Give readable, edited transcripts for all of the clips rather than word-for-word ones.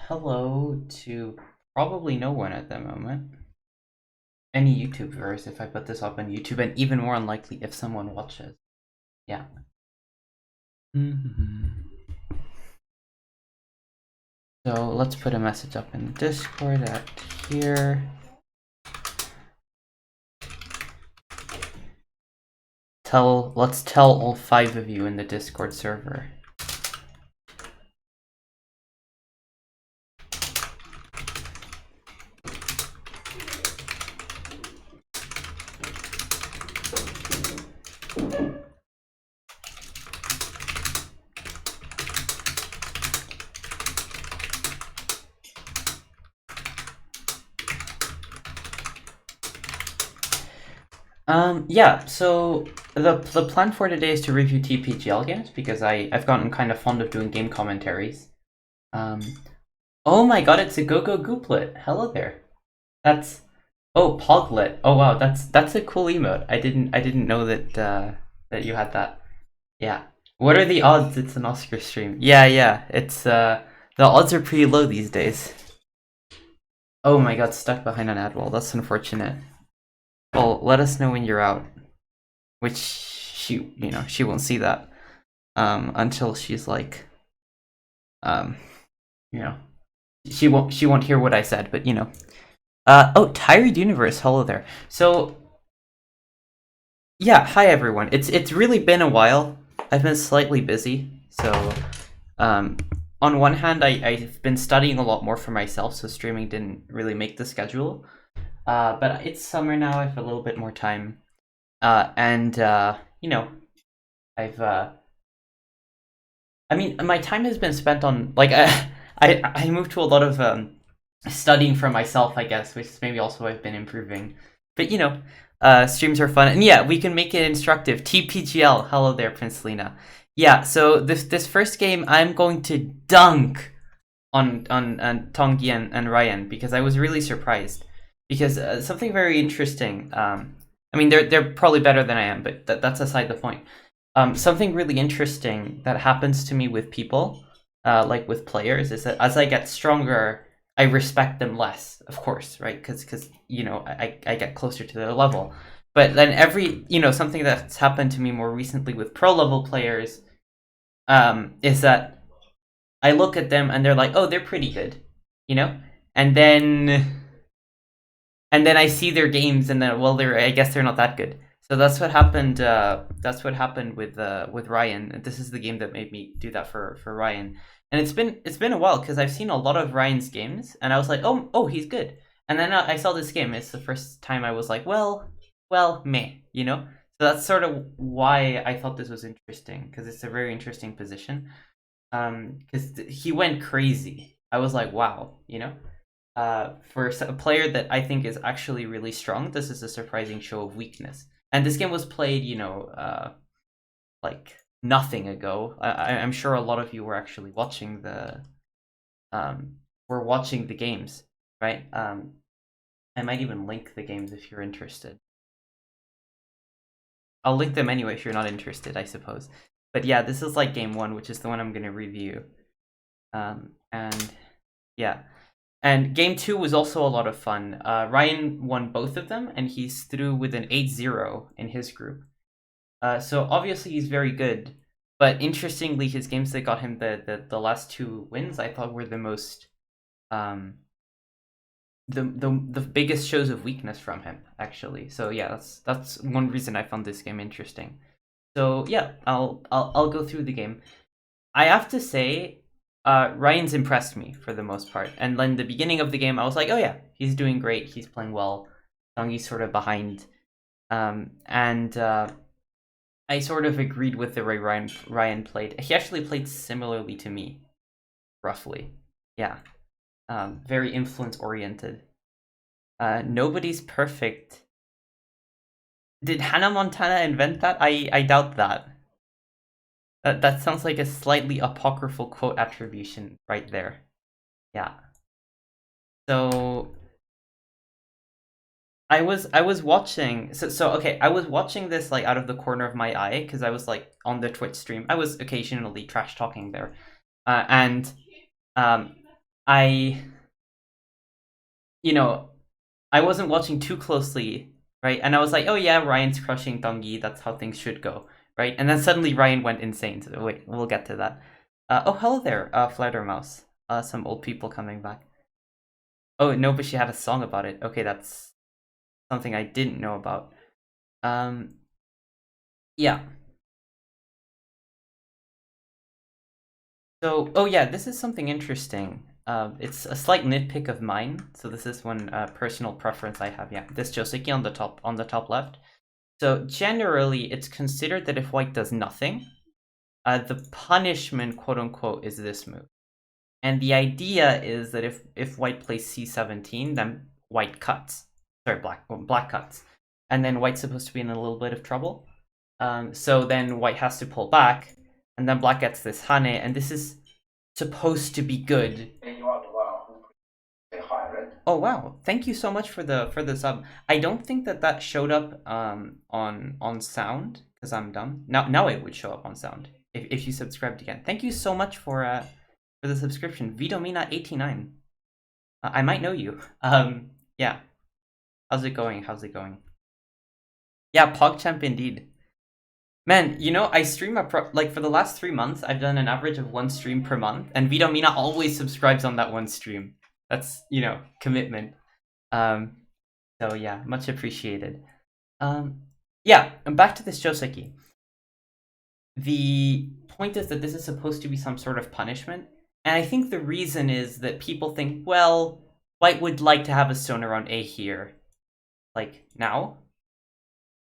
hello to probably no one at the moment. Any YouTube viewers if I put this up on YouTube, and even more unlikely if someone watches. Yeah. So let's put a message up in the Discord at here. Let's tell all 5 of you in the Discord server. Yeah, so the plan for today is to review TPGL games because I've gotten kind of fond of doing game commentaries. Oh my god, it's a Go-Go Gooplet. Hello there. That's Poglet. Oh wow, that's a cool emote. I didn't know that you had that. Yeah. What are the odds it's an Oscar stream? Yeah. It's the odds are pretty low these days. Oh my god, stuck behind an ad wall. That's unfortunate. Well, let us know when you're out. Which she won't see that until she's like you know, she won't hear what I said, but Tired Universe, hello there. So yeah, hi everyone. It's really been a while. I've been slightly busy, so on one hand, I've been studying a lot more for myself, so streaming didn't really make the schedule. But it's summer now. I have a little bit more time, and I've I mean, my time has been spent on like I moved to a lot of studying for myself, I guess, which is maybe also why I've been improving. But streams are fun, and yeah, we can make it instructive. TPGL, hello there, Prince Lena. Yeah, so this first game, I'm going to dunk on Tongyi and Ryan because I was really surprised because something very interesting. I mean, they're probably better than I am, but that's aside the point. Something really interesting that happens to me with people, like with players, is that as I get stronger, I respect them less, of course, right? Because I get closer to their level. But then something that's happened to me more recently with pro level players, is that I look at them and they're like, oh, they're pretty good, you know, and then I see their games and then I guess they're not that good. So that's what happened. That's what happened with Ryan. This is the game that made me do that for Ryan. And it's been a while because I've seen a lot of Ryan's games, and I was like, oh, he's good. And then I saw this game. It's the first time I was like, well, meh, you know. So that's sort of why I thought this was interesting because it's a very interesting position. Because he went crazy. I was like, wow, you know. For a player that I think is actually really strong, this is a surprising show of weakness. And this game was played, like nothing ago. I'm sure a lot of you were actually watching the games, right? I might even link the games if you're interested. I'll link them anyway if you're not interested, I suppose. But yeah, this is like game 1, which is the one I'm going to review. And yeah. And game 2 was also a lot of fun. Ryan won both of them, and he's through with an 8-0 in his group. So obviously he's very good. But interestingly, his games that got him the last 2 wins, I thought were the most the biggest shows of weakness from him, actually. So yeah, that's one reason I found this game interesting. So yeah, I'll go through the game. I have to say, Ryan's impressed me for the most part. And then the beginning of the game, I was like, oh yeah, he's doing great. He's playing well. Dongi's sort of behind. And I sort of agreed with the way Ryan played. He actually played similarly to me, roughly. Yeah. Very influence oriented. Nobody's perfect. Did Hannah Montana invent that? I doubt that. That sounds like a slightly apocryphal quote attribution right there. Yeah. So I was watching okay, I was watching this like out of the corner of my eye because I was like on the Twitch stream. I was occasionally trash talking there. And I, you know, I wasn't watching too closely, right? And I was like, oh yeah, Ryan's crushing Dongi. That's how things should go, right? And then suddenly Ryan went insane. So wait, we'll get to that. Oh, hello there, Fluttermouse. Some old people coming back. Oh no, but she had a song about it. Okay, that's something I didn't know about. Um, yeah. So, oh yeah, this is something interesting. It's a slight nitpick of mine. So this is one personal preference I have. Yeah, this Joseki on the top left. So generally, it's considered that if white does nothing, the punishment, quote unquote, is this move. And the idea is that if white plays c17, then white cuts. Sorry, black cuts, and then white's supposed to be in a little bit of trouble. So then white has to pull back, and then black gets this hane, and this is supposed to be good. Oh wow! Thank you so much for the sub. I don't think that showed up on sound because I'm dumb. Now it would show up on sound if you subscribed again. Thank you so much for the subscription. Vidomina89. I might know you. Yeah. How's it going? How's it going? Yeah, PogChamp indeed. Man, you know, I stream like for the last 3 months, I've done an average of 1 stream per month, and Vidomina always subscribes on that 1 stream. That's, you know, commitment. So yeah, much appreciated. Yeah, and back to this Joseki. The point is that this is supposed to be some sort of punishment, and I think the reason is that people think, well, white would like to have a stone around A here, like now,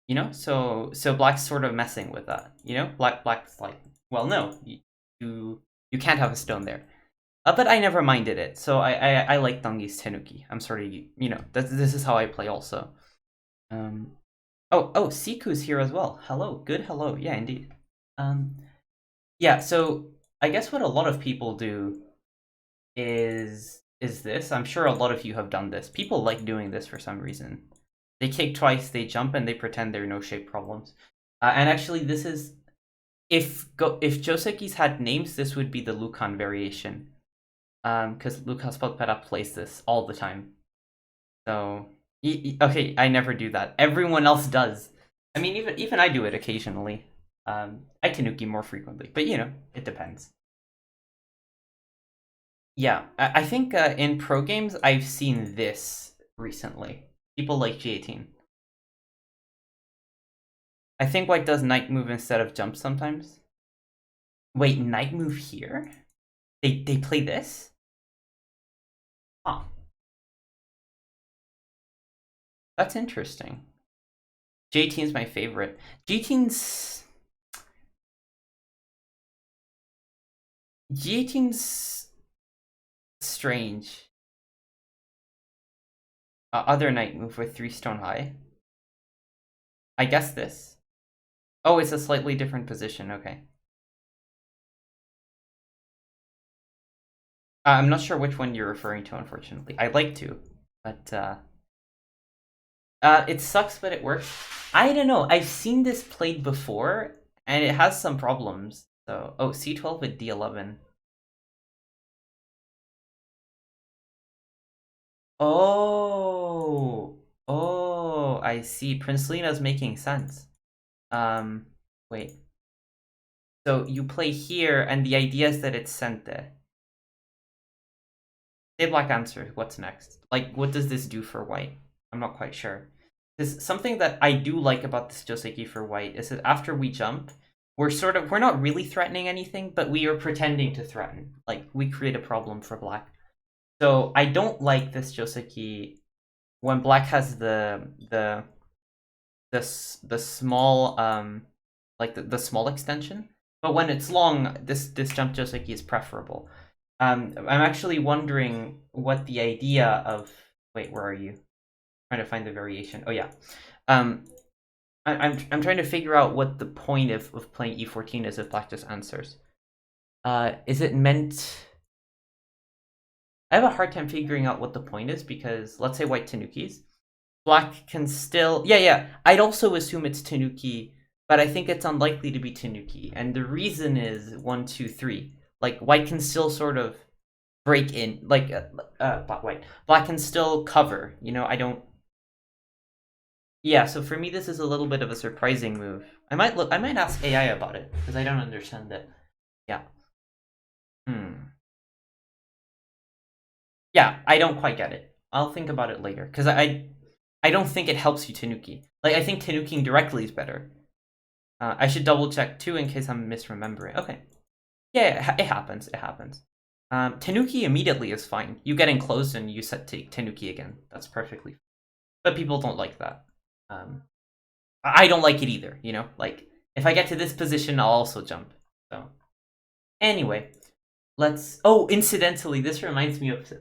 you know. So black's sort of messing with that, you know. Black's like, well, no, you can't have a stone there. But I never minded it, so I like Dongi's Tenuki. I'm sort of, you know, this is how I play also. Oh, Siku's here as well. Hello, good hello. Yeah, indeed. Yeah, so I guess what a lot of people do is this. I'm sure a lot of you have done this. People like doing this for some reason. They kick twice, they jump, and they pretend there are no shape problems. And actually, this is if Joseki's had names, this would be the Lucan variation. Because Lucas Potpera plays this all the time. So okay, I never do that. Everyone else does. I mean, even I do it occasionally. I Tanuki more frequently, but you know, it depends. Yeah, I think in pro games I've seen this recently. People like G18. I think white does night move instead of jump sometimes. Wait, night move here? They play this? Huh. That's interesting. J-Teen's my favorite. J-Teen's strange. Other night move with 3 stone high. I guess this. Oh, it's a slightly different position. Okay. I'm not sure which one you're referring to, unfortunately. I'd like to, but it sucks, but it works. I don't know. I've seen this played before, and it has some problems. So, oh, C12 with D11. Oh, I see. Prince Lena's making sense. Wait. So you play here, and the idea is that it's sent there. Say black answer. What's next? Like, what does this do for white? I'm not quite sure. Because something that I do like about this Joseki for white is that after we jump, we're not really threatening anything, but we are pretending to threaten. Like, we create a problem for black. So I don't like this Joseki when black has the small like the small extension, but when it's long, this jump Joseki is preferable. I'm actually wondering what the idea of. Wait, where are you? Trying to find the variation. Oh yeah. I'm trying to figure out what the point of playing E14 is if black just answers. Is it meant? I have a hard time figuring out what the point is because let's say white Tanukis, black can still yeah. I'd also assume it's Tanuki, but I think it's unlikely to be Tanuki, and the reason is 1, 2, 3. Like white can still sort of break in, like black can still cover. I don't. Yeah, so for me, this is a little bit of a surprising move. I might ask AI about it because I don't understand it. Yeah. Hmm. Yeah, I don't quite get it. I'll think about it later because I don't think it helps you Tanuki. Like I think Tanuking directly is better. I should double check too in case I'm misremembering. Okay. Yeah, it happens. It happens. Tanuki immediately is fine. You get enclosed and you set Tanuki again. That's perfectly fine. But people don't like that. Um, I don't like it either, Like, if I get to this position, I'll also jump. So, anyway, let's... Oh, incidentally, this reminds me of a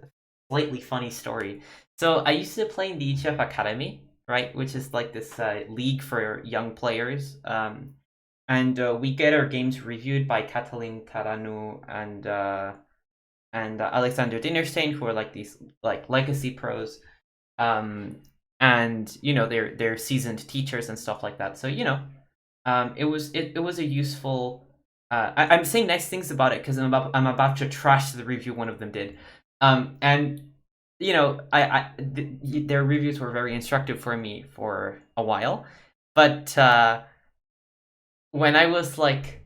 slightly funny story. So, I used to play in the EGF Academy, right? Which is like this league for young players. And we get our games reviewed by Katalin Karanu and Alexander Dinerstein, who are like these like legacy pros, um, and they're seasoned teachers and stuff like that. So it was a useful. I'm saying nice things about it because I'm about to trash the review one of them did, and their reviews were very instructive for me for a while, but when I was like,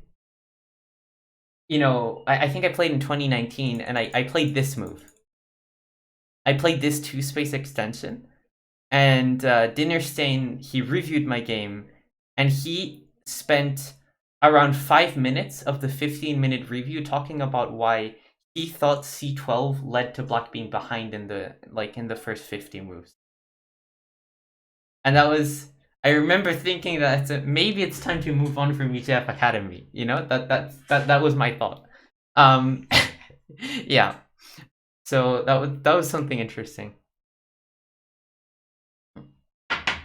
I think I played in 2019 and I played this move. I played this two space extension, and Dinnerstain, he reviewed my game, and he spent around 5 minutes of the 15-minute review talking about why he thought C12 led to black being behind in the first 50 moves. And that was... I remember thinking that maybe it's time to move on from UTF Academy. That was my thought. Um, yeah. So that was something interesting.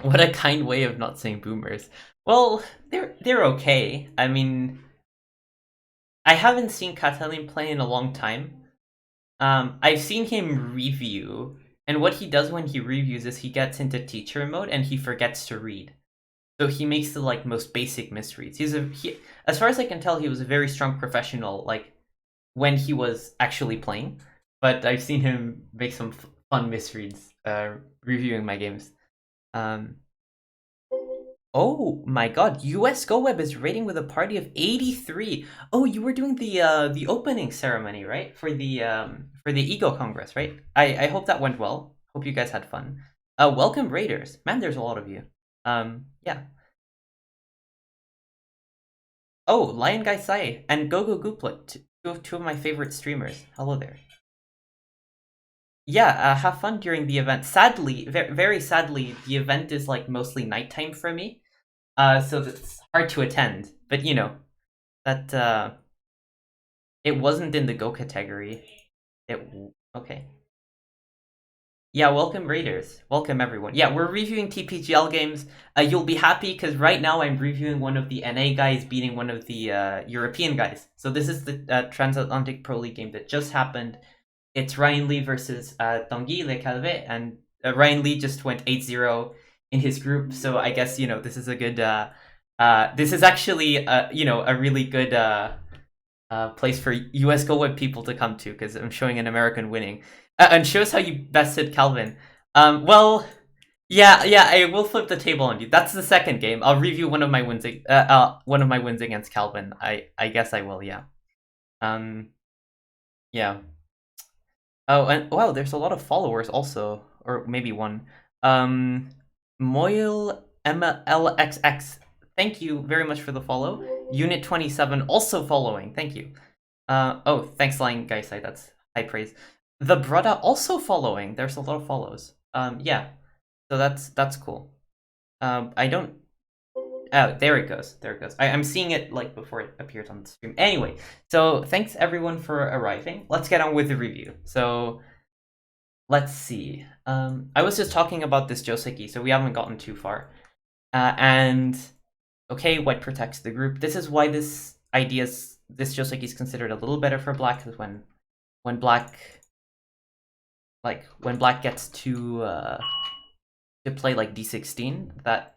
What a kind way of not saying boomers. Well, they're okay. I mean, I haven't seen Catalin play in a long time. I've seen him review, and what he does when he reviews is he gets into teacher mode and he forgets to read. So he makes the like most basic misreads. As far as I can tell, he was a very strong professional, like when he was actually playing. But I've seen him make some fun misreads, reviewing my games. Um, Oh my god, US Go Web is rating with a party of 83. Oh, you were doing the opening ceremony, right? For the Ego Congress, right? I hope that went well. Hope you guys had fun. Welcome Raiders. Man, there's a lot of you. Yeah. Oh, Lion Guy Sai and Gogo Gooplet, two of my favorite streamers. Hello there. Yeah, have fun during the event. Sadly, very sadly, the event is like mostly nighttime for me. So it's hard to attend. But that it wasn't in the Go category. Okay. Yeah, welcome Raiders. Welcome everyone. Yeah, we're reviewing TPGL games. You'll be happy because right now I'm reviewing one of the NA guys beating one of the European guys. So this is the Transatlantic Pro League game that just happened. It's Ryan Lee versus Tanguy Le Calvet, and Ryan Lee just went 8-0 in his group. So I guess this is a good. This is actually a really good place for US Go Web people to come to because I'm showing an American winning, and shows how you bested Calvin. Well, yeah, I will flip the table on you. That's the second game. I'll review one of my wins against Calvin. I guess I will. Yeah. Um. Yeah. Oh, and wow, there's a lot of followers also, or maybe one. Um, Moyle MLXX. Thank you very much for the follow. Unit 27 also following. Thank you. Oh, thanks, Lying Guy Side. That's high praise. The Brada also following. There's a lot of follows. Yeah. So that's cool. I don't. Oh, there it goes. There it goes. I'm seeing it like before it appears on the stream. Anyway, so thanks everyone for arriving. Let's get on with the review. So let's see. I was just talking about this Joseki, so we haven't gotten too far. And okay, white protects the group. This is why this Joseki is considered a little better for black, because when black gets to play like d16, that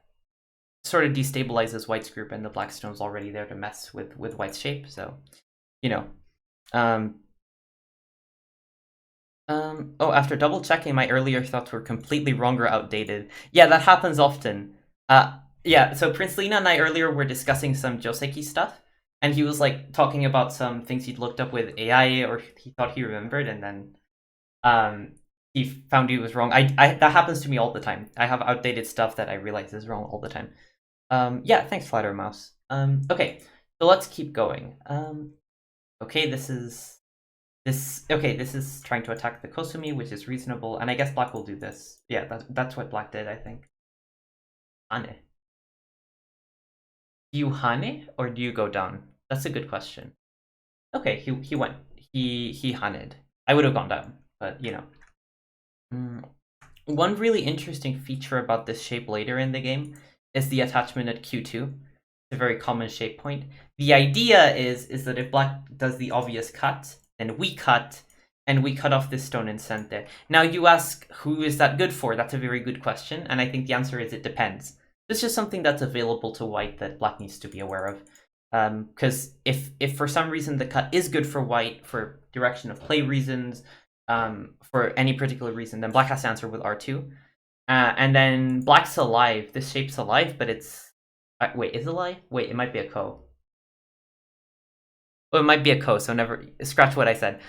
sort of destabilizes white's group, and the black stone's already there to mess with white's shape. So um Oh, after double checking, my earlier thoughts were completely wrong or outdated. Yeah, that happens often. Yeah, so Prince Lena and I earlier were discussing some Joseki stuff, and he was like talking about some things he'd looked up with AI or he thought he remembered, and then um he found he was wrong. I that happens to me all the time. I have outdated stuff that I realize is wrong all the time. Yeah, thanks, Flatter Mouse. Okay, so let's keep going. Okay, this is trying to attack the Kosumi, which is reasonable, and I guess black will do this. Yeah, that's what black did, I think. Hane. Do you hane or do you go down? That's a good question. Okay, he went. He haned. I would have gone down, but you know. Mm. One really interesting feature about this shape later in the game is the attachment at Q2. It's a very common shape point. The idea is that if black does the obvious cut, then we cut, and we cut off this stone and send there. Now you ask, who is that good for? That's a very good question, and I think the answer is it depends. It's just something that's available to white that black needs to be aware of. Because if for some reason the cut is good for white for direction of play reasons, for any particular reason, then black has to answer with R2. And then black's alive. This shape's alive, but it's... wait, is it alive? Wait, it might be a ko. Oh, it might be a ko, so never... Scratch what I said.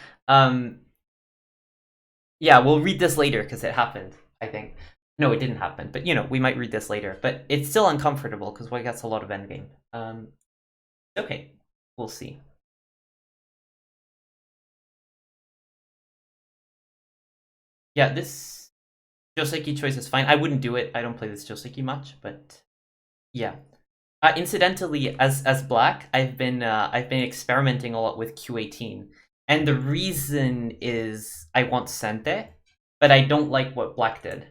Yeah, we'll read this later, because it happened, I think. No, it didn't happen, but, you know, we might read this later. But it's still uncomfortable, because white gets a lot of endgame. Okay, we'll see. Yeah, this Joseki choice is fine. I wouldn't do it. I don't play this Joseki much, but yeah. Incidentally, as black, I've been experimenting a lot with Q18, and the reason is I want Sente, but I don't like what black did.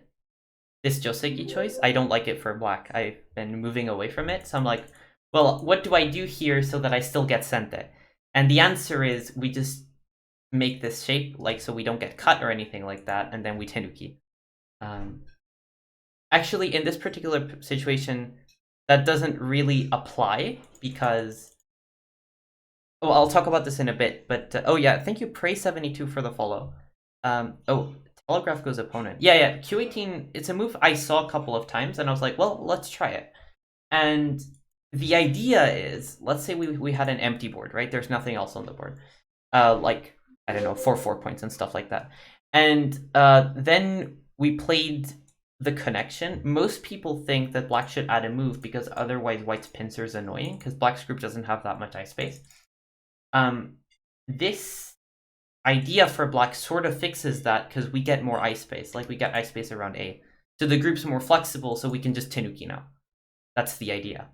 This Joseki choice, I don't like it for black. I've been moving away from it, so I'm like, well, what do I do here so that I still get Sente? And the answer is we just make this shape like so we don't get cut or anything like that, and then we Tenuki. Actually, in this particular situation, that doesn't really apply because... Oh, I'll talk about this in a bit, but... oh yeah, thank you, Prey72 for the follow. Oh, Telegraph goes opponent. Yeah, Q18, it's a move I saw a couple of times, and I was like, well, let's try it. And the idea is, let's say we had an empty board, right? There's nothing else on the board. Like, I don't know, 4 points and stuff like that. And then we played the connection. Most people think that black should add a move because otherwise white's pincer is annoying because black's group doesn't have that much ice space. This idea for black sort of fixes that because we get more ice space, like we get ice space around A. So the group's more flexible, so we can just Tenuki now. That's the idea.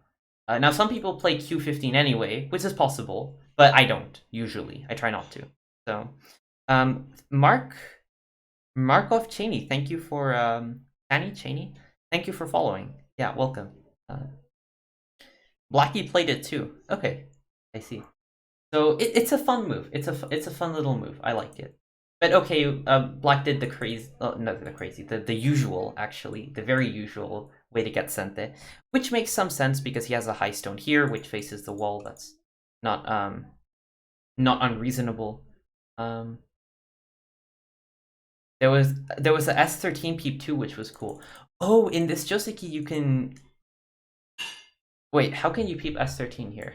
Now some people play Q15 anyway, which is possible, but I don't, usually. I try not to. So, Markov Cheney, thank you for, Annie Cheney, thank you for following. Yeah, welcome. Blackie played it too. Okay, I see. So it's a fun move. It's a fun little move. I like it. But okay, Black did the crazy, not the crazy, the usual actually, the very usual way to get Sente, which makes some sense because he has a high stone here, which faces the wall. That's not unreasonable. There was a S13 peep too, which was cool. Oh, in this Joseki you can... Wait, how can you peep S13 here?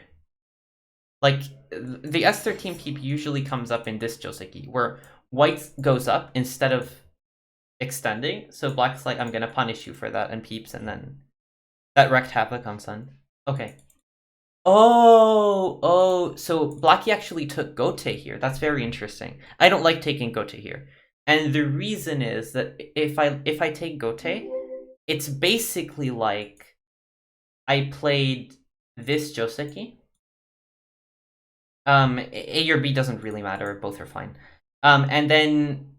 Like, the S13 peep usually comes up in this Joseki, where white goes up instead of extending, so black's like, I'm gonna punish you for that, and peeps, and then that wrecked havoc on sun. Okay. Oh, so Blackie actually took Gote here. That's very interesting. I don't like taking Gote here. And the reason is that if I take Gote, it's basically like I played this Joseki. A or B doesn't really matter, both are fine. And then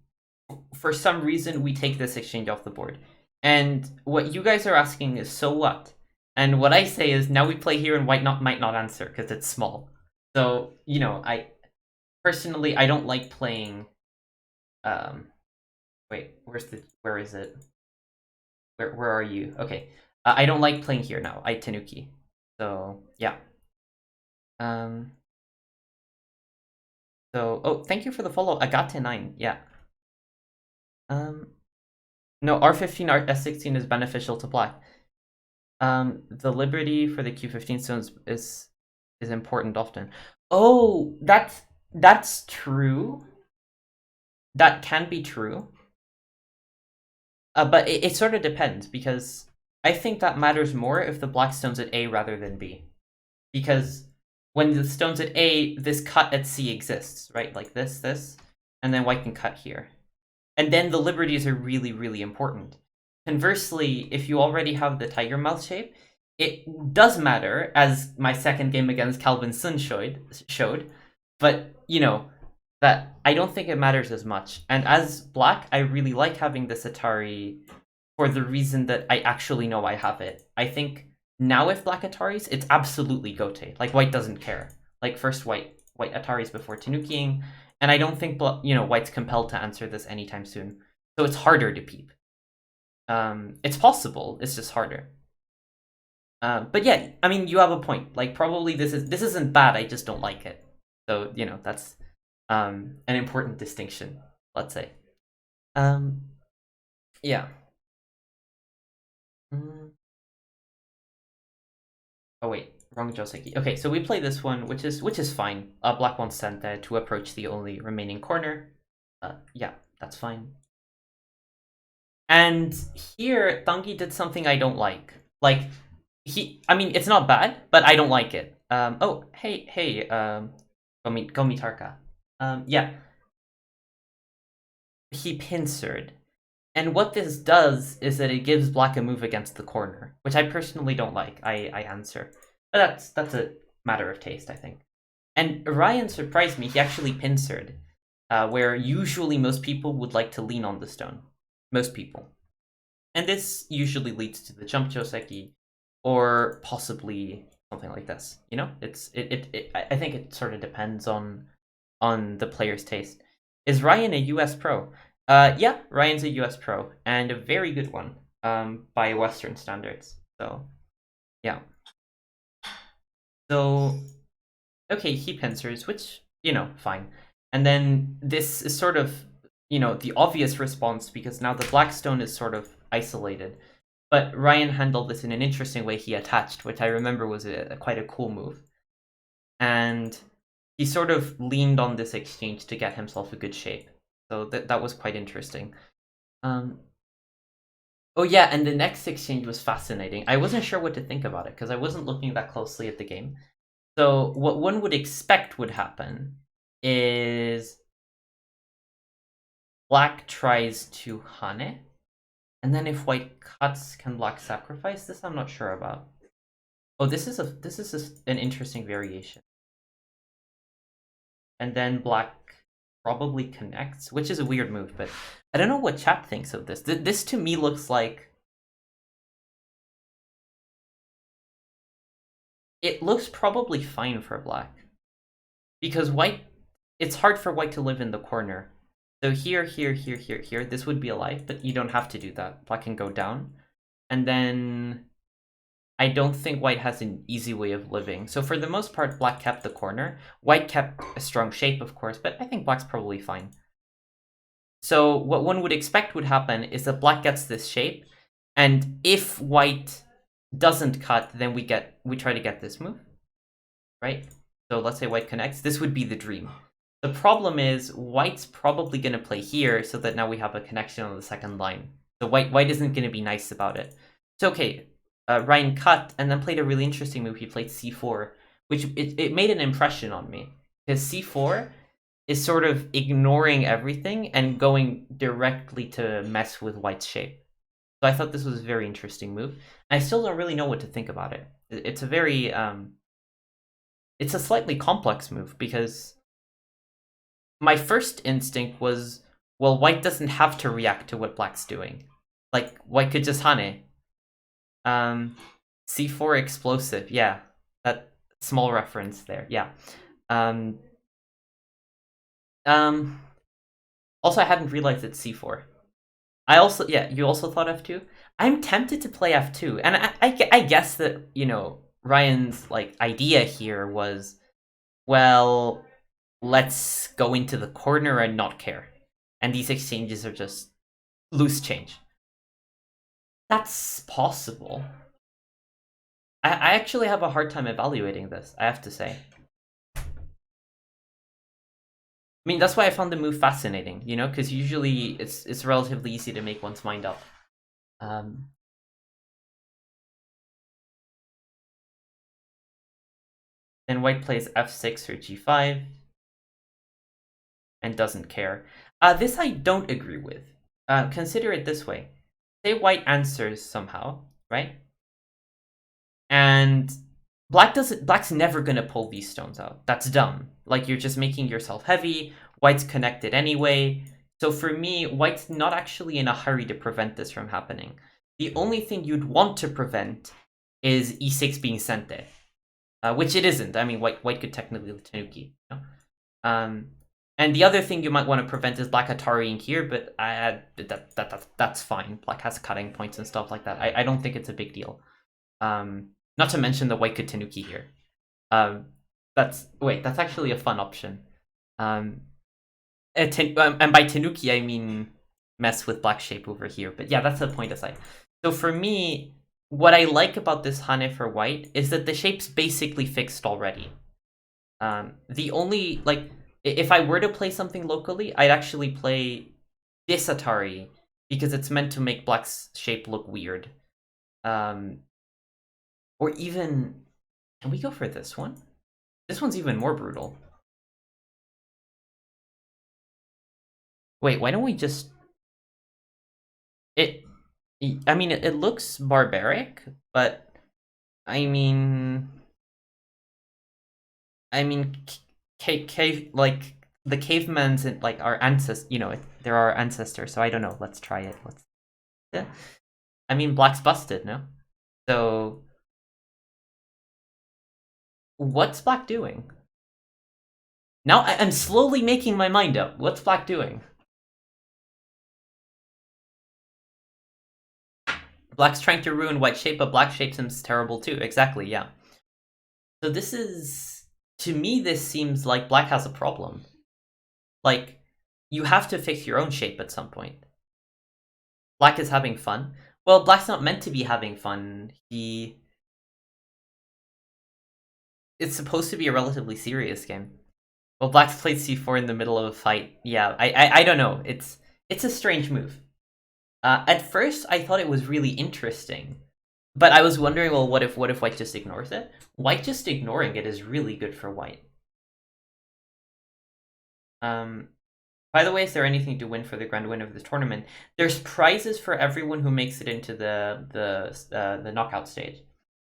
for some reason we take this exchange off the board. And what you guys are asking is, so what? And what I say is, now we play here and white might not answer because it's small. So, you know, I personally I don't like playing wait, where is it? Where are you? Okay. I don't like playing here now. I Tenuki. So, yeah. So, oh, thank you for the follow, Agate9. Yeah. No, R15, S16 is beneficial to black. The liberty for the Q15 stones is important often. Oh, that's true. That can be true. But it sort of depends because I think that matters more if the black stone's at A rather than B. Because when the stone's at A, this cut at C exists, right? Like this, and then white can cut here. And then the liberties are really, really important. Conversely, if you already have the tiger mouth shape, it does matter, as my second game against Calvin Sun showed, but you know, that I don't think it matters as much. And as black, I really like having this Atari for the reason that I actually know I have it. I think now if black Ataris, it's absolutely Gote. Like white doesn't care. Like first white Ataris before Tanukiing, and I don't think white's compelled to answer this anytime soon. So it's harder to peep. It's possible. It's just harder. But yeah, I mean, you have a point. Like probably this isn't bad. I just don't like it. So that's an important distinction. Let's say. Yeah. Oh wait, wrong Joseki. Okay, so we play this one, which is fine. Black one sent there to approach the only remaining corner. Yeah, that's fine. And here, Tangi did something I don't like. Like, I mean, it's not bad, but I don't like it. Oh, hey, Gomitarka. Yeah, he pincered. And what this does is that it gives black a move against the corner, which I personally don't like. I answer. But that's a matter of taste, I think. And Ryan surprised me. He actually pincered, where usually most people would like to lean on the stone. Most people. And this usually leads to the jump Joseki, or possibly something like this. I think it sort of depends on the player's taste. Is Ryan a US pro? Yeah, Ryan's a US pro, and a very good one, by Western standards. So, yeah. So, okay, he pincers, which, fine. And then this is sort of, the obvious response because now the black stone is sort of isolated. But Ryan handled this in an interesting way. He attached, which I remember was quite a cool move. And he sort of leaned on this exchange to get himself a good shape. So that was quite interesting. Oh yeah, and the next exchange was fascinating. I wasn't sure what to think about it because I wasn't looking that closely at the game. So what one would expect would happen is black tries to Hane, and then if white cuts, can black sacrifice? This I'm not sure about. Oh, this is an interesting variation. And then black probably connects, which is a weird move, but I don't know what chat thinks of this. This to me looks like it looks probably fine for black. Because white, it's hard for white to live in the corner. So here, this would be alive, but you don't have to do that. Black can go down. And then I don't think white has an easy way of living. So for the most part, black kept the corner. White kept a strong shape, of course, but I think black's probably fine. So what one would expect would happen is that black gets this shape, and if white doesn't cut, then we try to get this move, right? So let's say white connects. This would be the dream. The problem is white's probably going to play here, so that now we have a connection on the second line. So white isn't going to be nice about it. So okay, Ryan cut and then played a really interesting move. He played c4, which it made an impression on me because c4 is sort of ignoring everything and going directly to mess with white's shape. So I thought this was a very interesting move. I still don't really know what to think about it. It's a very it's a slightly complex move because my first instinct was, well, white doesn't have to react to what black's doing. Like white could just Hane. C4 explosive, yeah. That small reference there, yeah. Also, I hadn't realized it's c4. You also thought f2? I'm tempted to play f2, and I guess that, Ryan's, idea here was, well, let's go into the corner and not care. And these exchanges are just loose change. That's possible. I actually have a hard time evaluating this, I have to say. I mean, that's why I found the move fascinating, you know, because usually it's relatively easy to make one's mind up. Then white plays f6 or g5 and doesn't care. This I don't agree with. Consider it this way. Say white answers somehow, right? And black's never gonna pull these stones out. That's dumb. Like, you're just making yourself heavy. White's connected anyway. So for me, white's not actually in a hurry to prevent this from happening. The only thing you'd want to prevent is e6 being sent there. Which it isn't. I mean, white could technically tanuki. You know? And the other thing you might want to prevent is black Atariing here, but that's fine. Black has cutting points and stuff like that. I don't think it's a big deal. Not to mention the white could tanuki here. That's actually a fun option. And by tanuki I mean mess with black shape over here. But yeah, that's the point aside. So for me, what I like about this Hane for white is that the shape's basically fixed already. The only, like, if I were to play something locally, I'd actually play this Atari because it's meant to make black's shape look weird. Or even, can we go for this one? This one's even more brutal. Wait, why don't we just... I mean, it looks barbaric, but I mean, cave, like, the cavemen's and like our ancestors, you know, they're our ancestors. So I don't know. Let's try it. Yeah. I mean, black's busted, no? So what's black doing? Now I'm slowly making my mind up. What's black doing? Black's trying to ruin white shape, but black shape seems terrible too. Exactly, yeah. So this is, to me, this seems like black has a problem. Like, you have to fix your own shape at some point. Black is having fun. Well, black's not meant to be having fun. It's supposed to be a relatively serious game. Well, black's played c4 in the middle of a fight. Yeah, I don't know. It's a strange move. At first, I thought it was really interesting, but I was wondering, well, what if white just ignores it? White just ignoring it is really good for white. By the way, is there anything to win for the grand winner of this tournament? There's prizes for everyone who makes it into the knockout stage.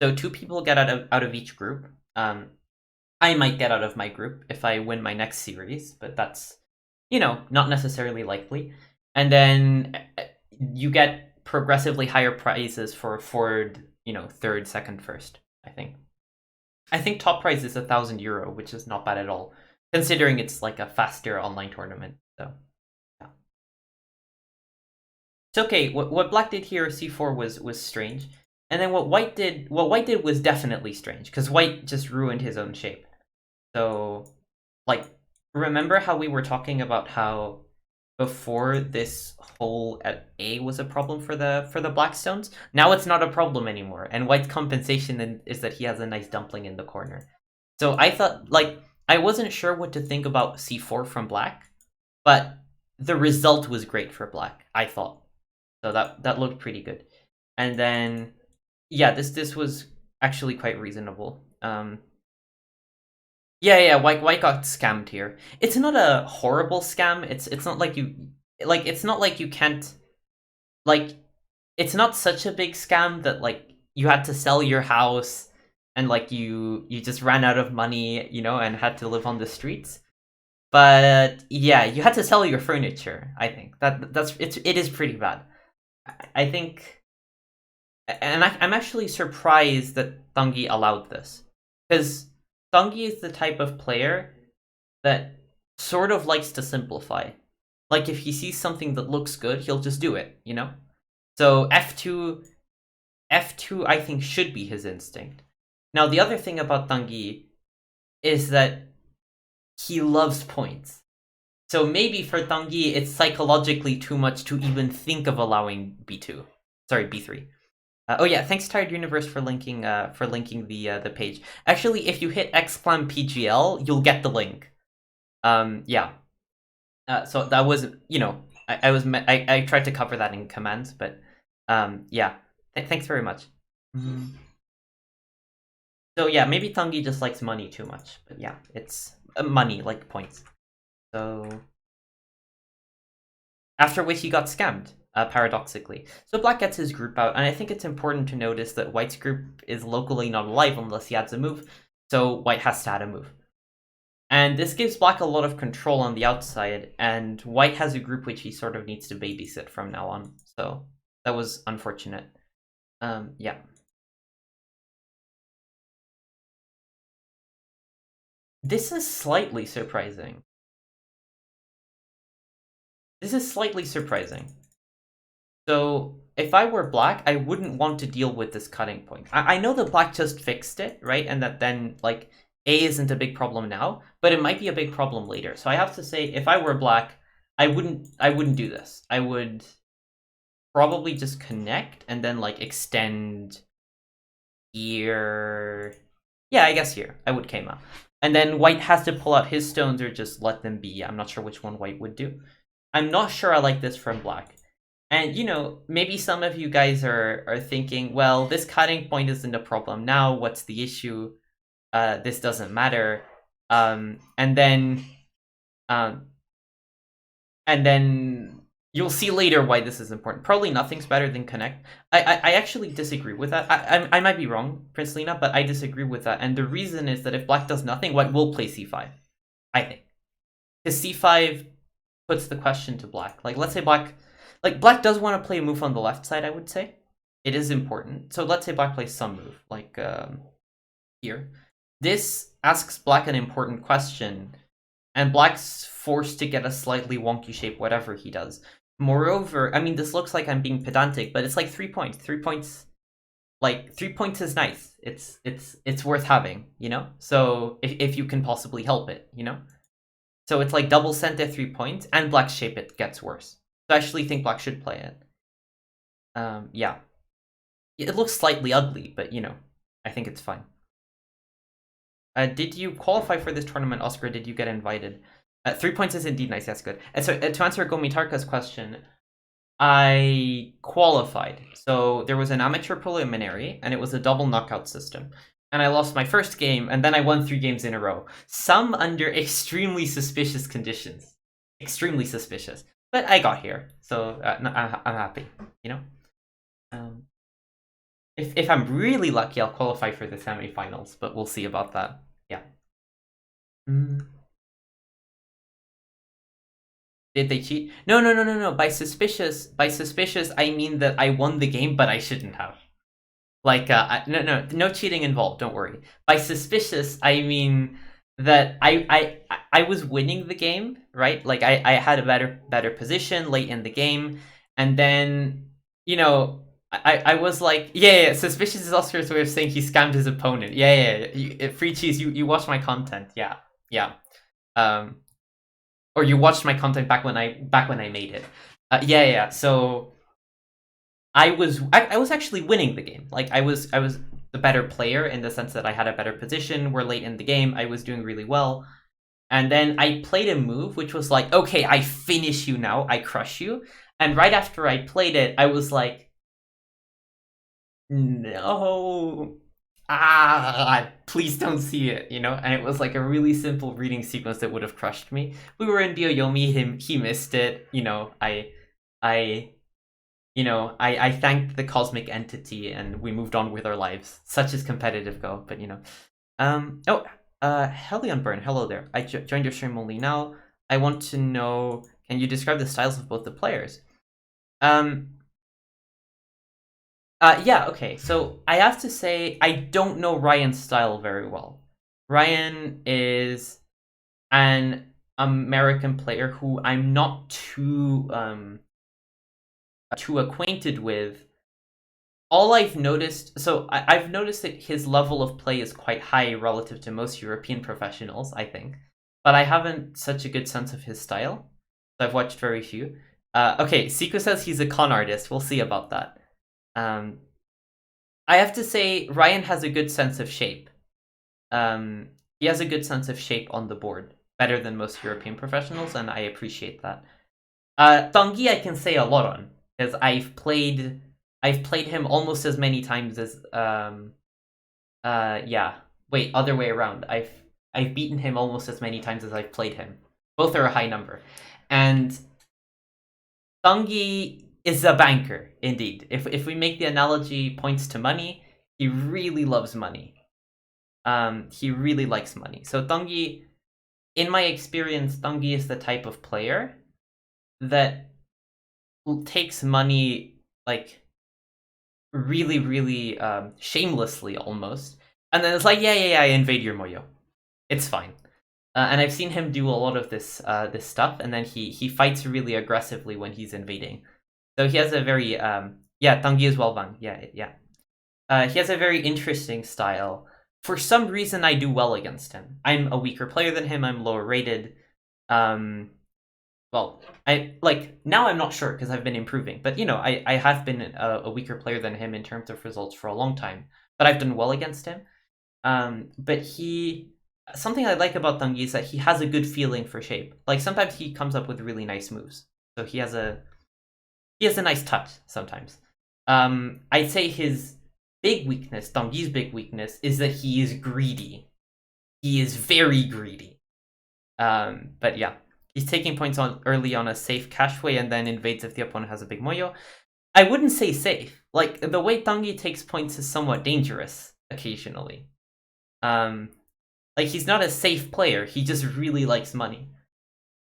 So 2 people get out of each group. I might get out of my group if I win my next series, but that's, you know, not necessarily likely. And then you get progressively higher prizes for forward, you know, third, second, first, I think. I think top prize is €1,000, which is not bad at all, considering it's like a faster online tournament. So yeah. It's okay. What black did here, c4, was strange. And then what white did was definitely strange, because white just ruined his own shape. So, like, remember how we were talking about how before this hole at A was a problem for the Blackstones? Now it's not a problem anymore, and white's compensation is that he has a nice dumpling in the corner. So I thought, like, I wasn't sure what to think about c4 from black, but the result was great for black, I thought. So that looked pretty good. And then, yeah, this was actually quite reasonable. Yeah, white got scammed here. It's not a horrible scam. It's not like it's not like you can't, like, it's not such a big scam that, like, you had to sell your house and, like, you just ran out of money, you know, and had to live on the streets. But yeah, you had to sell your furniture. I think it is pretty bad. I think, and I'm actually surprised that Tanguy allowed this, because Tanguy is the type of player that sort of likes to simplify. Like, if he sees something that looks good, he'll just do it, you know? So f2 I think should be his instinct. Now, the other thing about Tanguy is that he loves points. So maybe for Tanguy, it's psychologically too much to even think of allowing B2. Sorry, B3. Oh yeah, thanks Tired Universe for linking the page. Actually, if you hit exclam PGL, you'll get the link. Yeah. So that was, I tried to cover that in commands, but yeah. Thanks very much. Mm. So yeah, maybe Tanguy just likes money too much, but yeah, it's money like points. So after which he got scammed, paradoxically. So Black gets his group out, and I think it's important to notice that White's group is locally not alive unless he adds a move, so White has to add a move. And this gives Black a lot of control on the outside, and White has a group which he sort of needs to babysit from now on. So that was unfortunate. Yeah. This is slightly surprising. This is slightly surprising. So if I were Black, I wouldn't want to deal with this cutting point. I know that Black just fixed it, right? And that then, like, A isn't a big problem now, but it might be a big problem later. So I have to say, if I were Black, I wouldn't do this. I would probably just connect and then, like, extend here. Yeah, I guess here. I would Kema. And then White has to pull out his stones or just let them be. I'm not sure which one White would do. I'm not sure I like this from Black. And, maybe some of you guys are thinking, well, this cutting point isn't a problem now. What's the issue? This doesn't matter. And then you'll see later why this is important. Probably nothing's better than connect. I actually disagree with that. I might be wrong, Prince Lena, but I disagree with that. And the reason is that if Black does nothing, White will play c5, I think. Because c5 puts the question to Black. Like, let's say Black does want to play a move on the left side, I would say. It is important. So let's say Black plays some move, like here. This asks Black an important question, and Black's forced to get a slightly wonky shape, whatever he does. Moreover, I mean, this looks like I'm being pedantic, but it's like 3 points. 3 points, like 3 points is nice. It's worth having, So if you can possibly help it, So it's like double sent at 3 points, and Black's shape it gets worse. So I actually think Black should play it. Yeah. It looks slightly ugly, but, I think it's fine. Did you qualify for this tournament, Oscar? Did you get invited? 3 points is indeed nice, that's good. And so to answer Gomitarka's question, I qualified. So there was an amateur preliminary, and it was a double knockout system. And I lost my first game, and then I won 3 games in a row. Some under extremely suspicious conditions. Extremely suspicious. But I got here, so I'm happy, If I'm really lucky, I'll qualify for the semifinals, but we'll see about that. Yeah. Did they cheat? No. By suspicious, I mean that I won the game, but I shouldn't have. Like, no cheating involved. Don't worry. By suspicious, I mean that I was winning the game, right? Like I had a better position late in the game, and then I was like, yeah. Suspicious is Oscar's way of saying he scammed his opponent. Yeah. Free cheese. You watch my content. Yeah. Or you watched my content back when I made it. Yeah. So I was actually winning the game. Like I was the better player in the sense that I had a better position. We're late in the game. I was doing really well. And then I played a move which was like, okay, I finish you now. I crush you. And right after I played it, I was like, no. Please don't see it, And it was like a really simple reading sequence that would have crushed me. We were in Byoyomi, he missed it, I thanked the cosmic entity and we moved on with our lives. Such is competitive Go, but Helion Burn, hello there. I joined your stream only now. I want to know, can you describe the styles of both the players? Yeah, okay. So I have to say, I don't know Ryan's style very well. Ryan is an American player who I'm not too acquainted with. All I've noticed, so I've noticed that his level of play is quite high relative to most European professionals, I think. but I haven't such a good sense of his style. So I've watched very few. Okay, Siku says he's a con artist. We'll see about that. Um, I have to say, Ryan has a good sense of shape. He has a good sense of shape on the board, better than most European professionals, and I appreciate that. Tanguy I can say a lot on, because I've played him almost as many times as yeah. Wait, other way around. I've beaten him almost as many times as I've played him. Both are a high number. And Tanguy is a banker, indeed. If we make the analogy points to money, he really loves money. He really likes money. So Tanguy, in my experience, Tanguy is the type of player that takes money like really, really shamelessly almost, and then it's like, yeah, I invade your moyo. It's fine. And I've seen him do a lot of this stuff, and then he fights really aggressively when he's invading. So he has a very yeah, Tanguy is well bang. Yeah. He has a very interesting style. For some reason, I do well against him. I'm a weaker player than him. I'm lower rated. Well, I like now I'm not sure because I've been improving, but I have been a weaker player than him in terms of results for a long time, but I've done well against him. But something I like about Tanguy is that he has a good feeling for shape. Like sometimes he comes up with really nice moves, so he has a nice touch sometimes. I'd say his big weakness, Tanguy's big weakness, is that he is greedy. He is very greedy. But yeah. He's taking points on early on a safe cash way and then invades if the opponent has a big moyo. I wouldn't say safe. Like, the way Tanguy takes points is somewhat dangerous occasionally. Like, he's not a safe player. He just really likes money,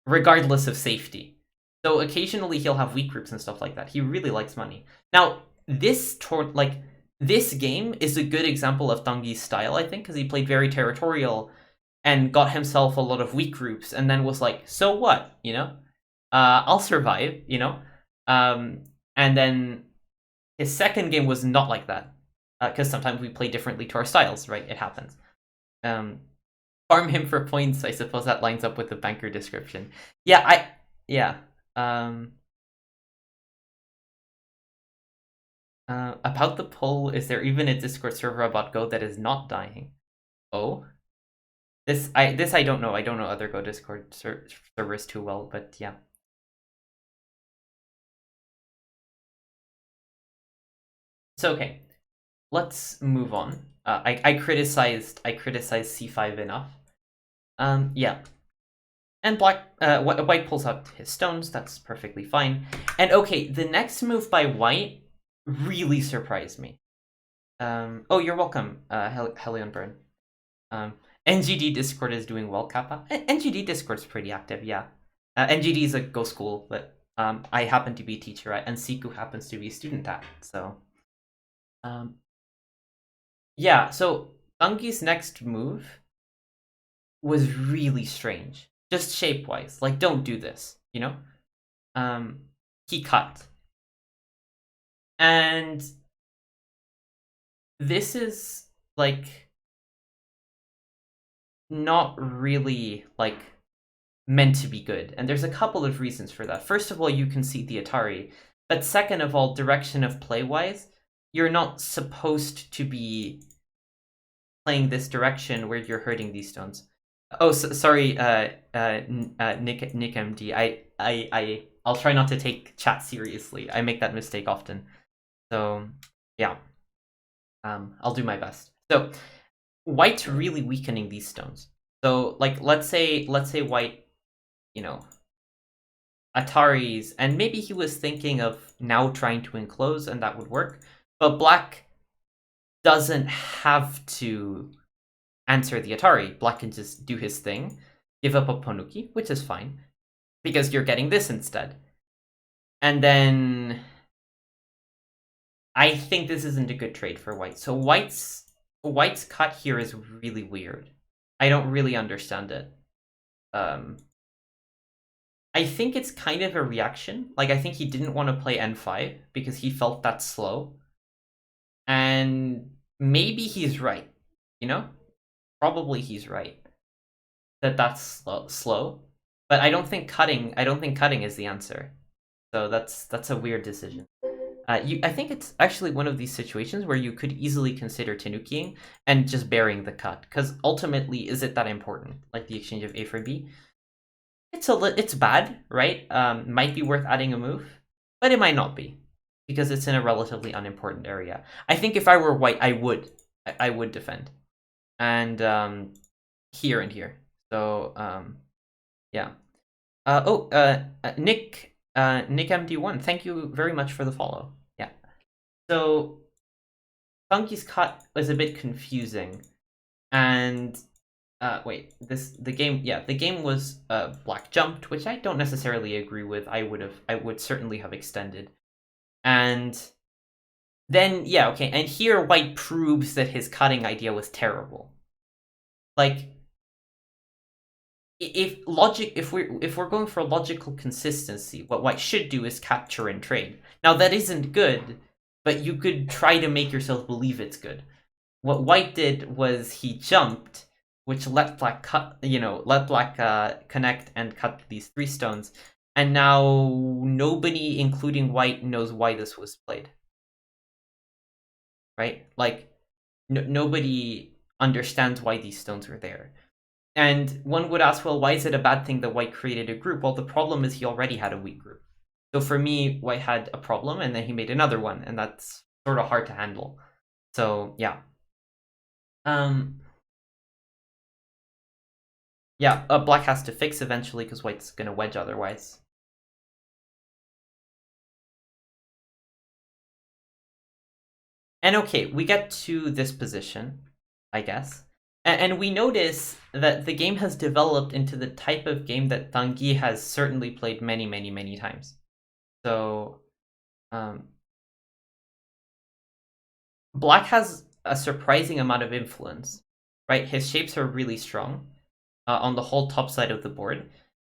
regardless of safety. So occasionally he'll have weak groups and stuff like that. He really likes money. Now, this game is a good example of Tanguy's style, I think, because he played very territorial and got himself a lot of weak groups, and then was like, so what, I'll survive, and then his second game was not like that, because sometimes we play differently to our styles, right? It happens. Farm him for points, I suppose that lines up with the banker description. Yeah. About the poll, is there even a Discord server about Go that is not dying? Oh? This I don't know. I don't know other Go Discord servers too well, but yeah. It's okay. Let's move on. I criticized C5 enough. Yeah. And white pulls out his stones. That's perfectly fine. And okay, the next move by white really surprised me. Oh, you're welcome, Helion Burn. NGD Discord is doing well, Kappa. NGD Discord's pretty active, yeah. NGD is a Go school that I happen to be a teacher at, and Siku happens to be a student at. So, yeah. So Tanguy's next move was really strange, just shape-wise. Like, don't do this, He cut, and this is like not really like meant to be good, and there's a couple of reasons for that. First of all, you can see the Atari, but second of all, direction of play wise, you're not supposed to be playing this direction where you're hurting these stones. Oh, sorry, Nick MD. I'll try not to take chat seriously. I make that mistake often. So yeah, I'll do my best. So white's really weakening these stones. So like let's say white, Ataris, and maybe he was thinking of now trying to enclose and that would work, but black doesn't have to answer the Atari. Black can just do his thing, give up a Ponuki, which is fine, because you're getting this instead. And then I think this isn't a good trade for white. So white's cut here is really weird. I don't really understand it. I think it's kind of a reaction. Like, I think he didn't want to play N5 because he felt that slow. And maybe he's right, Probably he's right. that's slow. But I don't think cutting is the answer. So that's a weird decision. I think it's actually one of these situations where you could easily consider tenukiing and just burying the cut, because ultimately, is it that important? Like the exchange of A for B, it's bad, right? Might be worth adding a move, but it might not be because it's in a relatively unimportant area. I think if I were white, I would defend, and here and here. So yeah. Nick MD1, thank you very much for the follow. Yeah. So Funky's cut was a bit confusing, and wait, the game was black jumped, which I don't necessarily agree with. I would certainly have extended, and then yeah, okay, and here white proves that his cutting idea was terrible. Like, if we're going for logical consistency, what white should do is capture and trade. Now that isn't good, but you could try to make yourself believe it's good. What white did was he jumped, which let black connect and cut these 3 stones, and now nobody, including white, knows why this was played. Right? Like, nobody understands why these stones were there. And one would ask, well, why is it a bad thing that white created a group? Well, the problem is he already had a weak group. So for me, white had a problem, and then he made another one, and that's sort of hard to handle. So yeah. Yeah, black has to fix eventually because white's gonna wedge otherwise. And okay, we get to this position, I guess. And we notice that the game has developed into the type of game that Tanguy has certainly played many, many, many times. So, black has a surprising amount of influence, right? His shapes are really strong on the whole top side of the board.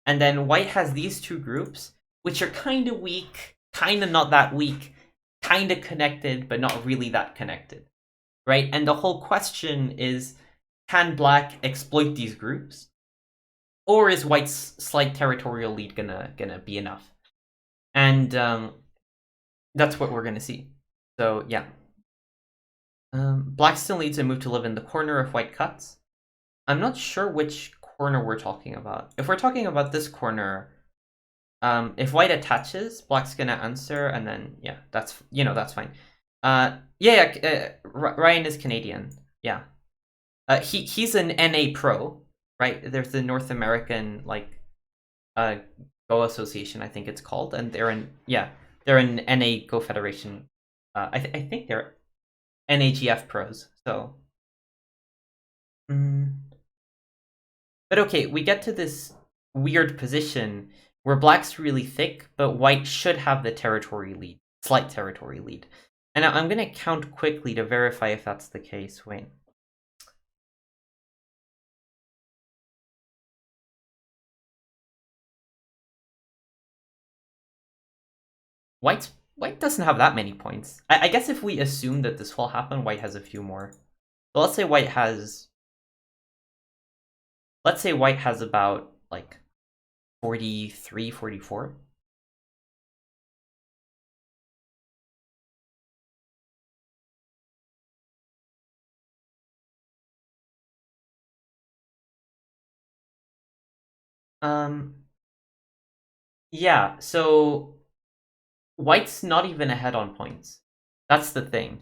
And then white has these 2 groups, which are kind of weak, kind of not that weak, kind of connected, but not really that connected, right? And the whole question is, can black exploit these groups, or is white's slight territorial lead gonna be enough? And that's what we're gonna see. So yeah, black still needs a move to live in the corner if white cuts. I'm not sure which corner we're talking about. If we're talking about this corner, if white attaches, black's gonna answer, and then yeah, that's fine. Ryan is Canadian. Yeah, he's an NA pro, right? There's the North American Go Association, I think it's called, and they're an NA Go Federation. I think they're NAGF pros. So, but okay, we get to this weird position where black's really thick, but white should have the territory lead, slight territory lead. And I'm going to count quickly to verify if that's the case. Wait. White doesn't have that many points. I guess if we assume that this will happen, white has a few more. So let's say white has about like 43, 44. Yeah, so white's not even ahead on points. That's the thing.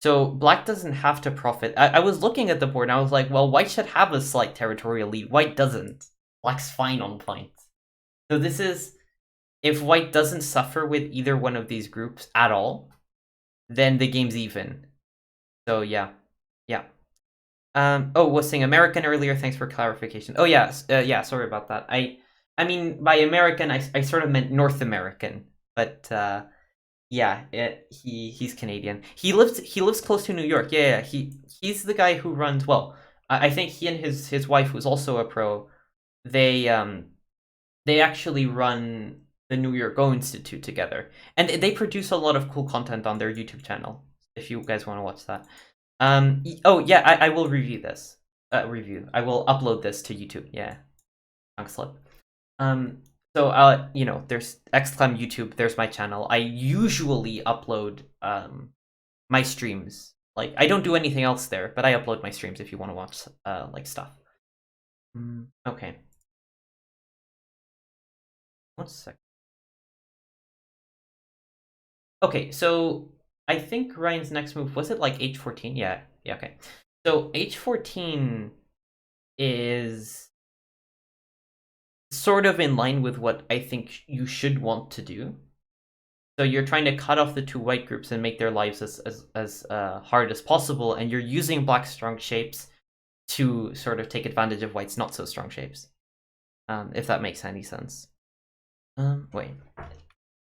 So black doesn't have to profit. I was looking at the board and I was like, well, white should have a slight territorial lead. White doesn't. Black's fine on points. So this is, if white doesn't suffer with either one of these groups at all, then the game's even. So yeah. Was saying American earlier. Thanks for clarification. Oh yeah, sorry about that. I mean, by American, I sort of meant North American, but he's Canadian. He lives close to New York. Yeah, he's the guy who runs. Well, I think he and his wife, who's also a pro, they actually run the New York Go Institute together, and they produce a lot of cool content on their YouTube channel. If you guys want to watch that. I will review this. review. I will upload this to YouTube. Yeah, tongue slip. So you know, there's exclam YouTube. There's my channel. I usually upload my streams. Like, I don't do anything else there, but I upload my streams if you want to watch like stuff. Okay. 1 sec. Okay, so I think Ryan's next move, was it like h14? Yeah, okay. So h14 is sort of in line with what I think you should want to do. So you're trying to cut off the two white groups and make their lives as hard as possible, and you're using black strong shapes to sort of take advantage of white's not so strong shapes. If that makes any sense. Wait.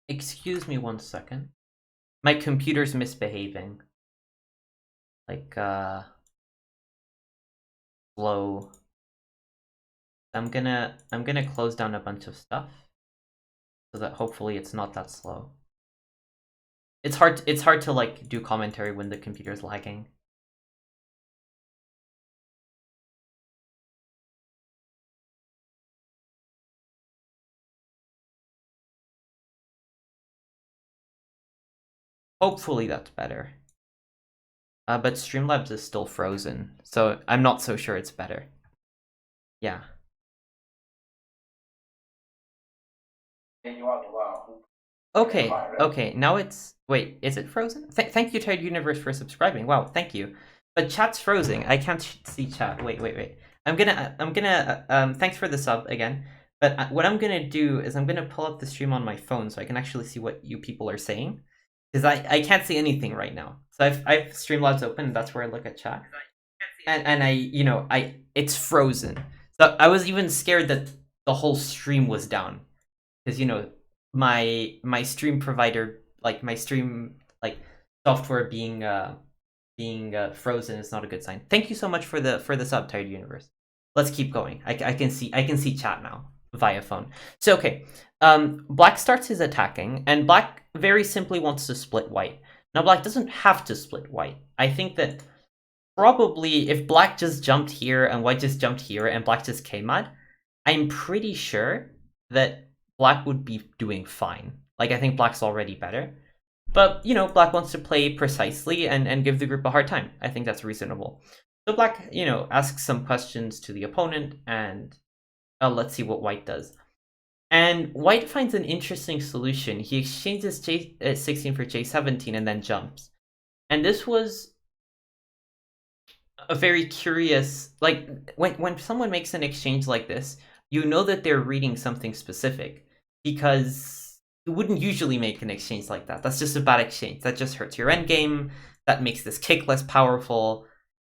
Excuse me 1 second. My computer's misbehaving. Like, slow. I'm gonna close down a bunch of stuff so that hopefully it's not that slow. It's hard to like do commentary when the computer's lagging. Hopefully that's better. But Streamlabs is still frozen, so I'm not so sure it's better. Yeah. Okay, now it's... Wait, is it frozen? Thank you, Tired Universe, for subscribing. Wow, thank you. But chat's frozen. I can't see chat. Wait. I'm gonna, thanks for the sub again. But what I'm gonna do is I'm gonna pull up the stream on my phone so I can actually see what you people are saying. Because I can't see anything right now. So I've Streamlabs open, and that's where I look at chat. And it's frozen. So I was even scared that the whole stream was down. Because, my stream provider, like my stream software being frozen is not a good sign. Thank you so much for the sub, Tired Universe. Let's keep going. I can see chat now via phone. So okay, black starts his attacking, and black very simply wants to split white. Now black doesn't have to split white. I think that probably if black just jumped here and white just jumped here and black just came out, I'm pretty sure that black would be doing fine. Like, I think black's already better. But, black wants to play precisely and give the group a hard time. I think that's reasonable. So black, asks some questions to the opponent, and let's see what white does. And white finds an interesting solution. He exchanges J16 for J17 and then jumps. And this was a very curious... Like, when someone makes an exchange like this, you know that they're reading something specific. Because you wouldn't usually make an exchange like that. That's just a bad exchange. That just hurts your endgame. That makes this kick less powerful.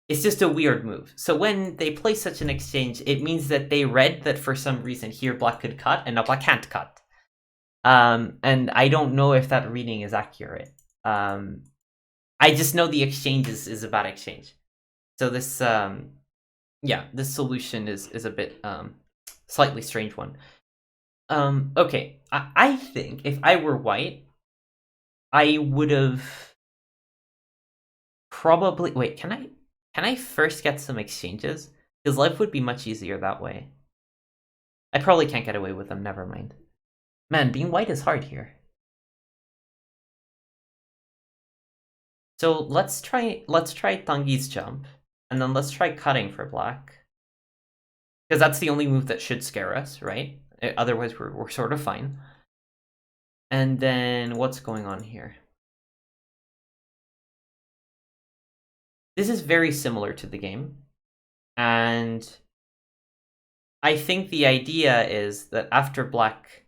It's just a weird move. So when they play such an exchange, it means that they read that for some reason here black could cut, and now black can't cut. And I don't know if that reading is accurate. I just know the exchange is a bad exchange. So this, this solution is a bit slightly strange one. Okay, I think if I were white, I would have probably... Wait, can I first get some exchanges? Because life would be much easier that way. I probably can't get away with them, never mind. Man, being white is hard here. So let's try Tangi's jump, and then let's try cutting for black. Because that's the only move that should scare us, right? Otherwise, we're sort of fine. And then what's going on here? This is very similar to the game. And I think the idea is that after black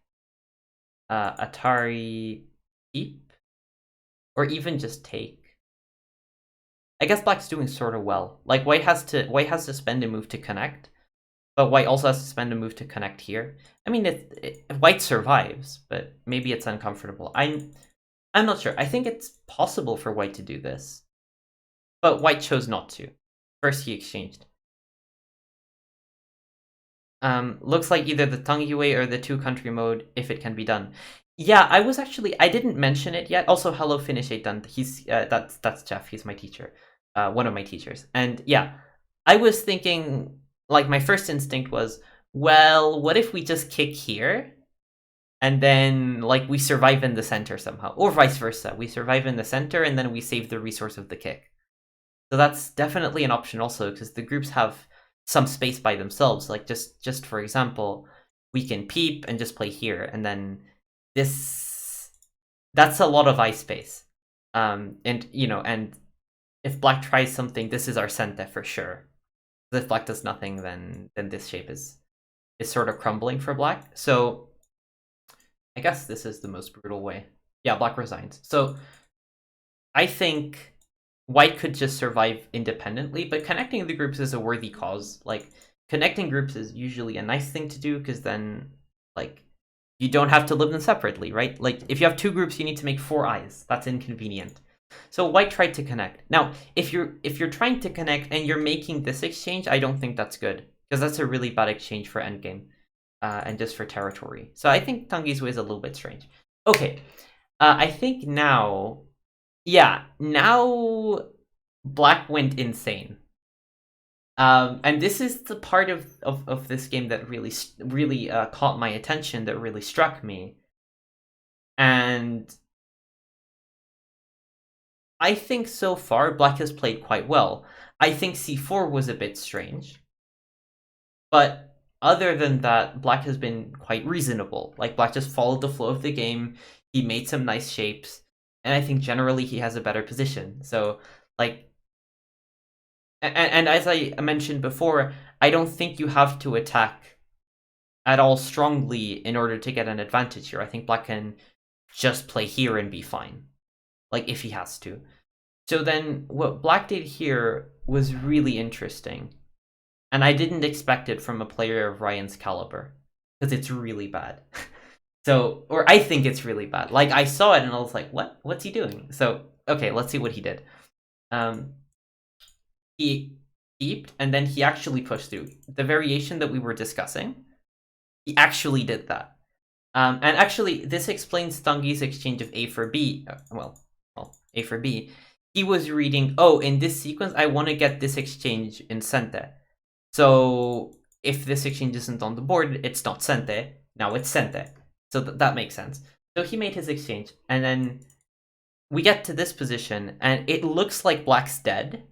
Atari keep, or even just take. I guess black's doing sort of well. Like, white has to spend a move to connect. But white also has to spend a move to connect here. I mean, white survives, but maybe it's uncomfortable. I'm not sure. I think it's possible for white to do this. But white chose not to. First he exchanged. Looks like either the Tangi way or the two-country mode, if it can be done. Yeah, I didn't mention it yet. Also, hello, Finish 8 done. He's, that's Jeff. He's my teacher. One of my teachers. And yeah, I was thinking, like, my first instinct was, well, what if we just kick here? And then, like, we survive in the center somehow. Or vice versa. We survive in the center, and then we save the resource of the kick. So that's definitely an option also, because the groups have some space by themselves. Like, just for example, we can peep and just play here, and then this... That's a lot of ice space. And, you know, and if black tries something, this is our Sente for sure. If black does nothing, then this shape is sort of crumbling for black. So I guess this is the most brutal way. Yeah, black resigns. So I think white could just survive independently, but connecting the groups is a worthy cause. Like, connecting groups is usually a nice thing to do, because then, like, you don't have to live them separately, right? Like, if you have two groups, you need to make 4 eyes. That's inconvenient. So white tried to connect. Now, if you're trying to connect and you're making this exchange, I don't think that's good, because that's a really bad exchange for endgame, and just for territory. So I think Tanguy's way is a little bit strange. Okay, I think now, yeah, now black went insane. And this is the part of this game that really caught my attention, that really struck me. And I think so far black has played quite well. I think c4 was a bit strange, but other than that, black has been quite reasonable. Like, black just followed the flow of the game. He made some nice shapes, and I think generally he has a better position. So, like, and as I mentioned before, I don't think you have to attack at all strongly in order to get an advantage here. I think black can just play here and be fine, like, if he has to. So then what black did here was really interesting, and I didn't expect it from a player of Ryan's caliber, because it's really bad. So, or I think it's really bad. Like, I saw it and I was like, what's he doing? So, okay, let's see what he did. He peeped, and then he actually pushed through. The variation that we were discussing, he actually did that. And actually, this explains Tanguy's exchange of A for B. Well, A for B. He was reading, oh, in this sequence, I want to get this exchange in Sente. So if this exchange isn't on the board, it's not Sente. Now it's Sente. So that makes sense. So he made his exchange, and then we get to this position, and it looks like black's dead,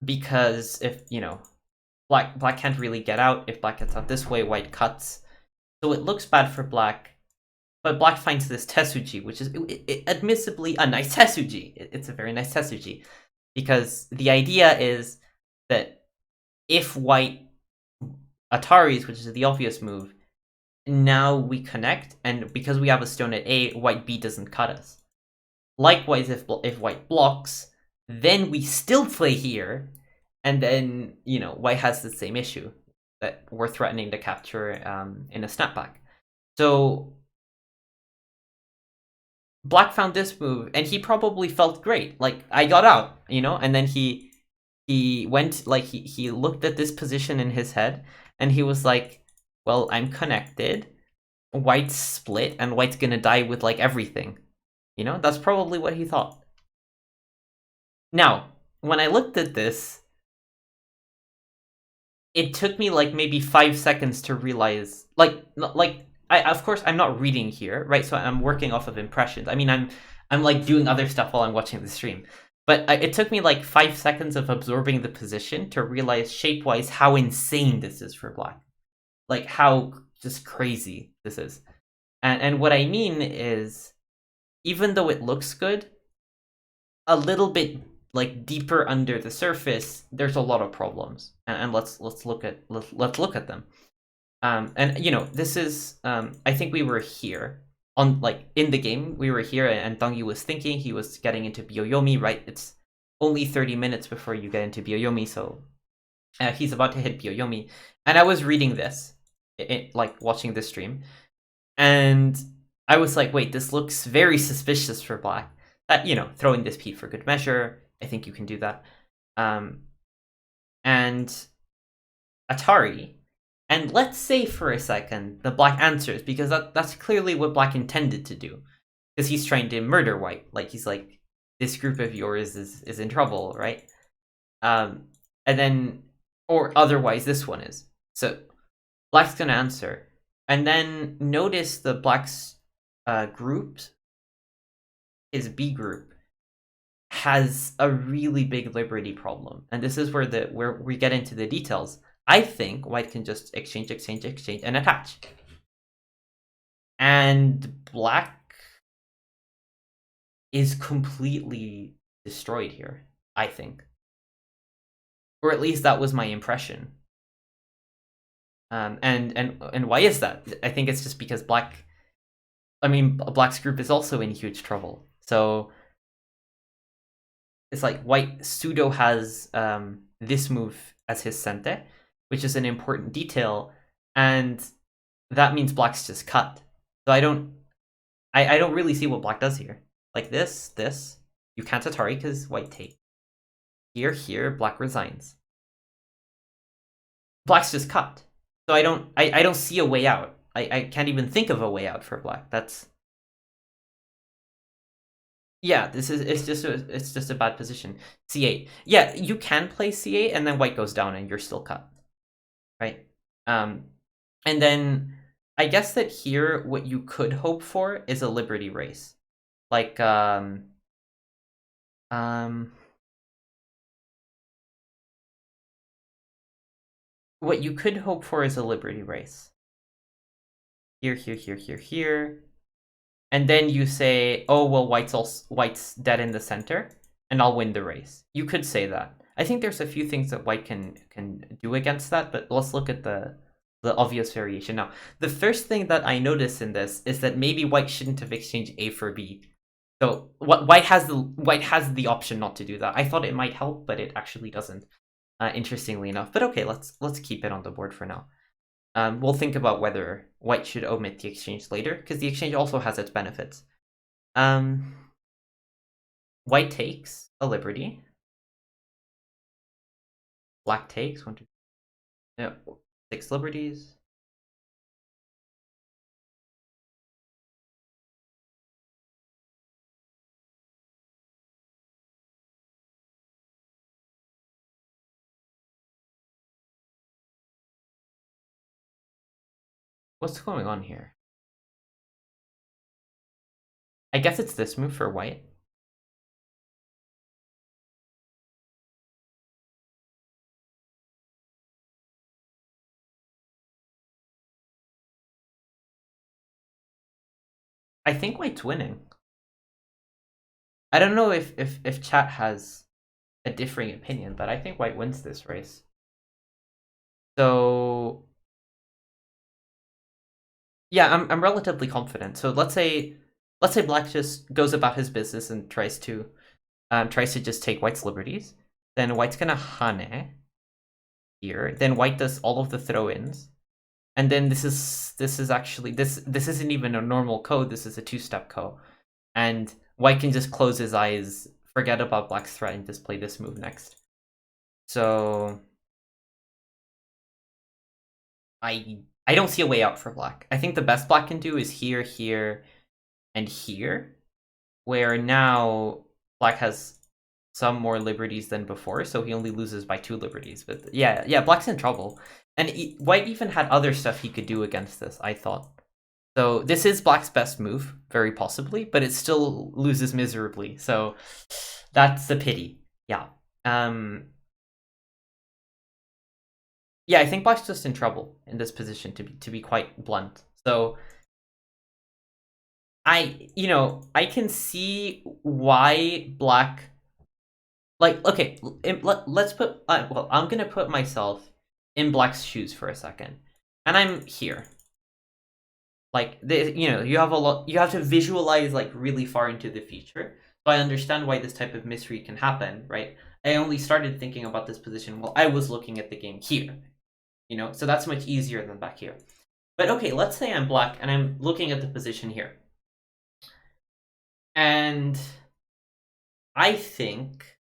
because if, you know, black can't really get out. If black gets out this way, white cuts. So it looks bad for black, but black finds this Tesuji, which is admissibly a nice Tesuji. It's a very nice Tesuji, because the idea is that if white Ataris, which is the obvious move, now we connect, and because we have a stone at A, white B doesn't cut us. Likewise, if white blocks, then we still play here, and then, you know, white has the same issue that we're threatening to capture in a snapback. So black found this move, and he probably felt great. Like, I got out, you know, and then he went, like, he looked at this position in his head, and he was like, well, I'm connected. White's split, and white's gonna die with, like, everything. You know, that's probably what he thought. Now, when I looked at this, it took me, like, maybe 5 seconds to realize, like, of course, I'm not reading here, right? So I'm working off of impressions. I mean, I'm like doing other stuff while I'm watching the stream. But it took me like 5 seconds of absorbing the position to realize shape-wise how insane this is for black. Like, how just crazy this is. And what I mean is, even though it looks good, a little bit, like, deeper under the surface, there's a lot of problems. And let's look at them. And, you know, this is, I think we were here on, like, in the game, we were here, and Tanguy was thinking he was getting into Byoyomi, right? It's only 30 minutes before you get into Byoyomi, so he's about to hit Byoyomi. And I was reading this, like, watching the stream, and I was like, wait, this looks very suspicious for black. You know, throwing this P for good measure, I think you can do that. And Atari, and let's say for a second the black answers, because that's clearly what black intended to do, because he's trying to murder white. Like, he's like, this group of yours is in trouble, right? and then, or otherwise this one is. So black's gonna answer. And then notice the black's group, his B group, has a really big liberty problem. And this is where we get into the details. I think white can just exchange, and attach. And black is completely destroyed here, I think. Or at least that was my impression. And why is that? I think it's just because black's group is also in huge trouble. So it's like white pseudo has this move as his sente, which is an important detail, and that means black's just cut. So I don't really see what black does here. Like this, you can't Atari because white take. Here, black resigns. Black's just cut. So I don't see a way out. I can't even think of a way out for black. That's, yeah, it's just a bad position. C8. Yeah, you can play C8 and then white goes down and you're still cut. Right? And then I guess that here what you could hope for is a liberty race. Like what you could hope for is a liberty race. Here. And then you say, oh, well, white's dead in the center, and I'll win the race. You could say that. I think there's a few things that white can do against that, but let's look at the obvious variation. Now, the first thing that I notice in this is that maybe white shouldn't have exchanged A for B. So white has the option not to do that. I thought it might help, but it actually doesn't. Interestingly enough, but okay, let's keep it on the board for now. We'll think about whether white should omit the exchange later, because the exchange also has its benefits. White takes a liberty. Black takes 1, 2, 6 liberties. What's going on here? I guess it's this move for white. I think white's winning. I don't know if chat has a differing opinion, but I think white wins this race. So yeah, I'm relatively confident. So let's say black just goes about his business and tries to just take white's liberties. Then white's gonna hane here. Then white does all of the throw-ins. And then this is actually this isn't even a normal code, this is a two-step code. And white can just close his eyes, forget about black's threat, and just play this move next. So I don't see a way out for black. I think the best black can do is here, and here, where now black has some more liberties than before, so he only loses by 2 liberties. But yeah, black's in trouble. And white even had other stuff he could do against this, I thought. So this is black's best move, very possibly, but it still loses miserably. So that's a pity. Yeah. Yeah, I think black's just in trouble in this position, to be quite blunt. So I can see why black, like, okay, let's put well, I'm gonna put myself in black's shoes for a second, and I'm here. Like, you have to visualize like really far into the future. So I understand why this type of misread can happen, right? I only started thinking about this position while I was looking at the game here, so that's much easier than back here. But okay, let's say I'm black and I'm looking at the position here. And I think,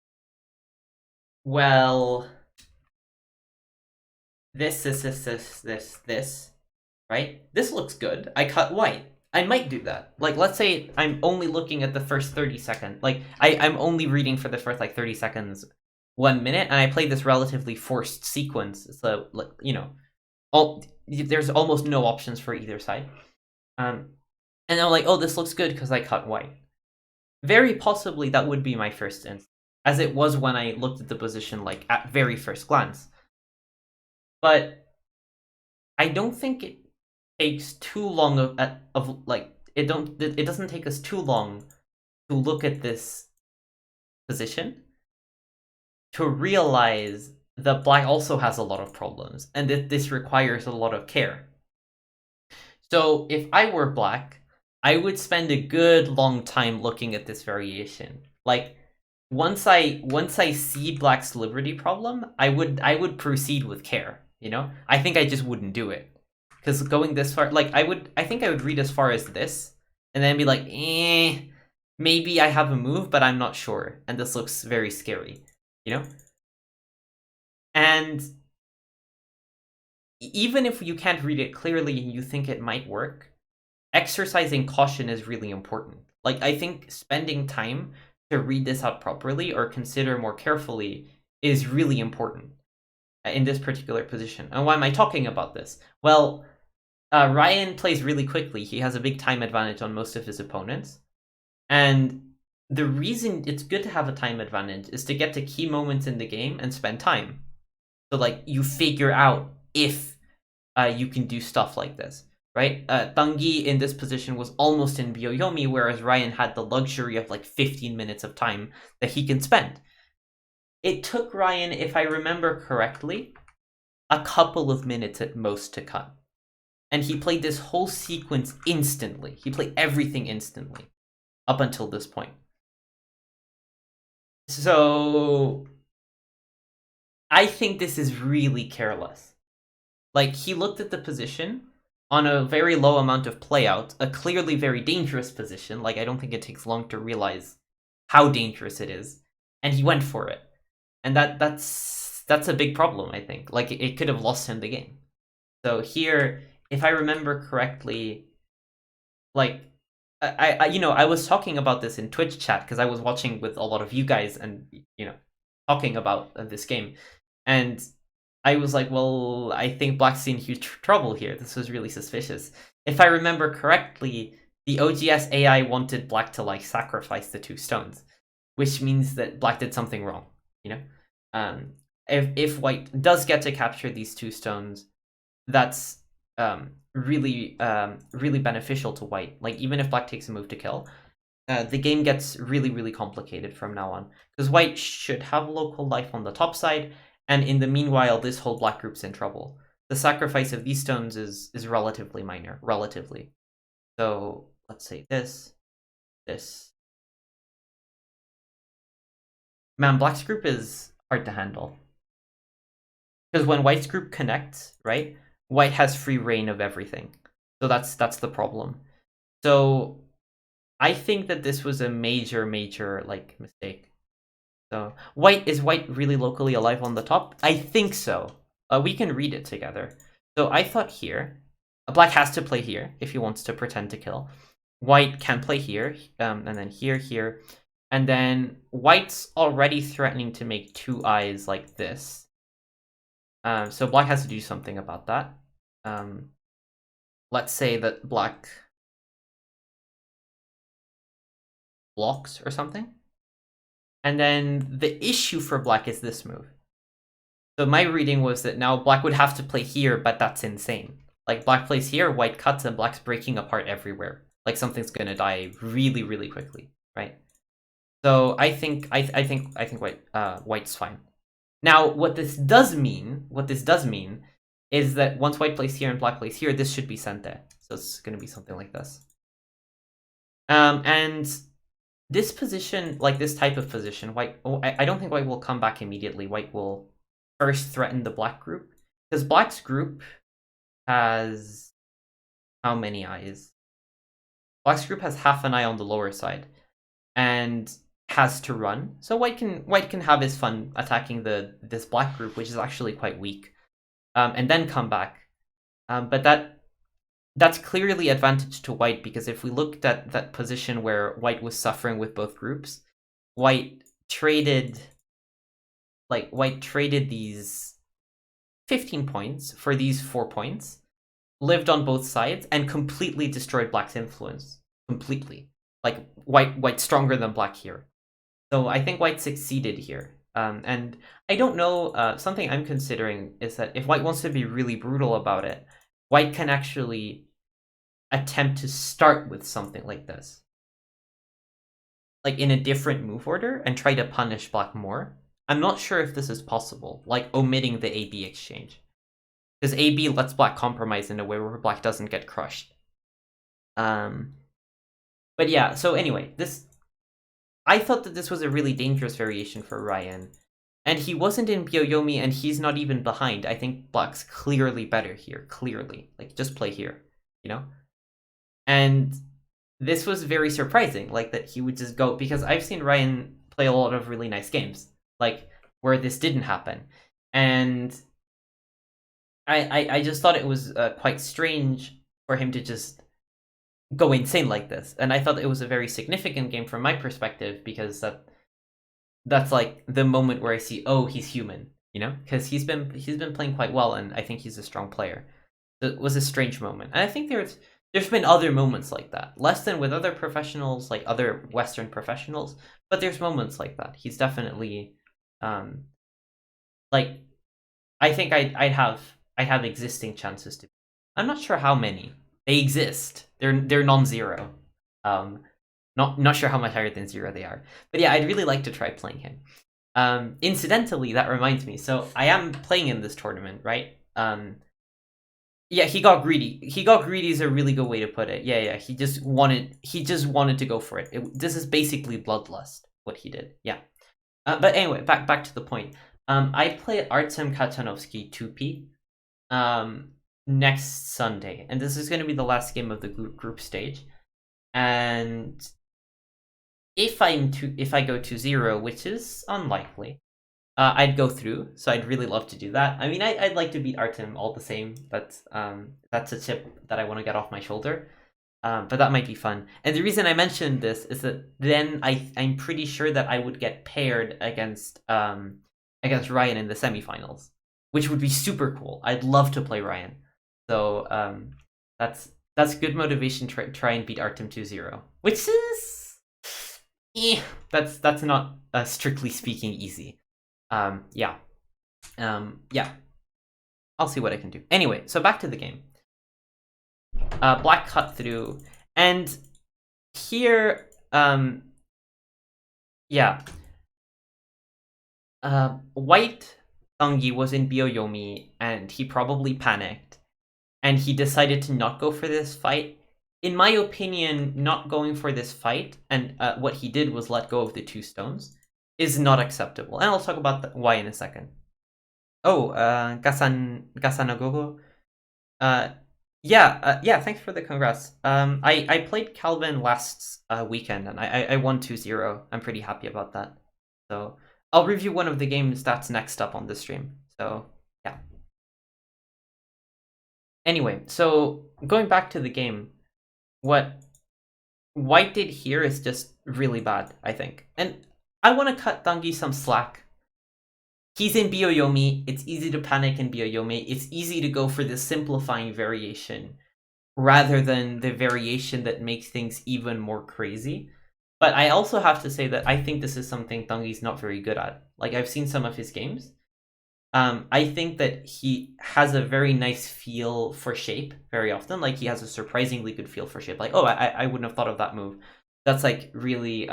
well, this, right? This looks good. I cut white. I might do that. Like, let's say I'm only looking at the first 30 seconds. Like, I'm only reading for the first, like, 30 seconds 1 minute, and I played this relatively forced sequence. So, you know, there's almost no options for either side. And I'm like, oh, this looks good because I cut white. Very possibly that would be my first instinct, as it was when I looked at the position like at very first glance. But I don't think it takes too long of like it doesn't take us too long to look at this position to realize that black also has a lot of problems and that this requires a lot of care. So if I were black, I would spend a good long time looking at this variation. Like once I see black's liberty problem, I would proceed with care, you know? I think I just wouldn't do it. Cuz going this far, like I think I would read as far as this and then be like, maybe I have a move, but I'm not sure, and this looks very scary, you know? And even if you can't read it clearly and you think it might work, exercising caution is really important. Like, I think spending time to read this out properly or consider more carefully is really important in this particular position. And why am I talking about this? Well, Ryan plays really quickly. He has a big time advantage on most of his opponents. And the reason it's good to have a time advantage is to get to key moments in the game and spend time. So, like, you figure out if you can do stuff like this, right? Tangi in this position was almost in Byoyomi, whereas Ryan had the luxury of like 15 minutes of time that he can spend. It took Ryan, if I remember correctly, a couple of minutes at most to cut. And he played this whole sequence instantly. He played everything instantly up until this point. So I think this is really careless. Like, he looked at the position on a very low amount of playout, a clearly very dangerous position. Like, I don't think it takes long to realize how dangerous it is, and he went for it. And that's a big problem, I think. Like, it could have lost him the game. So here, if I remember correctly, like, I was talking about this in Twitch chat because I was watching with a lot of you guys and, you know, talking about this game. And I was like, well, I think Black's in huge trouble here. This was really suspicious. If I remember correctly, the OGS AI wanted Black to, like, sacrifice the 2 stones, which means that Black did something wrong, you know? If White does get to capture these 2 stones, that's really beneficial to White. Like, even if Black takes a move to kill, the game gets really, really complicated from now on. Because White should have local life on the top side, and in the meanwhile, this whole black group's in trouble. The sacrifice of these stones is relatively minor, relatively. So let's say this. Man, black's group is hard to handle. Because when white's group connects, right, white has free reign of everything. So that's the problem. So I think that this was a major, like, mistake. So is white really locally alive on the top? I think so. We can read it together. So I thought here, black has to play here if he wants to pretend to kill. White can play here, and then here, and then white's already threatening to make 2 eyes like this. So black has to do something about that. Let's say that black blocks or something. And then the issue for black is this move. So my reading was that now black would have to play here, but that's insane. Like, black plays here, white cuts, and black's breaking apart everywhere. Like, something's gonna die really, really quickly, right? So I think white's fine. Now, what this does mean is that once white plays here and black plays here, this should be sente. So it's gonna be something like this. And this position, like this type of position, white. I don't think white will come back immediately. White will first threaten the black group, because black's group has how many eyes? Black's group has half an eye on the lower side, and has to run. So white can have his fun attacking this black group, which is actually quite weak, and then come back. But that's clearly advantage to white, because if we looked at that position where white was suffering with both groups, white traded like white traded these 15 points for these 4 points, lived on both sides, and completely destroyed black's influence. Completely. Like, white's stronger than black here. So I think white succeeded here. And I don't know, something I'm considering is that if white wants to be really brutal about it, white can actually attempt to start with something like this. Like in a different move order and try to punish black more. I'm not sure if this is possible, like omitting the AB exchange. Because AB lets black compromise in a way where black doesn't get crushed. But yeah, so anyway, I thought that this was a really dangerous variation for Ryan. And he wasn't in Byoyomi, and he's not even behind. I think black's clearly better here, clearly. Like, just play here, you know? And this was very surprising, like, that he would just go, because I've seen Ryan play a lot of really nice games, like, where this didn't happen. And I just thought it was quite strange for him to just go insane like this. And I thought it was a very significant game from my perspective, because that's like the moment where I see, oh, he's human, you know, because he's been playing quite well, and I think he's a strong player. It was a strange moment, and I think there's been other moments like that, less than with other professionals, like other Western professionals, but there's moments like that. He's definitely, like, I think I'd have existing chances to. I'm not sure how many. They exist. They're non-zero. Not sure how much higher than 0 they are. But yeah, I'd really like to try playing him. Incidentally, that reminds me. So I am playing in this tournament, right? Yeah, he got greedy. He got greedy is a really good way to put it. Yeah. He just wanted to go for it. This is basically bloodlust, what he did. Yeah. But anyway, back to the point. I play Artem Katanovsky 2P next Sunday, and this is going to be the last game of the group stage. And if I go 2-0, which is unlikely, I'd go through. So I'd really love to do that. I mean, I'd like to beat Artem all the same. That's a chip that I want to get off my shoulder. But that might be fun. And the reason I mentioned this is that then I'm pretty sure that I would get paired against Ryan in the semifinals, which would be super cool. I'd love to play Ryan. So that's good motivation to try and beat Artem 2-0, which is that's not strictly speaking easy. Yeah. I'll see what I can do. Anyway, so back to the game. Black cut through, and here, white Tangi was in Byoyomi, and he probably panicked, and he decided to not go for this fight. In my opinion, not going for this fight, and what he did was let go of the 2 stones, is not acceptable. And I'll talk about why in a second. Oh, Gasanagogo. Yeah, thanks for the congrats. I played Calvin last weekend, and I won 2-0. I'm pretty happy about that. So I'll review one of the games that's next up on the stream. So yeah. Anyway, so going back to the game, what white did here is just really bad, I think. And I want to cut Tangi some slack. He's in Byoyomi. It's easy to panic in Byoyomi. It's easy to go for the simplifying variation rather than the variation that makes things even more crazy. But I also have to say that I think this is something Tangi's not very good at. Like, I've seen some of his games. I think that he has a very nice feel for shape very often. Like, he has a surprisingly good feel for shape. Like, oh, I wouldn't have thought of that move. That's like really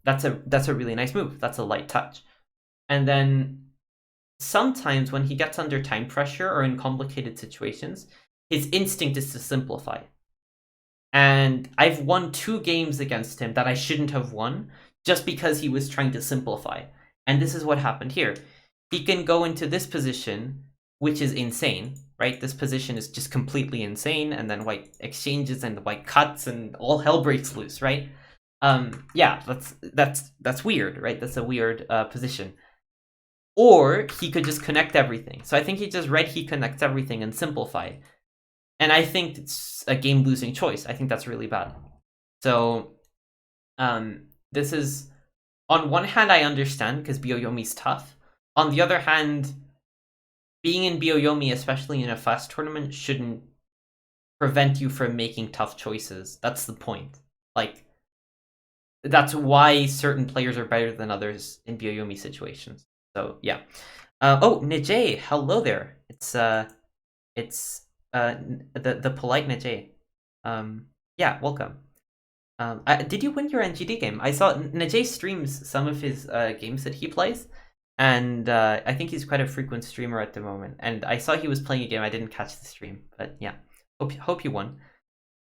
that's a really nice move. That's a light touch. And then sometimes when he gets under time pressure or in complicated situations, his instinct is to simplify. And I've won 2 games against him that I shouldn't have won just because he was trying to simplify. And this is what happened here. He can go into this position, which is insane, right? This position is just completely insane, and then white exchanges and white cuts and all hell breaks loose, right? Yeah, that's weird, right? That's a weird position. Or he could just connect everything. So I think he just read he connects everything and simplify. And I think it's a game-losing choice. I think that's really bad. So this is on one hand, I understand because Byoyomi's tough. On the other hand, being in Byoyomi, especially in a fast tournament, shouldn't prevent you from making tough choices. That's the point. Like, that's why certain players are better than others in Byoyomi situations. So yeah. Oh, Nijay, hello there. It's the polite Nijay. Yeah, welcome. Did you win your NGD game? I saw Najee streams some of his games that he plays, and I think he's quite a frequent streamer at the moment. And I saw he was playing a game. I didn't catch the stream, but yeah, hope you won.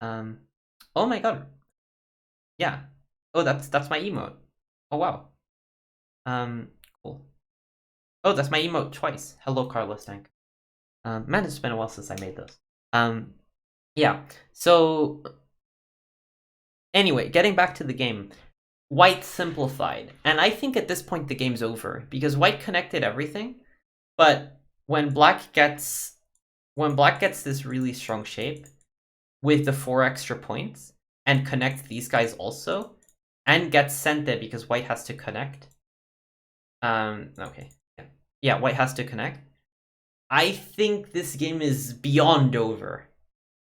Oh my god, yeah. Oh, that's my emote. Oh wow. Cool. Oh, that's my emote twice. Hello, Carlos Tank. Man, it's been a while since I made those. Yeah. So anyway, getting back to the game. White simplified. And I think at this point the game's over because White connected everything, but when Black gets this really strong shape with the 4 extra points and connects these guys also and gets Sente because White has to connect. Okay. Yeah, White has to connect. I think this game is beyond over.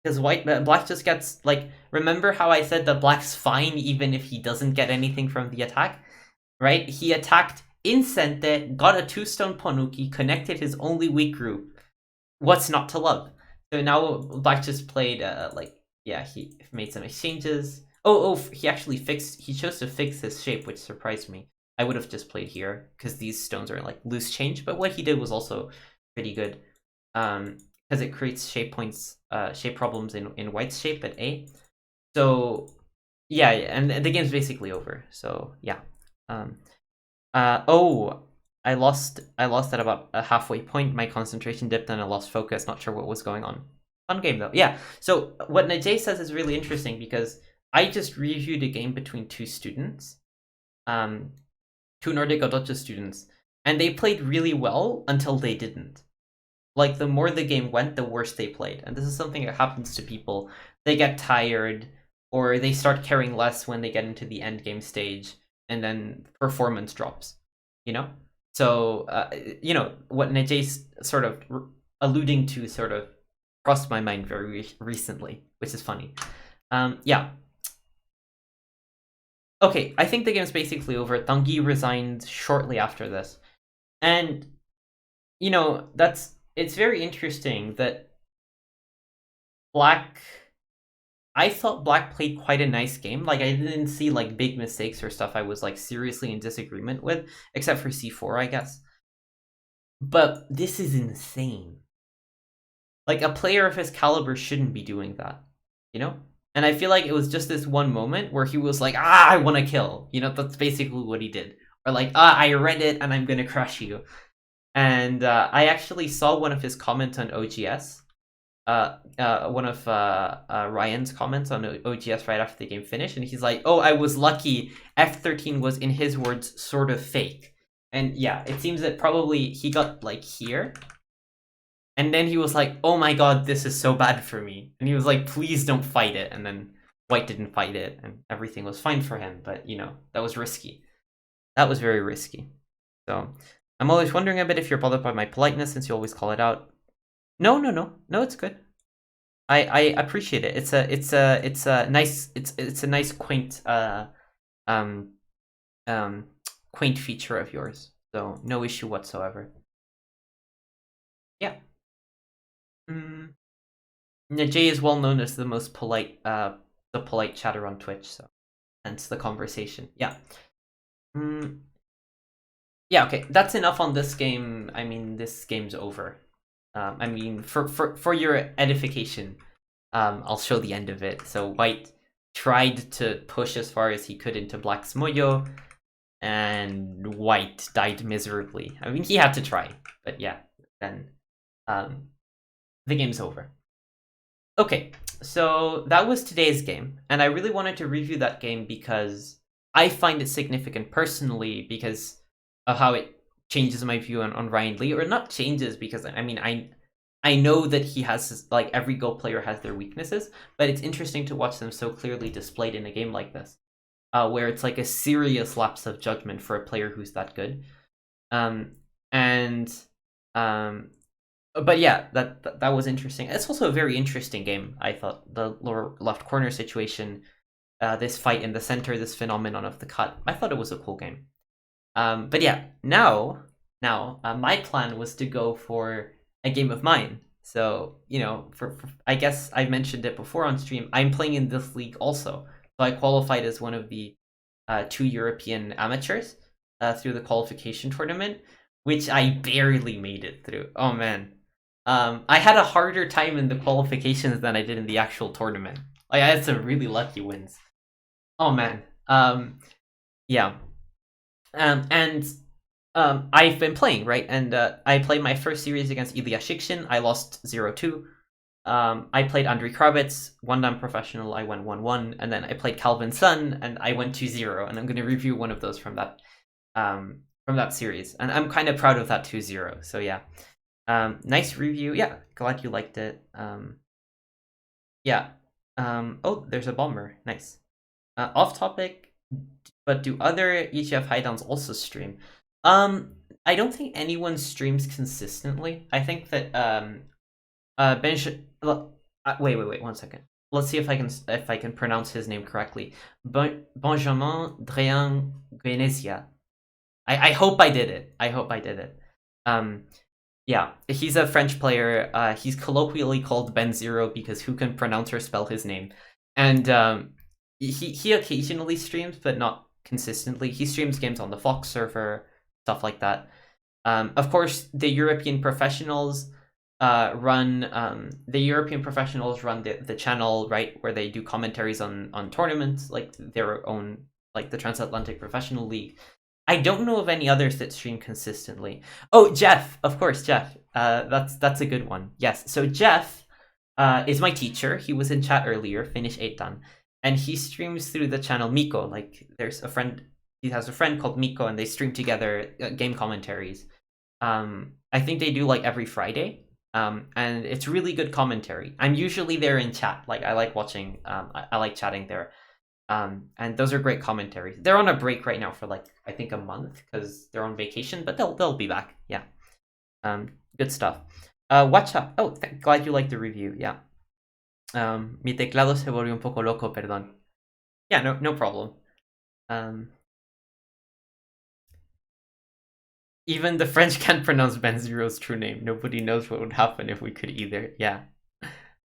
Because Black just gets, like, remember how I said that Black's fine even if he doesn't get anything from the attack? Right? He attacked in Sente, got a 2-stone Ponuki, connected his only weak group. What's not to love? So now Black just played, he made some exchanges. He actually he chose to fix his shape, which surprised me. I would have just played here, because these stones are, like, loose change, but what he did was also pretty good. Because it creates shape problems in White's shape at A. So yeah, and the game's basically over. So yeah. I lost at about a halfway point. My concentration dipped and I lost focus. Not sure what was going on. Fun game though. Yeah. So what Najee says is really interesting because I just reviewed a game between two students, two Nordic Odocha students, and they played really well until they didn't. Like, the more the game went, the worse they played. And this is something that happens to people. They get tired, or they start caring less when they get into the end game stage, and then performance drops, you know? So, what Najay's sort of alluding to sort of crossed my mind very recently, which is funny. Yeah. Okay, I think the game's basically over. Tanguy resigned shortly after this. And, it's very interesting that I thought Black played quite a nice game. Like, I didn't see, like, big mistakes or stuff I was, like, seriously in disagreement with, except for C4, I guess. But this is insane. Like, a player of his caliber shouldn't be doing that, you know? And I feel like it was just this one moment where he was like, I want to kill. That's basically what he did. Or like, I read it and I'm gonna crush you. And I actually saw one of his comments on OGS. One of Ryan's comments on OGS right after the game finished, and he's like, "Oh, I was lucky. F13 was, in his words, sort of fake." And yeah, it seems that probably he got like here, and then he was like, "Oh my god, this is so bad for me," and he was like, "Please don't fight it." And then White didn't fight it, and everything was fine for him. But that was risky. That was very risky. So I'm always wondering a bit if you're bothered by my politeness, since you always call it out. No, it's good. I appreciate it. It's a nice quaint quaint feature of yours. So no issue whatsoever. Yeah. Najee is well known as the most polite polite chatter on Twitch, so hence the conversation. Yeah. Yeah, okay. That's enough on this game. I mean, this game's over. I mean, for your edification, I'll show the end of it. So White tried to push as far as he could into Black's Moyo, and White died miserably. I mean, he had to try, but yeah, then the game's over. Okay, so that was today's game, and I really wanted to review that game because I find it significant personally because of how it changes my view on Ryan Lee, or not changes because I mean I know that he has like every Go player has their weaknesses, but it's interesting to watch them so clearly displayed in a game like this. where it's like a serious lapse of judgment for a player who's that good. And but yeah, that was interesting. It's also a very interesting game. I thought the lower left corner situation, this fight in the center, this phenomenon of the cut. I thought it was a cool game. But yeah, now my plan was to go for a game of mine. So for I guess I mentioned it before on stream. I'm playing in this league also. So I qualified as one of the 2 European amateurs through the qualification tournament, which I barely made it through. Oh man, I had a harder time in the qualifications than I did in the actual tournament. Like I had some really lucky wins. Oh man, yeah, and I've been playing, right? And I played my first series against Ilya Shikshin. I lost 0-2. I played Andrei Kravitz, one-down professional. I went 1-1, and then I played Calvin Sun, and I went 2-0. And I'm going to review one of those from that series, and I'm kind of proud of that 2-0. So yeah, nice review. Yeah, glad you liked it. Yeah. Oh, there's a bomber. Nice. Off topic, but do other EGF highdowns also stream? I don't think anyone streams consistently. I think that wait 1 second. Let's see if I can pronounce his name correctly. Benjamin Drian Guenesia. I hope I did it. Yeah, he's a French player. He's colloquially called Ben Zero because who can pronounce or spell his name? And he occasionally streams, but not consistently. He streams games on the Fox server, stuff like that. Of course, the European professionals run the channel, right, where they do commentaries on tournaments, like their own, like the Transatlantic Professional League. I don't know of any others that stream consistently. Oh, Jeff, of course, Jeff. That's a good one. Yes, so Jeff is my teacher. He was in chat earlier, Finish 8 done, and he streams through the channel Miko. Like, there's a friend. He has a friend called Miko, and they stream together game commentaries. I think they do like every Friday. And it's really good commentary. I'm usually there in chat. Like, I like watching. I like chatting there. And those are great commentaries. They're on a break right now for like I think a month because they're on vacation, but they'll be back. Yeah. Good stuff. Watch out. Oh, glad you liked the review. Yeah. Mi teclado se volvió un poco loco, perdón. Yeah, no problem. Even the French can't pronounce Benziro's true name. Nobody knows what would happen if we could either. Yeah.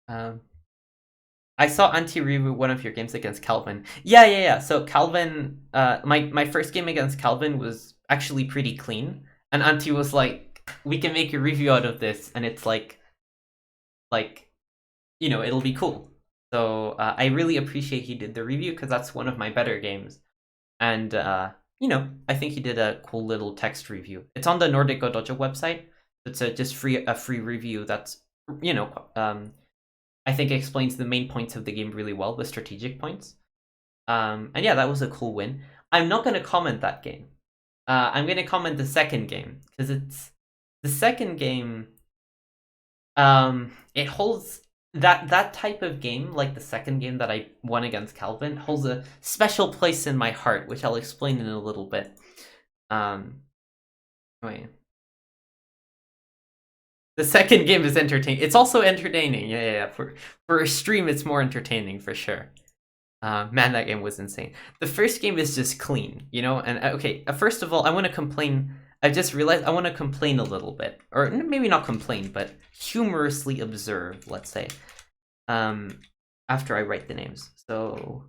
I saw Anti reboot one of your games against Calvin. Yeah. So Calvin, my first game against Calvin was actually pretty clean, and Anti was like, "We can make a review out of this," and it's like, it'll be cool. So I really appreciate he did the review because that's one of my better games, and I think he did a cool little text review. It's on the Nordic Go Dojo website. It's a free review that's I think it explains the main points of the game really well, the strategic points. And yeah, that was a cool win. I'm not going to comment that game. I'm going to comment the second game because it's the second game. It holds that type of game, like the second game that I won against Calvin, holds a special place in my heart, which I'll explain in a little bit. Wait. The second game is entertaining. It's also entertaining. Yeah. For a stream, it's more entertaining for sure. Man, that game was insane. The first game is just clean, And okay, first of all, I want to complain. I just realized I want to complain a little bit, or maybe not complain, but humorously observe. Let's say, after I write the names. So,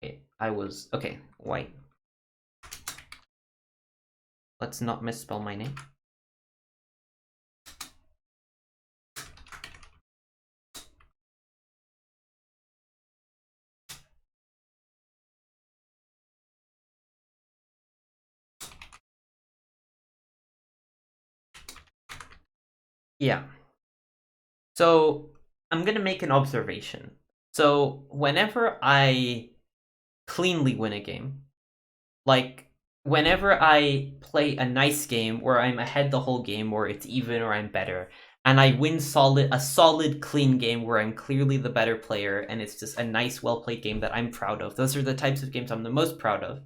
okay, white. Let's not misspell my name. Yeah. So I'm gonna make an observation. So whenever I cleanly win a game, like whenever I play a nice game where I'm ahead the whole game, or it's even, or I'm better, and I win a solid, clean game where I'm clearly the better player, and it's just a nice, well-played game that I'm proud of. Those are the types of games I'm the most proud of.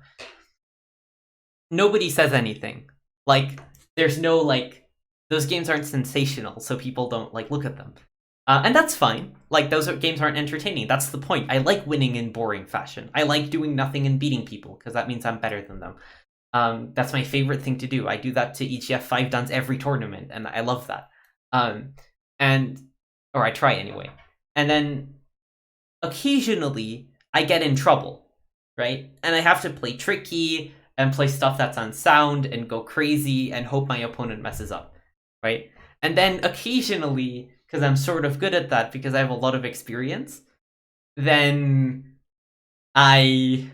Nobody says anything. Like, there's no, like, those games aren't sensational, so people don't, like, look at them. And that's fine. Like, those games aren't entertaining. That's the point. I like winning in boring fashion. I like doing nothing and beating people, because that means I'm better than them. That's my favorite thing to do. I do that to EGF 5 duns every tournament, and I love that. Or I try anyway. And then, occasionally, I get in trouble, right? And I have to play tricky, and play stuff that's unsound, and go crazy, and hope my opponent messes up, right? And then, occasionally, because I'm sort of good at that, because I have a lot of experience, then I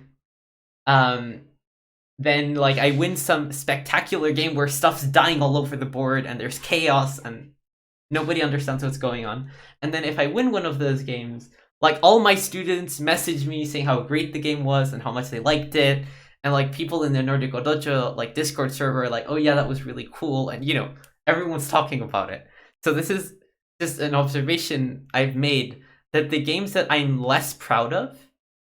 win some spectacular game where stuff's dying all over the board and there's chaos and nobody understands what's going on. And then if I win one of those games, like, all my students message me saying how great the game was and how much they liked it, and like people in the Nordico Dojo like Discord server are like, oh yeah, that was really cool, and everyone's talking about it. So this is just an observation I've made, that the games that I'm less proud of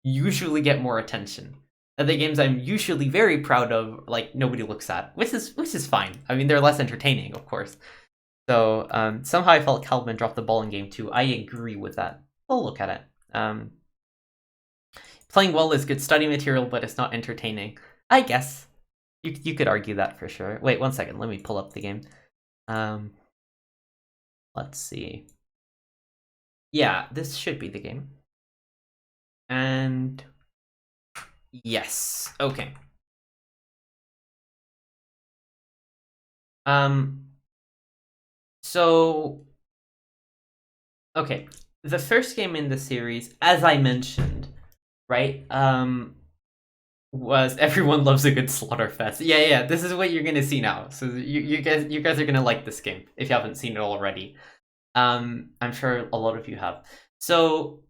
usually get more attention. And the games I'm usually very proud of, like, nobody looks at, which is fine. I mean, they're less entertaining, of course. So somehow I felt Calvin dropped the ball in game 2. I agree with that. We'll look at it. Playing well is good study material, but it's not entertaining. I guess you could argue that for sure. Wait, 1 second. Let me pull up the game. Let's see. Yeah, this should be the game. And yes, okay. So, okay, the first game in the series, as I mentioned, right, was Everyone Loves a Good Slaughterfest. Yeah, this is what you're gonna see now. So you guys are gonna like this game if you haven't seen it already. I'm sure a lot of you have. So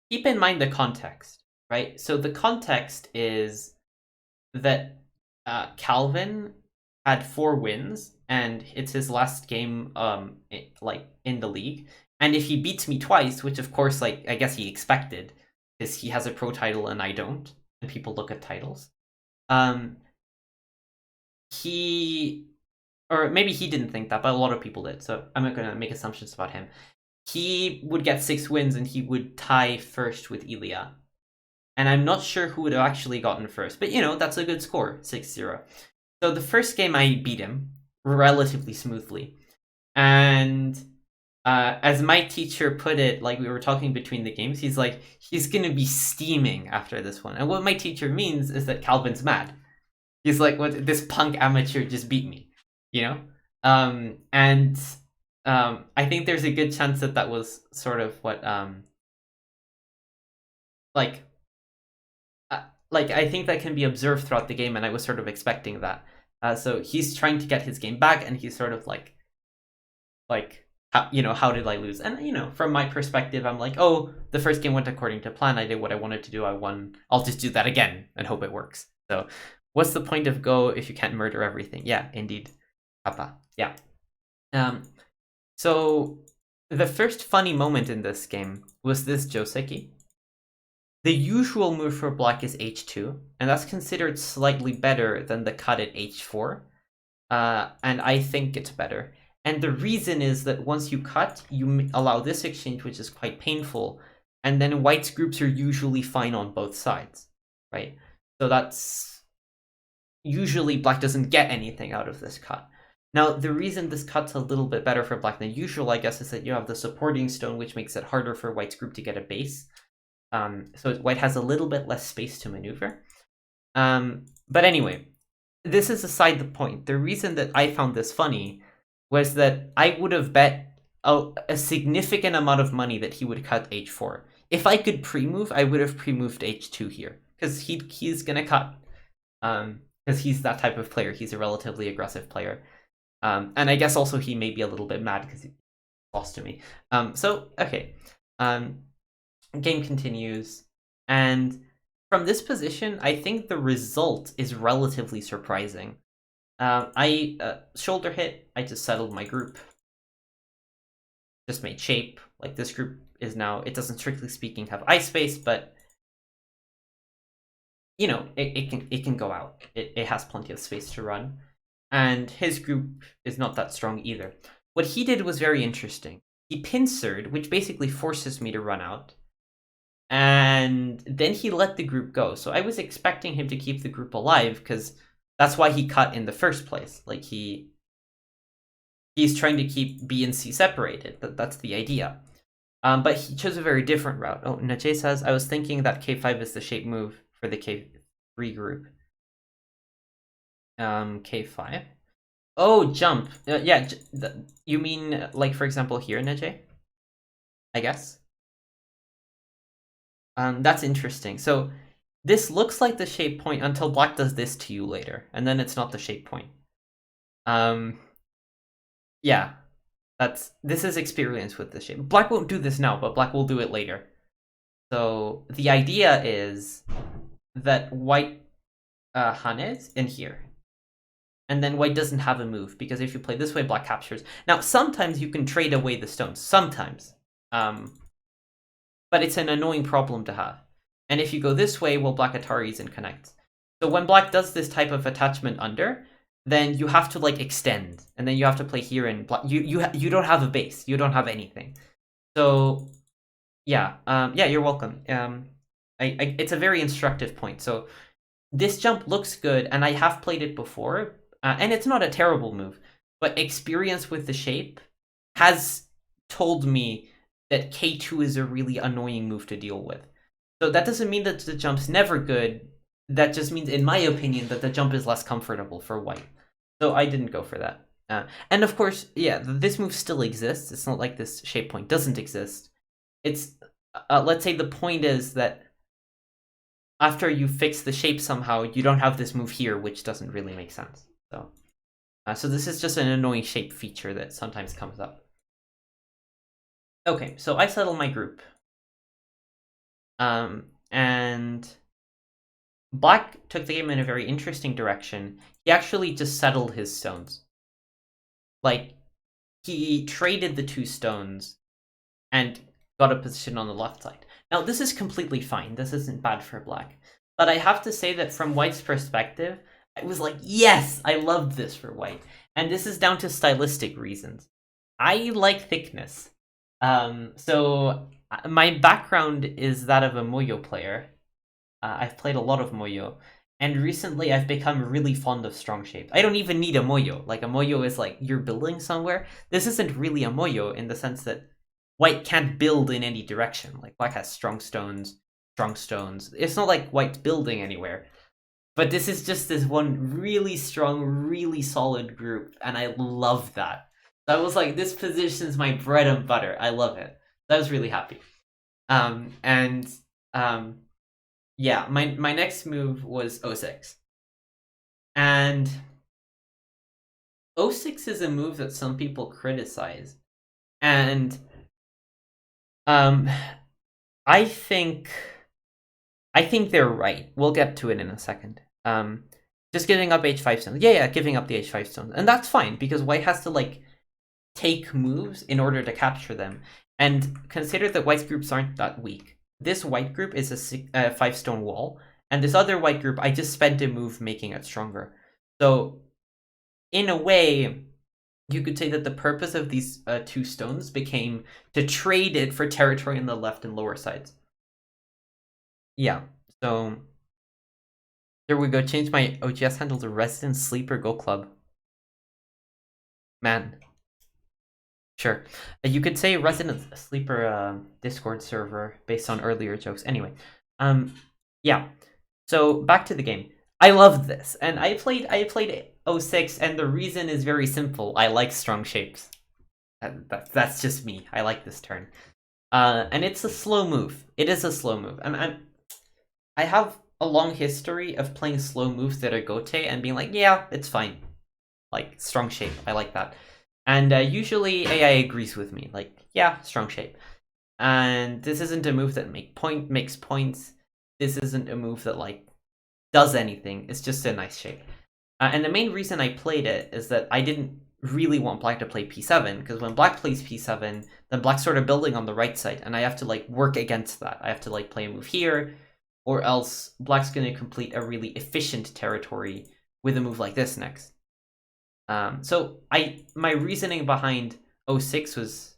keep in mind the context, right? So the context is that Calvin had 4 wins, and it's his last game, in the league. And if he beats me twice, which of course, like, I guess he expected, because he has a pro title and I don't, and people look at titles. Or maybe he didn't think that, but a lot of people did. So I'm not gonna make assumptions about him. He would get 6 wins, and he would tie first with Ilya. And I'm not sure who would have actually gotten first, but that's a good score, 6-0. So the first game I beat him relatively smoothly. And as my teacher put it, like, we were talking between the games, he's like, he's gonna be steaming after this one. And what my teacher means is that Calvin's mad. He's like, what, this punk amateur just beat me, I think there's a good chance that was sort of what, I think that can be observed throughout the game, and I was sort of expecting that. So he's trying to get his game back, and he's sort of like, how did I lose? And, from my perspective, I'm like, oh, the first game went according to plan. I did what I wanted to do. I won. I'll just do that again and hope it works. So what's the point of Go if you can't murder everything? Yeah, indeed. Papa. Yeah. So the first funny moment in this game was this Joseki. The usual move for black is h2, and that's considered slightly better than the cut at h4. And I think it's better. And the reason is that once you cut, you allow this exchange, which is quite painful, and then white's groups are usually fine on both sides, right? So that's... usually black doesn't get anything out of this cut. Now, the reason this cut's a little bit better for black than usual, I guess, is that you have the supporting stone, which makes it harder for white's group to get a base. So white has a little bit less space to maneuver. But anyway, this is aside the point. The reason that I found this funny was that I would have bet a significant amount of money that he would cut h4. If I could pre-move, I would have pre-moved h2 here, because he's gonna cut. Because he's that type of player. He's a relatively aggressive player. And I guess also he may be a little bit mad because he lost to me. So, okay. Game continues. And from this position, I think the result is relatively surprising. I shoulder hit. I just settled my group. just made shape. Like this group is now, it doesn't strictly speaking have ice space, but you know, it can go out. It has plenty of space to run. And his group is not that strong either. What he did was very interesting. He pincered, which basically forces me to run out. And then he let the group go. So I was expecting him to keep the group alive, because that's why he cut in the first place. Like he's trying to keep B and C separated. That's the idea. But he chose a very different route. Oh, Najee says, I was thinking that K5 is the shape move for the K3 group. K5. Oh, jump. Yeah, you mean, like, for example, here, Najee? I guess. That's interesting. So this looks like the shape point until black does this to you later, and then it's not the shape point. Yeah, this is experience with the shape. Black won't do this now, but black will do it later. So the idea is that white Hanes in here. And then white doesn't have a move, because if you play this way, black captures. Now, sometimes you can trade away the stones. Sometimes. But it's an annoying problem to have. And if you go this way, well, black Ataris and connects. So when black does this type of attachment under, then you have to like extend, and then you have to play here, and black. You don't have a base. You don't have anything. So yeah, yeah, you're welcome. It's a very instructive point. So this jump looks good, and I have played it before, and it's not a terrible move. But experience with the shape has told me that K2 is a really annoying move to deal with. So that doesn't mean that the jump's never good. That just means, in my opinion, that the jump is less comfortable for white. So I didn't go for that. And of course, yeah, this move still exists. It's not like this shape point doesn't exist. It's, let's say the point is that after you fix the shape somehow, you don't have this move here, which doesn't really make sense. So, so this is just an annoying shape feature that sometimes comes up. Okay, so I settle my group. And black took the game in a very interesting direction. He actually just settled his stones. Like, he traded the 2 stones and got a position on the left side. Now, this is completely fine. This isn't bad for black. But I have to say that from white's perspective, I was like, yes, I loved this for white. And this is down to stylistic reasons. I like thickness. So my background is that of a Moyo player. I've played a lot of Moyo, and recently I've become really fond of strong shape. I don't even need a Moyo. Like, a Moyo is like, you're building somewhere. This isn't really a Moyo in the sense that white can't build in any direction. Like, black has strong stones. It's not like white's building anywhere. But this is just this one really strong, really solid group, and I love that. I was like, this position's my bread and butter. I love it. I was really happy. Yeah, my next move was 06. And 06 is a move that some people criticize. And I think they're right. We'll get to it in a second. Just giving up h5 stones. Yeah, giving up the h5 stones. And that's fine, because white has to like take moves in order to capture them. And consider that white's groups aren't that weak. This white group is a 5-stone wall, and this other white group, I just spent a move making it stronger. So, in a way, you could say that the purpose of these 2 stones became to trade it for territory on the left and lower sides. Yeah, so there we go. Change my OGS handle to Resident Sleeper Go Club. Man. Sure. You could say Resident Sleeper Discord server based on earlier jokes. Anyway, yeah. So back to the game. I loved this, and I played 06, and the reason is very simple. I like strong shapes. That's just me. I like this turn. And it's a slow move. It is a slow move. I have a long history of playing slow moves that are Gote and being like, yeah, it's fine. Like, strong shape. I like that. And usually AI agrees with me, like, yeah, strong shape. And this isn't a move that makes points. This isn't a move that like does anything. It's just a nice shape. And the main reason I played it is that I didn't really want black to play p7, because when black plays p7, then black's sort of building on the right side, and I have to like work against that. I have to like play a move here, or else black's going to complete a really efficient territory with a move like this next. So my reasoning behind 06 was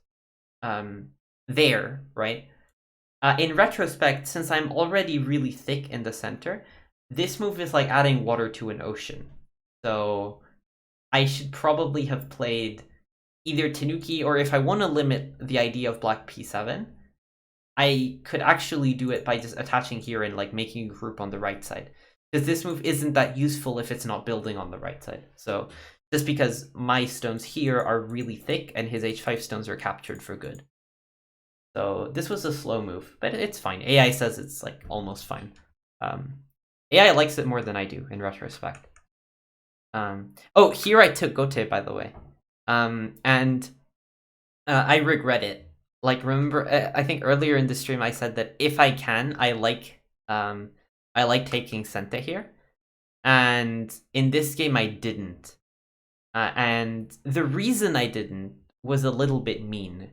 there, right? In retrospect, since I'm already really thick in the center, this move is like adding water to an ocean. So I should probably have played either Tanuki, or if I want to limit the idea of black p7, I could actually do it by just attaching here and like making a group on the right side. Because this move isn't that useful if it's not building on the right side. So just because my stones here are really thick and his h5 stones are captured for good. So this was a slow move, but it's fine. AI says it's like almost fine. AI likes it more than I do in retrospect. Oh, here I took Gote, by the way. And I regret it. Like, remember, I think earlier in the stream I said that if I can, I like taking Sente here. And in this game I didn't. And the reason I didn't was a little bit mean.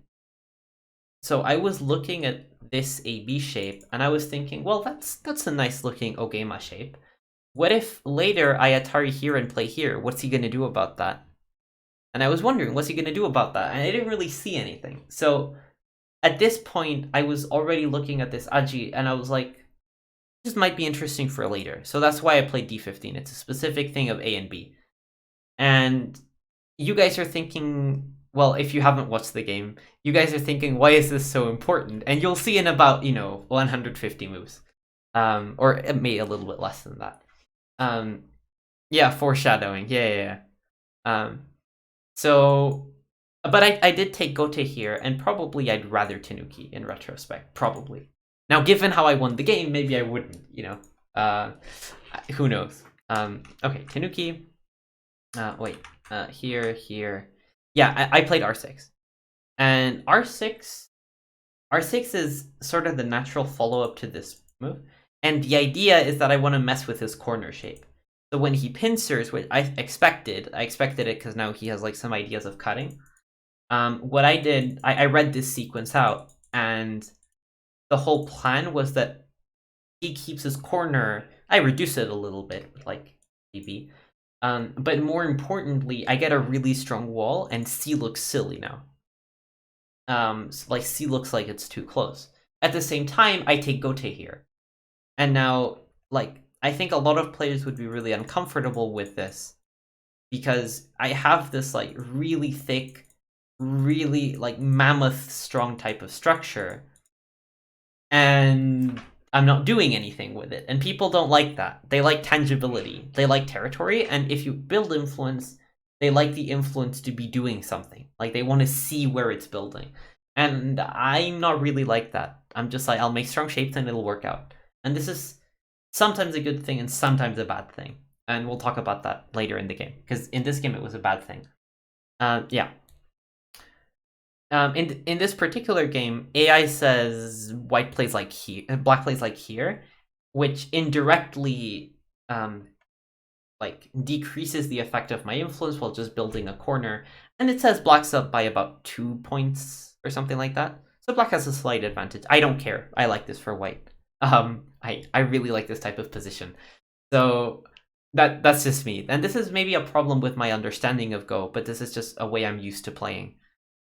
So I was looking at this AB shape, and I was thinking, well, that's a nice looking Ogema shape. What if later I Atari here and play here? What's he going to do about that? And I was wondering, what's he going to do about that? And I didn't really see anything. So at this point, I was already looking at this Aji, and I was like, this might be interesting for later. So that's why I played D15. It's a specific thing of A and B. And you guys are thinking, well, if you haven't watched the game, you guys are thinking, why is this so important? And you'll see in about, 150 moves. Or it may a little bit less than that. Yeah, foreshadowing. Yeah. So, but I did take Gote here, and probably I'd rather Tanuki in retrospect. Probably. Now, given how I won the game, maybe I wouldn't, who knows? Okay, Tanuki. Here. Yeah, I played R6. And R6 is sort of the natural follow-up to this move. And the idea is that I want to mess with his corner shape. So when he pincers, which I expected it because now he has like some ideas of cutting. What I did, I read this sequence out, and the whole plan was that he keeps his corner. I reduce it a little bit with like BB. But more importantly, I get a really strong wall, and C looks silly now. So like C looks like it's too close. At the same time, I take Gote here. And now, like, I think a lot of players would be really uncomfortable with this, because I have this like really thick, really like mammoth strong type of structure, and I'm not doing anything with it. And people don't like that. They like tangibility. They like territory. And if you build influence, they like the influence to be doing something. Like, they want to see where it's building. And I'm not really like that. I'm just like, I'll make strong shapes and it'll work out. And this is sometimes a good thing and sometimes a bad thing. And we'll talk about that later in the game, because in this game it was a bad thing. Yeah. In this particular game, AI says white plays like here, black plays like here, which indirectly like decreases the effect of my influence while just building a corner. And it says black's up by about 2 points or something like that. So black has a slight advantage. I don't care. I like this for white. I really like this type of position. So that's just me. And this is maybe a problem with my understanding of Go, but this is just a way I'm used to playing.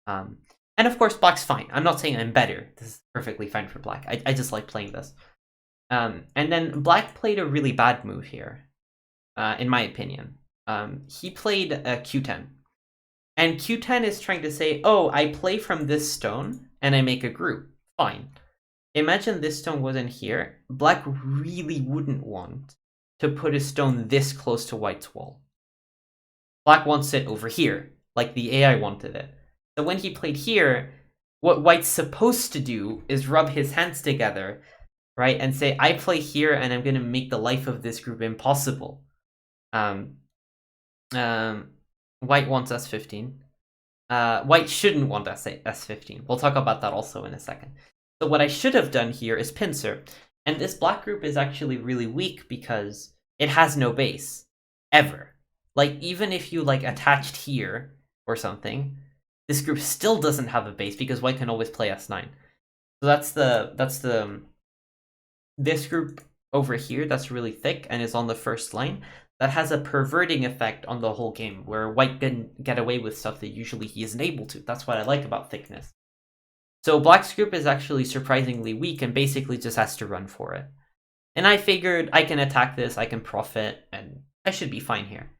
And of course, black's fine. I'm not saying I'm better. This is perfectly fine for black. I just like playing this. And then black played a really bad move here, in my opinion. He played a Q10. And Q10 is trying to say, oh, I play from this stone and I make a group. Fine. Imagine this stone wasn't here. Black really wouldn't want to put a stone this close to white's wall. Black wants it over here, like the AI wanted it. So when he played here, what white's supposed to do is rub his hands together, right, and say, I play here and I'm going to make the life of this group impossible. White wants S15. White shouldn't want S15. We'll talk about that also in a second. So what I should have done here is pincer. And this black group is actually really weak because it has no base. Ever. Like, even if you, like, attached here, or something, this group still doesn't have a base because white can always play s9. So that's the this group over here that's really thick and is on the first line, that has a perverting effect on the whole game, where white can get away with stuff that usually he isn't able to. That's what I like about thickness. So black's group is actually surprisingly weak and basically just has to run for it. And I figured I can attack this, I can profit, and I should be fine here.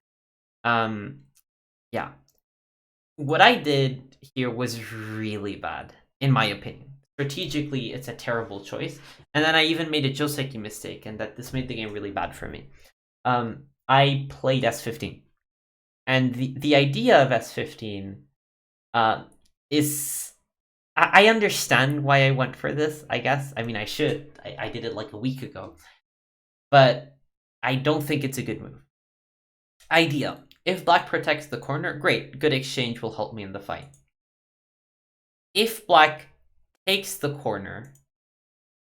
Yeah. What I did here was really bad, in my opinion. Strategically, it's a terrible choice. And then I even made a Joseki mistake, and that this made the game really bad for me. I played S15. And the idea of S15 is... I understand why I went for this, I guess. I mean, I should. I did it like a week ago. But I don't think it's a good move. Idea. If black protects the corner, great. Good exchange will help me in the fight. If black takes the corner...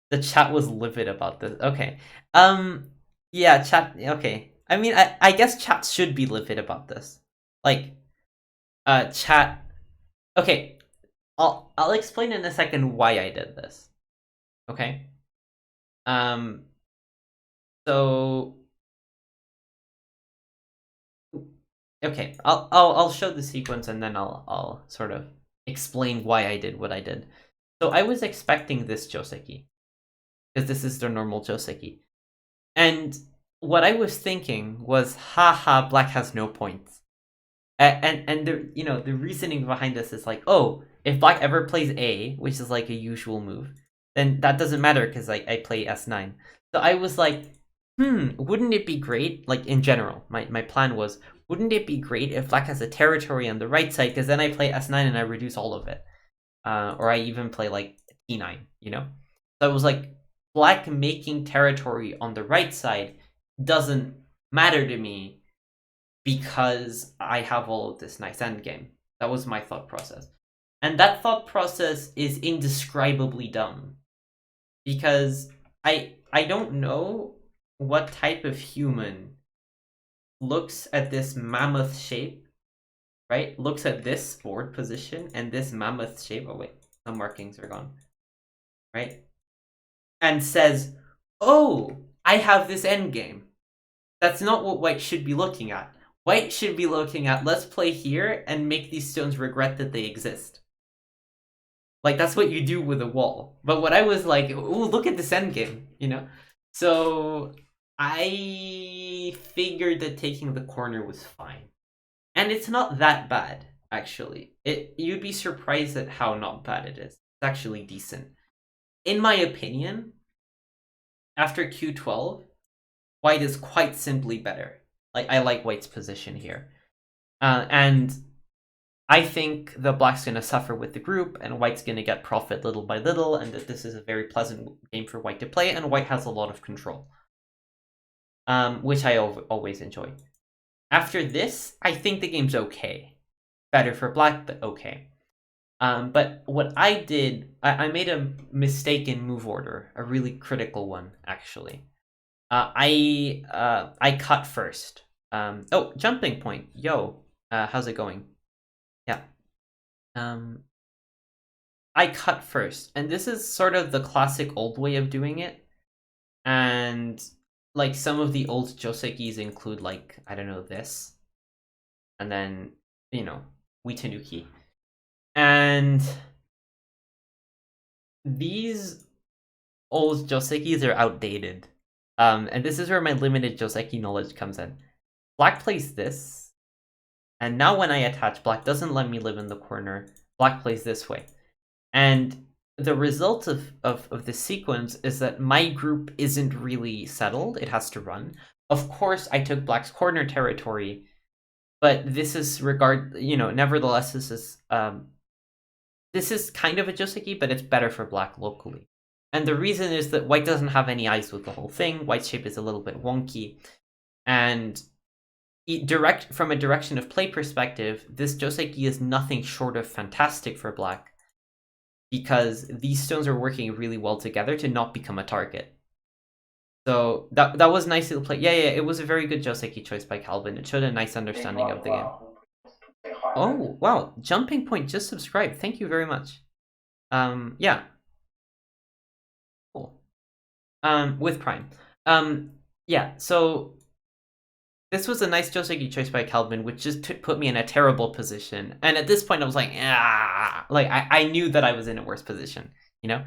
The chat was livid about this. Okay. Yeah, chat... Okay. I mean, I guess chat should be livid about this. Like, chat... Okay. I'll explain in a second why I did this. Okay? So... Okay, I'll show the sequence and then I'll sort of explain why I did what I did. So I was expecting this Joseki, because this is the normal Joseki. And what I was thinking was, haha, black has no points. And the the reasoning behind this is like, oh, if black ever plays A, which is like a usual move, then that doesn't matter because I play S9. So I was like, wouldn't it be great, like in general, my plan was, wouldn't it be great if black has a territory on the right side, because then I play S9 and I reduce all of it. Or I even play like T9, So I was like, black making territory on the right side doesn't matter to me because I have all of this nice endgame. That was my thought process. And that thought process is indescribably dumb. Because I don't know what type of human looks at this mammoth shape, right? Looks at this board position and this mammoth shape. Oh wait, the markings are gone. Right? And says, oh, I have this endgame. That's not what white should be looking at. White should be looking at, let's play here and make these stones regret that they exist. Like, that's what you do with a wall. But what I was like, ooh, look at this endgame, So I figured that taking the corner was fine. And it's not that bad, actually. You'd be surprised at how not bad it is. It's actually decent. In my opinion, after Q12, white is quite simply better. Like, I like white's position here. And I think the black's going to suffer with the group, and white's going to get profit little by little, and that this is a very pleasant game for white to play, and white has a lot of control. Which I always enjoy. After this, I think the game's okay. Better for black, but okay. But what I did, I made a mistake in move order, a really critical one, actually. I cut first. Oh, jumping point. Yo, how's it going? Yeah. I cut first, and this is sort of the classic old way of doing it. And like some of the old Josekis include, like, I don't know, this, and then Witanuki, and these old Josekis are outdated. And this is where my limited Joseki knowledge comes in. Black plays this, and now when I attach, black doesn't let me live in the corner. Black plays this way. And the result of this sequence is that my group isn't really settled. It has to run. Of course, I took black's corner territory, but this is nevertheless, this is kind of a Joseki, but it's better for black locally. And the reason is that white doesn't have any eyes with the whole thing. White's shape is a little bit wonky. And from a direction of play perspective, this Joseki is nothing short of fantastic for black, because these stones are working really well together to not become a target. So that was nicely played. Yeah, it was a very good Joseki choice by Calvin. It showed a nice understanding of the game. Oh, wow. Jumping Point just subscribed. Thank you very much. Yeah. Cool. With Prime. Yeah, so this was a nice Joseki choice by Calvin, which just put me in a terrible position. And at this point, I was like, like I knew that I was in a worse position, you know?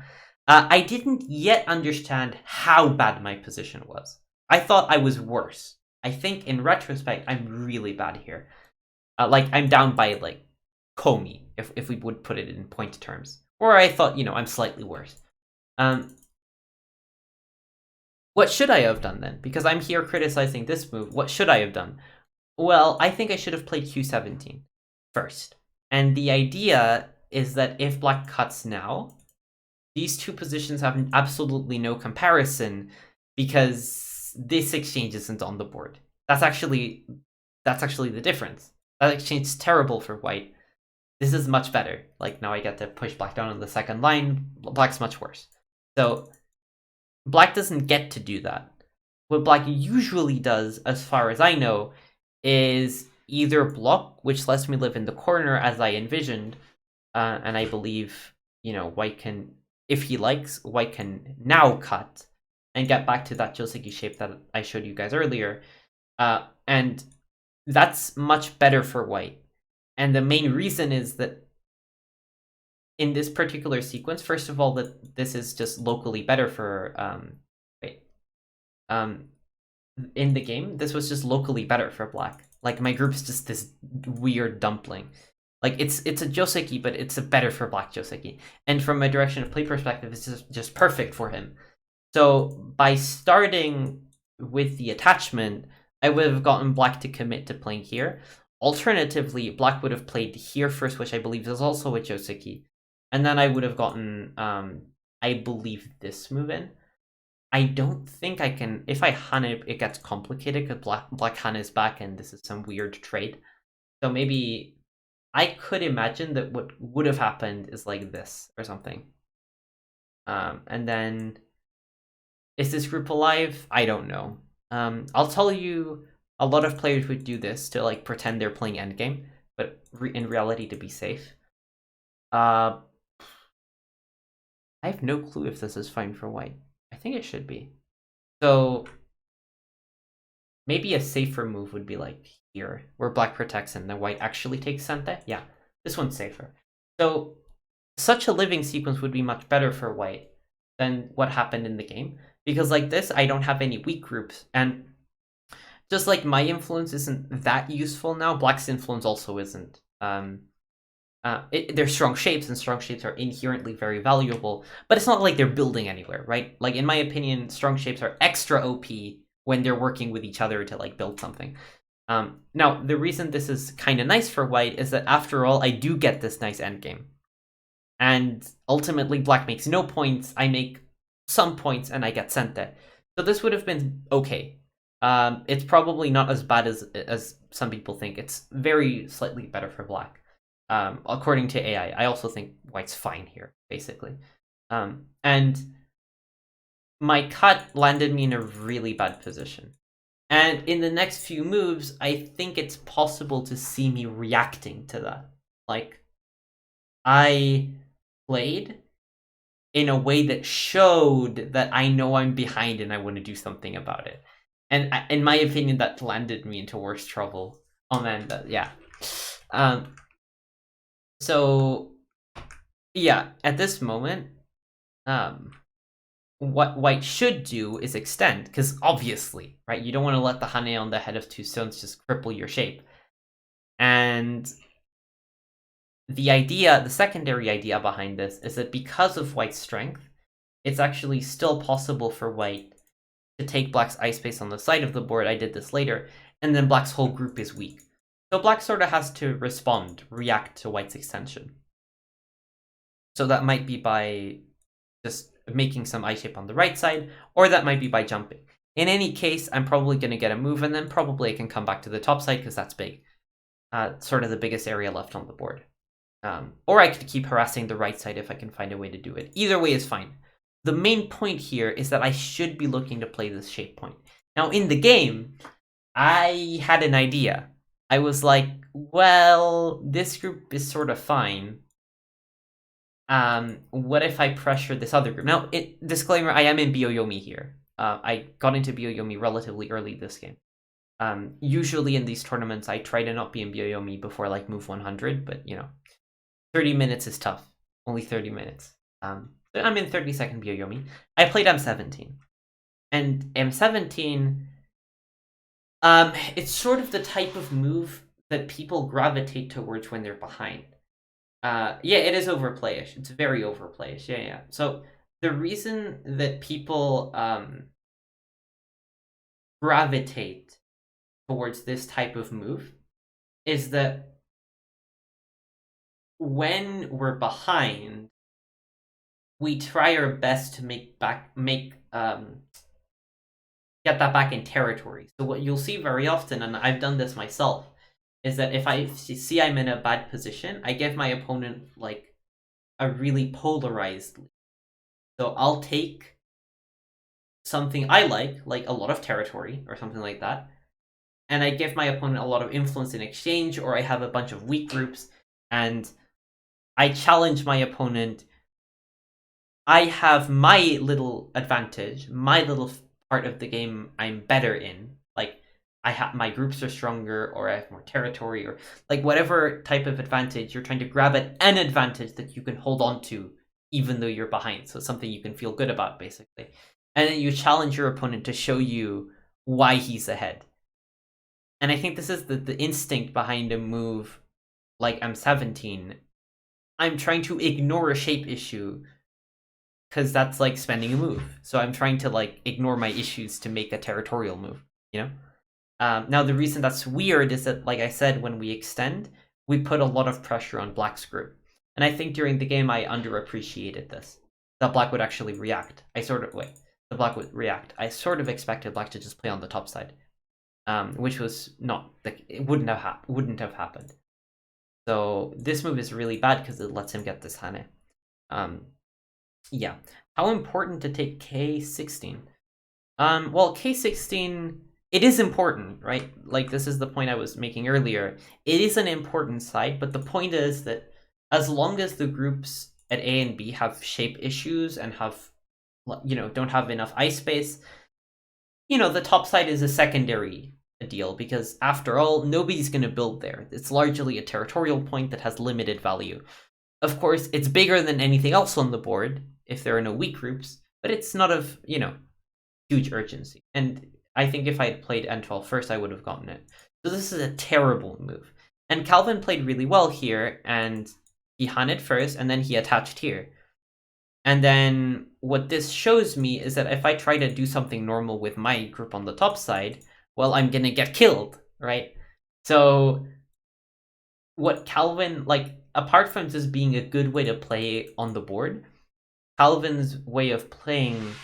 I didn't yet understand how bad my position was. I thought I was worse. I think in retrospect, I'm really bad here. Like I'm down by like Komi, if we would put it in point terms. Or I thought, I'm slightly worse. What should I have done then? Because I'm here criticizing this move. What should I have done? Well, I think I should have played Q17 first. And the idea is that if black cuts now, these two positions have absolutely no comparison because this exchange isn't on the board. That's actually the difference. That exchange is terrible for white. This is much better. Like now I get to push black down on the second line. Black's much worse. So black doesn't get to do that. What black usually does, as far as I know, is either block, which lets me live in the corner as I envisioned, and I believe, white can, if he likes, white can now cut and get back to that Joseki shape that I showed you guys earlier. And that's much better for white. And the main reason is that in this particular sequence, first of all, that this is just locally better for in the game, this was just locally better for black. Like my group's just this weird dumpling. Like it's a Joseki, but it's a better for black Joseki. And from a direction of play perspective, it's just perfect for him. So by starting with the attachment, I would have gotten black to commit to playing here. Alternatively, black would have played here first, which I believe is also a Joseki. And then I would have gotten, I believe, this move in. I don't think I can... If I Hana, it gets complicated because black Hana is back and this is some weird trade. So maybe I could imagine that what would have happened is like this or something. And then... Is this group alive? I don't know. I'll tell you, a lot of players would do this to like pretend they're playing endgame, but in reality to be safe. I have no clue if this is fine for white. I think it should be. So maybe a safer move would be like here, where black protects and the white actually takes Sente. Yeah, this one's safer. So such a living sequence would be much better for white than what happened in the game. Because like this, I don't have any weak groups. And just like my influence isn't that useful now, black's influence also isn't. They're strong shapes, and strong shapes are inherently very valuable, but it's not like they're building anywhere, right? Like, in my opinion, strong shapes are extra OP when they're working with each other to, like, build something. Now, the reason this is kind of nice for white is that, after all, I do get this nice endgame. And ultimately, black makes no points, I make some points, and I get Sente. So this would have been okay. It's probably not as bad as some people think. It's very slightly better for black. According to AI. I also think white's fine here, basically. And my cut landed me in a really bad position. And in the next few moves, I think it's possible to see me reacting to that. Like, I played in a way that showed that I know I'm behind and I want to do something about it. And in my opinion, that landed me into worse trouble. Oh man, yeah. So, yeah, at this moment, what white should do is extend, because obviously, right, you don't want to let the Hane on the head of two stones just cripple your shape. And the secondary idea behind this is that because of white's strength, it's actually still possible for white to take black's ice space on the side of the board. I did this later, and then black's whole group is weak. So black sort of has to react to white's extension. So that might be by just making some ice shape on the right side, or that might be by jumping. In any case, I'm probably going to get a move, and then probably I can come back to the top side because that's big. Sort of the biggest area left on the board. Or I could keep harassing the right side if I can find a way to do it. Either way is fine. The main point here is that I should be looking to play this shape point. Now, in the game, I had an idea. I was like, well, this group is sort of fine. What if I pressure this other group? Now, disclaimer, I am in Byoyomi here. I got into Byoyomi relatively early this game. Usually in these tournaments, I try to not be in Byoyomi before like move 100, but 30 minutes is tough. Only 30 minutes. I'm in 32nd Byoyomi. I played M17. And M17, it's sort of the type of move that people gravitate towards when they're behind. Yeah, it is overplayish. It's very overplayish. Yeah. So the reason that people gravitate towards this type of move is that when we're behind, we try our best to get that back in territory. So what you'll see very often, and I've done this myself, is that if I see I'm in a bad position, I give my opponent like a really polarized lead. So I'll take something I like a lot of territory or something like that, and I give my opponent a lot of influence in exchange, or I have a bunch of weak groups, and I challenge my opponent. I have my little advantage, my little part of the game I'm better in. Like I have my groups are stronger, or I have more territory, or like whatever type of advantage you're trying to grab at an advantage that you can hold on to, even though you're behind. So it's something you can feel good about, basically. And then you challenge your opponent to show you why he's ahead. And I think this is the instinct behind a move like M17. I'm trying to ignore a shape issue because that's like spending a move. So I'm trying to like ignore my issues to make a territorial move, you know? Now, the reason that's weird is that, like I said, when we extend, we put a lot of pressure on Black's group. And I think during the game I underappreciated this. That Black would actually react. The Black would react. I sort of expected Black to just play on the top side. Which was not, it wouldn't have happened. So this move is really bad because it lets him get this Hane. Yeah. How important to take K16? Well, K16, it is important, right? Like, this is the point I was making earlier. It is an important side, but the point is that as long as the groups at A and B have shape issues and have, don't have enough ice space, the top side is a secondary deal, because after all, nobody's going to build there. It's largely a territorial point that has limited value. Of course, it's bigger than anything else on the board if there are no weak groups, but it's not of, huge urgency. And I think if I had played N12 first, I would have gotten it. So this is a terrible move. And Calvin played really well here, and he hunted first, and then he attached here. And then what this shows me is that if I try to do something normal with my group on the top side, well, I'm gonna get killed, right? So what Calvin, like, apart from just being a good way to play on the board, Calvin's way of playing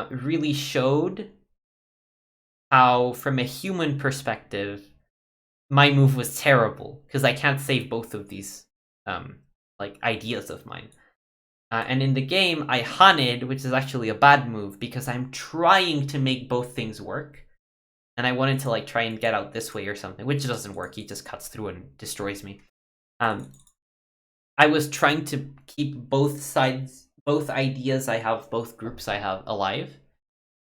really showed how, from a human perspective, my move was terrible, because I can't save both of these ideas of mine. And in the game, I Haned, which is actually a bad move, because I'm trying to make both things work. And I wanted to try and get out this way or something, which doesn't work. He just cuts through and destroys me. I was trying to keep both sides, both ideas I have, both groups I have alive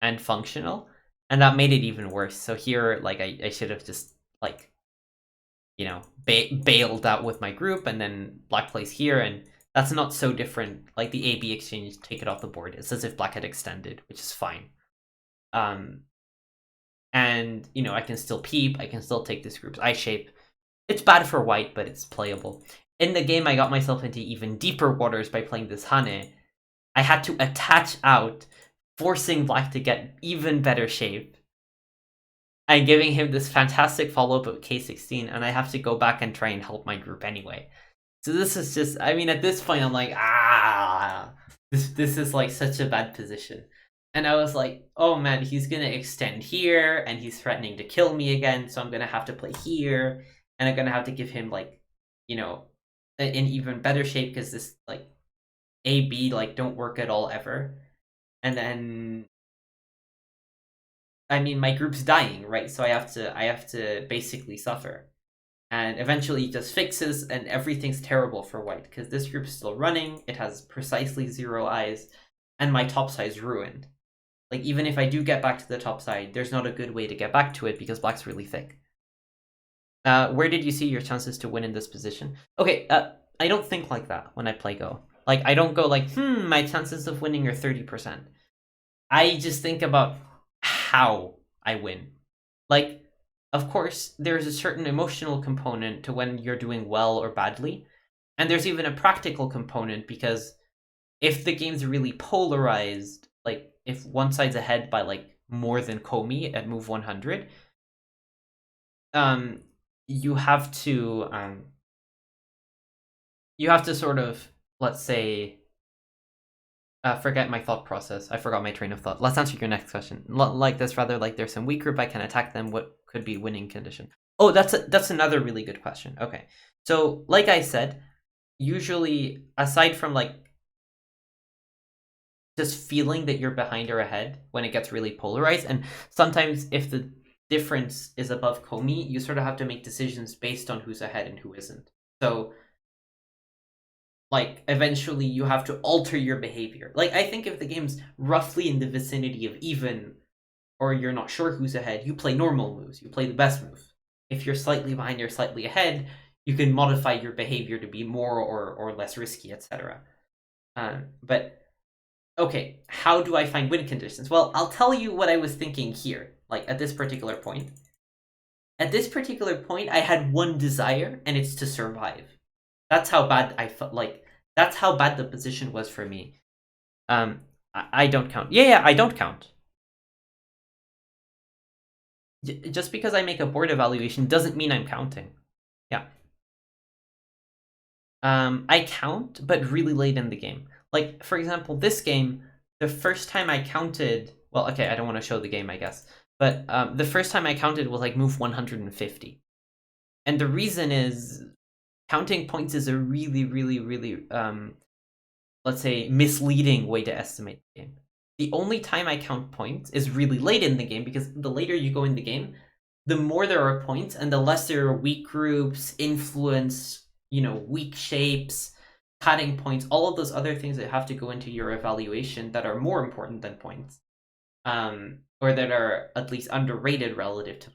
and functional, and that made it even worse. So here, I should have just bailed out with my group, and then Black plays here, and that's not so different. Like the AB exchange, take it off the board. It's as if Black had extended, which is fine. And I can still peep. I can still take this group's eye shape. It's bad for white, but it's playable. In the game, I got myself into even deeper waters by playing this Hane. I had to attach out, forcing Black to get even better shape, and giving him this fantastic follow-up of K16, and I have to go back and try and help my group anyway. So this is just, I mean, at this point, I'm like, this is such a bad position. And I was like, oh man, he's gonna extend here, and he's threatening to kill me again, so I'm gonna have to play here, and I'm gonna have to give him, an even better shape, because this, A, B, don't work at all ever. And then I mean, my group's dying, right? So I have to basically suffer. And eventually it just fixes and everything's terrible for white because this group's still running, it has precisely 0 eyes, and my top side's ruined. Like, even if I do get back to the top side, there's not a good way to get back to it because black's really thick. Where did you see your chances to win in this position? Okay, I don't think like that when I play Go. Like, I don't go like, my chances of winning are 30%. I just think about how I win. Like, of course, there's a certain emotional component to when you're doing well or badly. And there's even a practical component because if the game's really polarized, like if one side's ahead by like more than Komi at move 100, you have to sort of, let's say, forget my thought process. I forgot my train of thought. Let's answer your next question. Like this, rather, like there's some weak group, I can attack them. What could be winning condition? Oh, that's another really good question. Okay, so like I said, usually aside from like just feeling that you're behind or ahead when it gets really polarized, and sometimes if the difference is above Komi, you sort of have to make decisions based on who's ahead and who isn't. So like eventually you have to alter your behavior. Like I think if the game's roughly in the vicinity of even, or you're not sure who's ahead, you play normal moves. You play the best move. If you're slightly behind or slightly ahead, you can modify your behavior to be more or less risky, etc. But okay, how do I find win conditions? Well, I'll tell you what I was thinking here, like at this particular point. At this particular point, I had one desire, and it's to survive. That's how bad I felt. Like that's how bad the position was for me. I don't count. Yeah, I don't count. Just because I make a board evaluation doesn't mean I'm counting. Yeah. I count, but really late in the game. Like, for example, this game, the first time I counted... Well, okay, I don't want to show the game, I guess. But the first time I counted was, like, move 150. And the reason is counting points is a really, really, really, let's say, misleading way to estimate the game. The only time I count points is really late in the game, because the later you go in the game, the more there are points, and the less there are weak groups, influence, weak shapes, cutting points, all of those other things that have to go into your evaluation that are more important than points, or that are at least underrated relative to.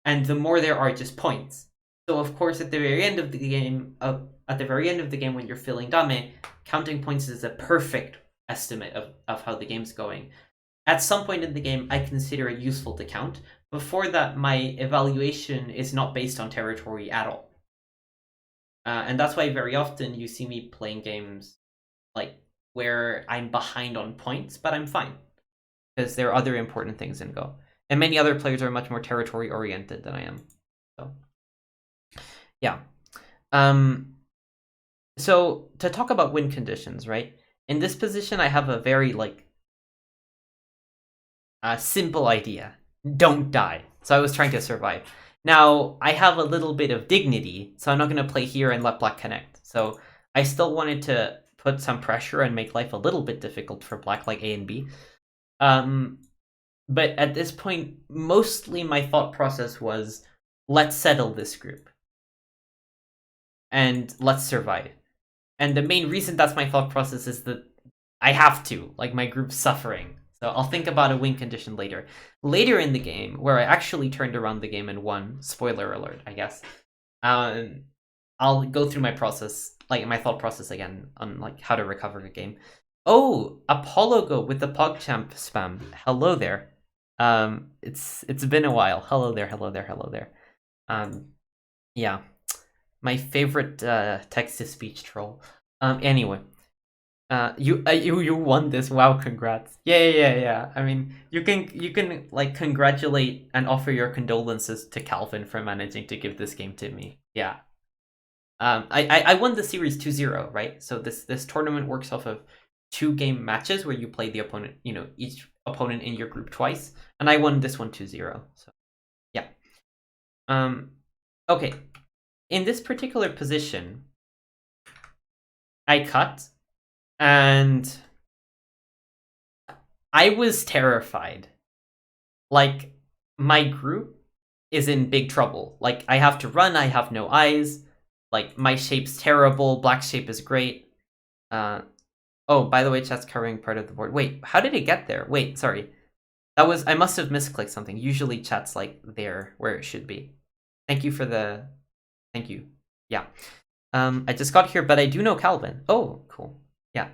And the more there are just points. So of course, at the very end of the game, when you're filling dame, counting points is a perfect estimate of how the game's going. At some point in the game, I consider it useful to count. Before that, my evaluation is not based on territory at all. And that's why very often you see me playing games like where I'm behind on points, but I'm fine. Because there are other important things in Go. And many other players are much more territory-oriented than I am. So, yeah. So, to talk about win conditions, right? In this position, I have a very, simple idea. Don't die. So I was trying to survive. Now, I have a little bit of dignity, so I'm not going to play here and let black connect. So I still wanted to put some pressure and make life a little bit difficult for black, like A and B. But at this point, mostly my thought process was, let's settle this group. And let's survive. And the main reason that's my thought process is that I have to. Like, my group's suffering. So I'll think about a win condition later. Later in the game, where I actually turned around the game and won, spoiler alert, I guess, I'll go through my process, like my thought process again on like how to recover a game. Oh, Apollo Go with the PogChamp spam. Hello there. It's been a while. Hello there, hello there, hello there. Yeah. My favorite text-to-speech troll. Anyway. You won this. Wow, congrats. Yeah. I mean, you can like congratulate and offer your condolences to Calvin for managing to give this game to me. Yeah. I won the series 2-0, right? So this tournament works off of 2-game matches where you play the opponent, each opponent in your group twice, and I won this one 2-0. So, yeah. Okay. In this particular position, I cut. And I was terrified like, my group is in big trouble. Like, I have to run, I have no eyes. Like, my shape's terrible, black shape is great. Oh, by the way, chat's covering part of the board. Wait, how did it get there? Wait, sorry. I must have misclicked something. Usually chat's, like, there, where it should be. Thank you for the... Thank you. Yeah. I just got here, but I do know Calvin. Oh, cool. Yeah.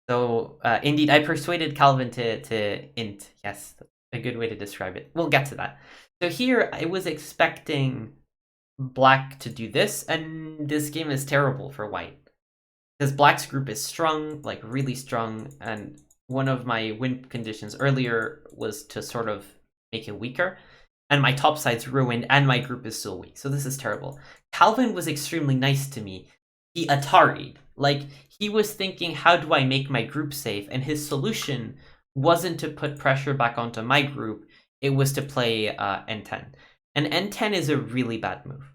So, indeed, I persuaded Calvin to int. Yes, a good way to describe it. We'll get to that. So here, I was expecting black to do this, and this game is terrible for white. Because black's group is strong, like really strong, and one of my win conditions earlier was to sort of make it weaker, and my top side's ruined, and my group is still weak, so this is terrible. Calvin was extremely nice to me. He Atari'd. Like, he was thinking, how do I make my group safe? And his solution wasn't to put pressure back onto my group, it was to play N10. And N10 is a really bad move.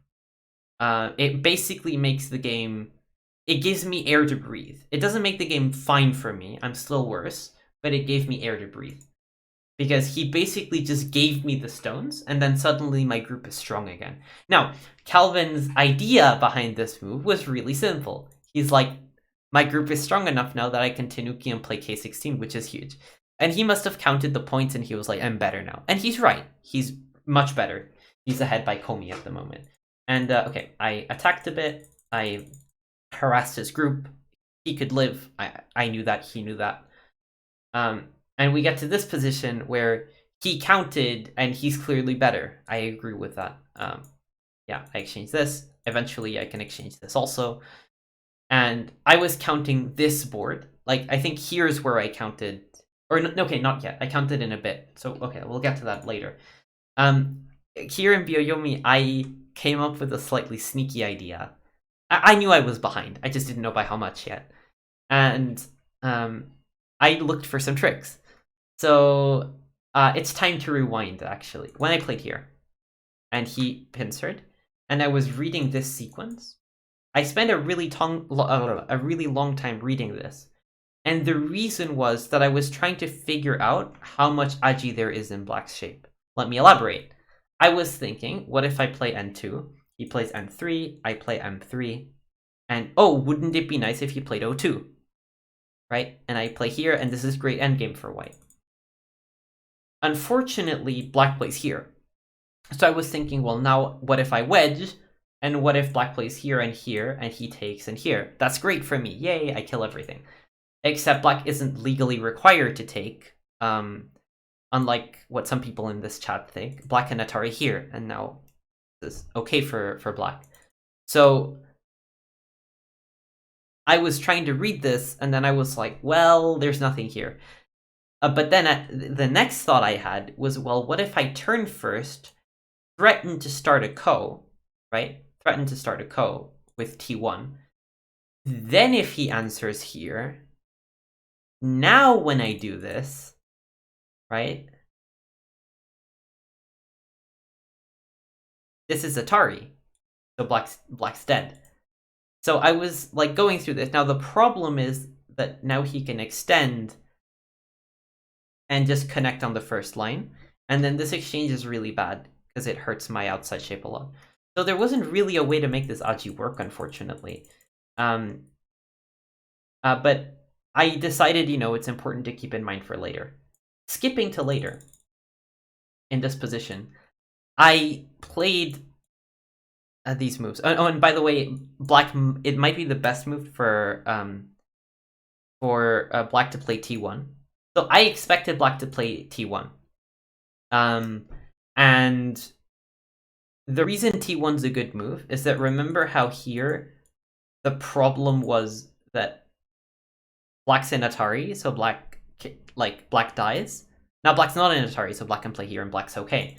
It basically makes the game... It gives me air to breathe. It doesn't make the game fine for me, I'm still worse, but it gave me air to breathe. Because he basically just gave me the stones, and then suddenly my group is strong again. Now, Calvin's idea behind this move was really simple. He's like, my group is strong enough now that I can Tanuki and play K16, which is huge. And he must have counted the points, and he was like, I'm better now. And he's right. He's much better. He's ahead by Komi at the moment. And, okay, I attacked a bit. I harassed his group. He could live. I knew that. He knew that. And we get to this position where he counted, and he's clearly better. I agree with that. Yeah, I exchanged this. Eventually, I can exchange this also. And I was counting this board. Like, I think here's where I counted. Or, okay, not yet. I counted in a bit. So, okay, we'll get to that later. Here in Byoyomi, I came up with a slightly sneaky idea. I knew I was behind. I just didn't know by how much yet. And I looked for some tricks. So it's time to rewind, actually. When I played here, and he pincered, and I was reading this sequence, I spent a really long time reading this. And the reason was that I was trying to figure out how much Aji there is in black's shape. Let me elaborate. I was thinking, what if I play N2? He plays M3, I play M3, and oh, wouldn't it be nice if he played O2? Right? And I play here, and this is great endgame for white. Unfortunately, black plays here. So I was thinking, well, now what if I wedge? And what if black plays here, and he takes, and here? That's great for me. Yay, I kill everything. Except black isn't legally required to take, unlike what some people in this chat think. Black and Atari here, and now this is okay for black. So I was trying to read this, and then I was like, well, there's nothing here. But then the next thought I had was, well, what if I turn first, threaten to start a ko, right? Threaten to start a ko with T1. Then if he answers here, now when I do this, right? This is Atari. So black's dead. So I was like going through this. Now the problem is that now he can extend and just connect on the first line. And then this exchange is really bad because it hurts my outside shape a lot. So there wasn't really a way to make this Aji work, unfortunately. But I decided, it's important to keep in mind for later. Skipping to later, in this position, I played these moves. Oh, and by the way, black, it might be the best move for black to play T1. So I expected black to play T1. And the reason T1's a good move is that remember how here the problem was that black's in Atari, so black dies. Now black's not in Atari, so black can play here and black's okay.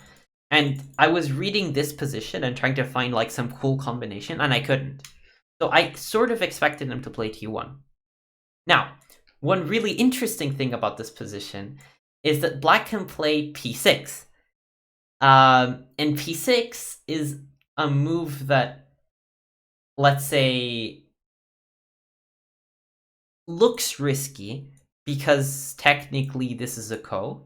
And I was reading this position and trying to find like some cool combination, and I couldn't. So I sort of expected him to play T1. Now, one really interesting thing about this position is that black can play P6. And P6 is a move that, let's say, looks risky because technically this is a ko.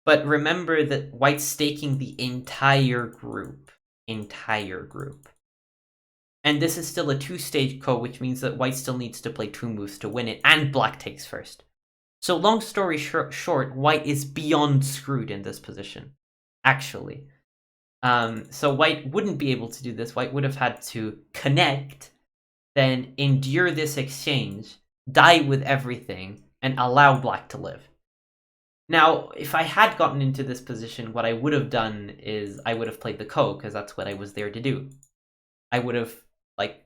But remember that white's staking the entire group. Entire group. And this is still a two-stage ko, which means that white still needs to play 2 moves to win it, and black takes first. So long story short, white is beyond screwed in this position, actually. So white wouldn't be able to do this. White would have had to connect, then endure this exchange, die with everything, and allow black to live. Now, if I had gotten into this position, what I would have done is I would have played the ko, because that's what I was there to do. I would have, like,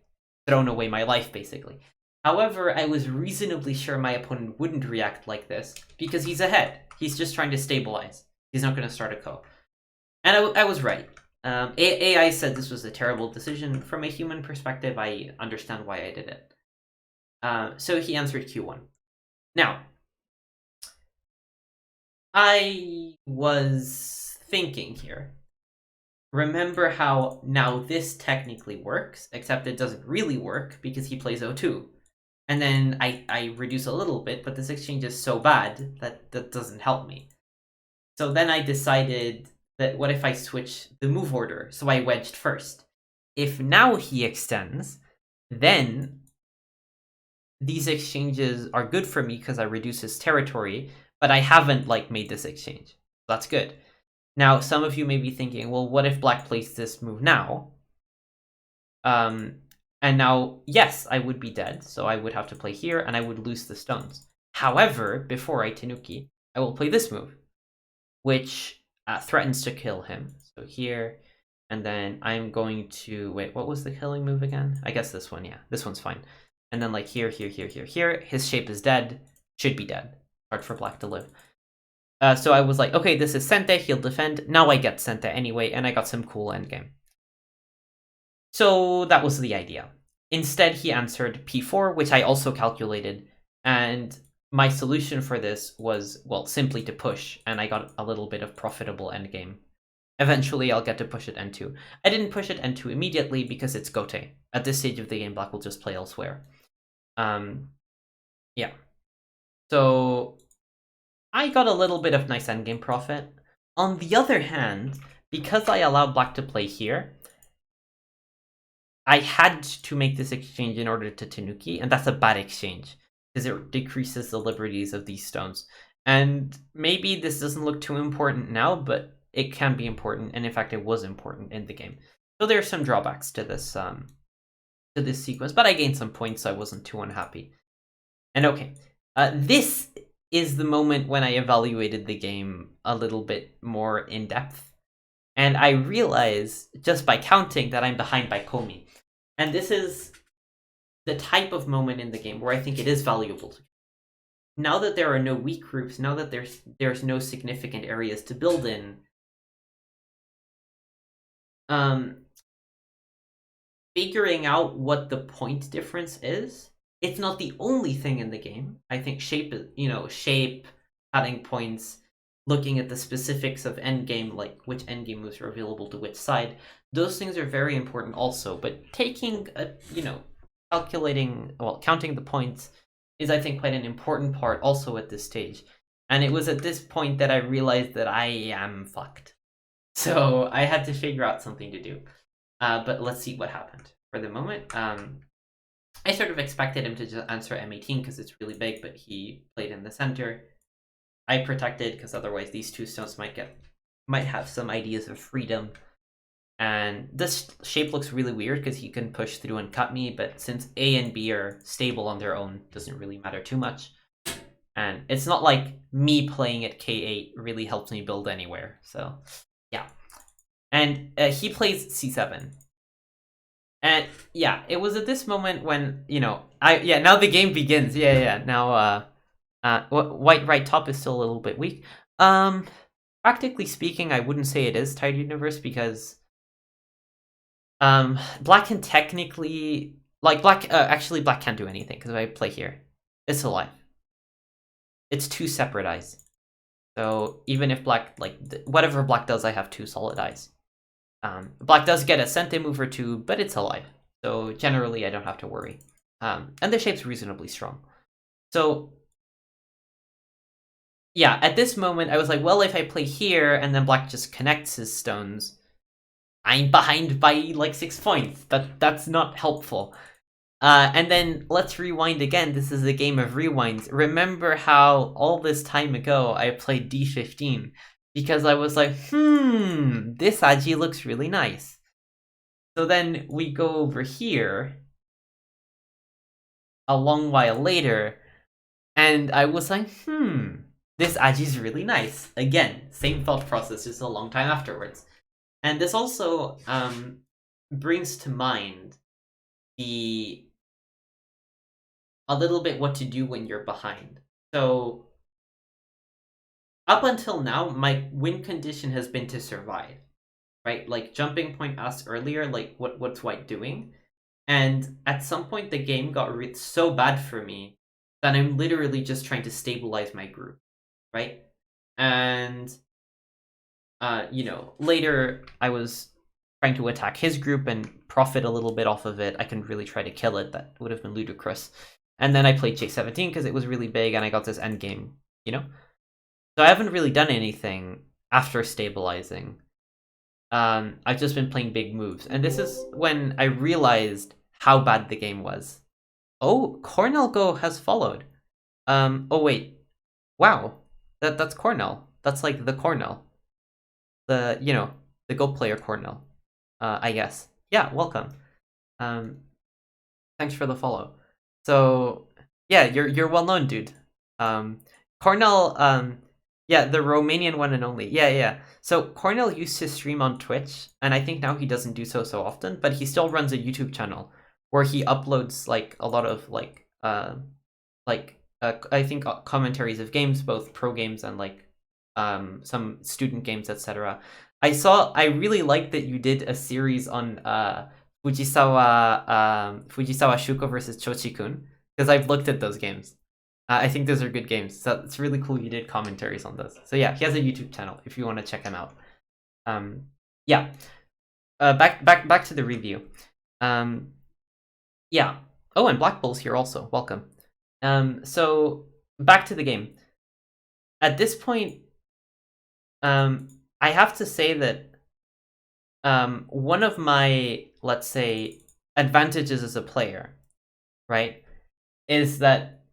thrown away my life, basically. However, I was reasonably sure my opponent wouldn't react like this, because he's ahead. He's just trying to stabilize. He's not going to start a ko. And I was right. AI said this was a terrible decision. From a human perspective, I understand why I did it. So he answered Q1. Now, I was thinking here. Remember how now this technically works, except it doesn't really work because he plays O2. And then I reduce a little bit, but this exchange is so bad that that doesn't help me. So then I decided that what if I switch the move order? So I wedged first. If now he extends, then these exchanges are good for me because I reduce his territory, but I haven't like made this exchange. That's good. Now, some of you may be thinking, well, what if black plays this move now? And now, yes, I would be dead, so I would have to play here, and I would lose the stones. However, before I Tanuki, I will play this move, which threatens to kill him. So here, and then I'm going to... Wait, what was the killing move again? I guess this one, yeah. This one's fine. And then like here, here, here, here, here. His shape is dead. Should be dead. Hard for black to live. So I was like, okay, this is Sente, he'll defend. Now I get Sente anyway, and I got some cool endgame. So that was the idea. Instead, he answered p4, which I also calculated, and my solution for this was, well, simply to push, and I got a little bit of profitable endgame. Eventually, I'll get to push it n2. I didn't push it n2 immediately because it's Gote. At this stage of the game, black will just play elsewhere. Yeah. So I got a little bit of nice endgame profit. On the other hand, because I allowed black to play here, I had to make this exchange in order to Tanuki, and that's a bad exchange, because it decreases the liberties of these stones. And maybe this doesn't look too important now, but it can be important, and in fact it was important in the game. So there are some drawbacks to this sequence, but I gained some points, so I wasn't too unhappy. And okay, this is the moment when I evaluated the game a little bit more in depth. And I realized, just by counting, that I'm behind by Komi. And this is the type of moment in the game where I think it is valuable. Now that there are no weak groups, now that there's no significant areas to build in, figuring out what the point difference is, it's not the only thing in the game. I think shape, adding points, looking at the specifics of endgame, like which endgame moves are available to which side, those things are very important also. But taking counting the points is, I think, quite an important part also at this stage. And it was at this point that I realized that I am fucked. So I had to figure out something to do. But let's see what happened. For the moment, I sort of expected him to just answer M18 because it's really big, but he played in the center. I protected because otherwise these two stones might have some ideas of freedom. And this shape looks really weird because he can push through and cut me, but since A and B are stable on their own, doesn't really matter too much. And it's not like me playing at K8 really helps me build anywhere, so yeah. And he plays C7. And yeah, it was at this moment when, now the game begins. Yeah. Now, white right top is still a little bit weak. Practically speaking, I wouldn't say it is tied universe because black can technically, black can't do anything because if I play here, it's alive. It's 2 separate eyes. So even if black, whatever black does, I have 2 solid eyes. Black does get a Sente move or 2, but it's alive. So generally, I don't have to worry. And the shape's reasonably strong. So yeah, at this moment, I was like, well, if I play here and then black just connects his stones, I'm behind by like 6 points. That's not helpful. And then let's rewind again. This is a game of rewinds. Remember how all this time ago I played d15 because I was like, this Aji looks really nice. So then we go over here a long while later, and I was like, this Aji's really nice. Again, same thought process, just a long time afterwards. And this also brings to mind a little bit what to do when you're behind. So up until now, my win condition has been to survive, right? Like Jumping Point asked earlier, like what's white doing? And at some point, the game got so bad for me that I'm literally just trying to stabilize my group, right? And later I was trying to attack his group and profit a little bit off of it. I couldn't really try to kill it. That would have been ludicrous. And then I played J17 because it was really big and I got this end game, So I haven't really done anything after stabilizing. I've just been playing big moves. And this is when I realized how bad the game was. Oh, Cornell Go has followed. Oh wait. Wow. That's Cornell. That's like the Cornell. The Go player Cornell. I guess. Yeah, welcome. Thanks for the follow. So yeah, you're well known, dude. Cornell, yeah, the Romanian one and only. Yeah. So Cornell used to stream on Twitch, and I think now he doesn't do so often, but he still runs a YouTube channel where he uploads like a lot of I think commentaries of games, both pro games and like some student games, etc. I really liked that you did a series on Fujisawa Shuko versus Chochi-kun, because I've looked at those games. I think those are good games, so it's really cool you did commentaries on those. So yeah, he has a YouTube channel if you want to check him out. Yeah. Back to the review. Yeah. Oh, and Black Bull's here also. Welcome. So back to the game. At this point, I have to say that one of my, let's say, advantages as a player, right, is that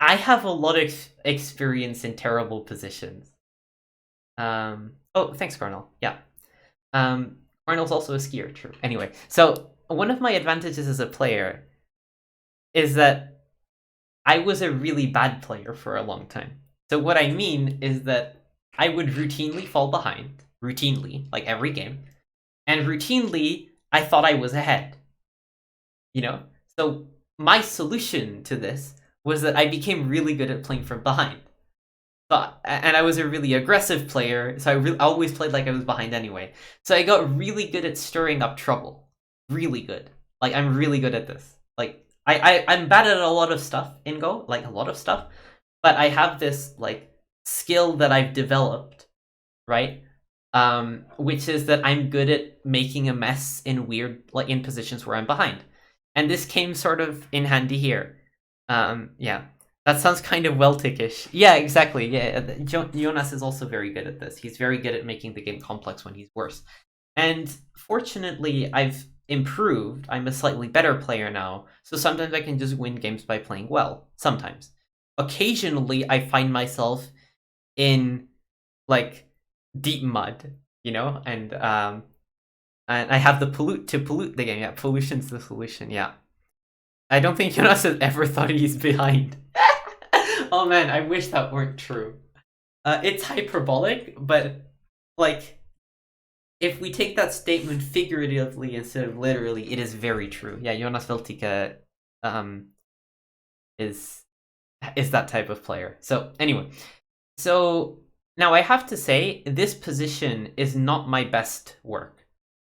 I have a lot of experience in terrible positions. Oh, thanks, Carnal. Yeah. Arnold's also a skier, true. Anyway, so one of my advantages as a player is that I was a really bad player for a long time. So what I mean is that I would routinely fall behind, like every game, and routinely I thought I was ahead. So my solution to this was that I became really good at playing from behind. And I was a really aggressive player, so I always played like I was behind anyway. So I got really good at stirring up trouble. Really good. Like, I'm really good at this. Like, I'm bad at a lot of stuff in Go, like a lot of stuff, but I have this, like, skill that I've developed, right? Which is that I'm good at making a mess in in positions where I'm behind. And this came sort of in handy here. Yeah. That sounds kind of Weltickish. Yeah, exactly. Yeah, Jonas is also very good at this. He's very good at making the game complex when he's worse. And fortunately, I've improved. I'm a slightly better player now, so sometimes I can just win games by playing well. Sometimes. Occasionally, I find myself in, like, deep mud, and I have to pollute the game. Yeah, pollution's the solution, yeah. I don't think Jonas has ever thought he's behind. Oh man, I wish that weren't true. It's hyperbolic, but like, if we take that statement figuratively instead of literally, it is very true. Yeah, Jonas Veltica is that type of player. So anyway, so now I have to say this position is not my best work.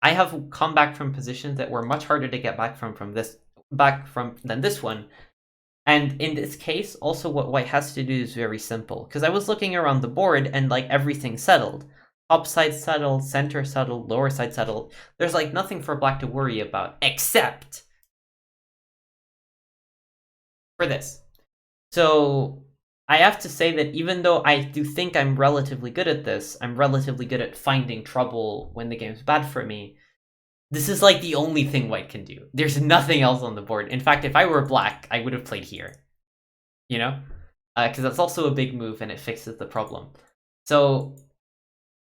I have come back from positions that were much harder to get back from than this one. And in this case, also what white has to do is very simple. Because I was looking around the board and like everything settled. Top side settled, center settled, lower side settled. There's like nothing for black to worry about, except for this. So I have to say that even though I do think I'm relatively good at this, I'm relatively good at finding trouble when the game's bad for me. This is like the only thing white can do. There's nothing else on the board. In fact, if I were black, I would have played here. You know? Because that's also a big move and it fixes the problem. So,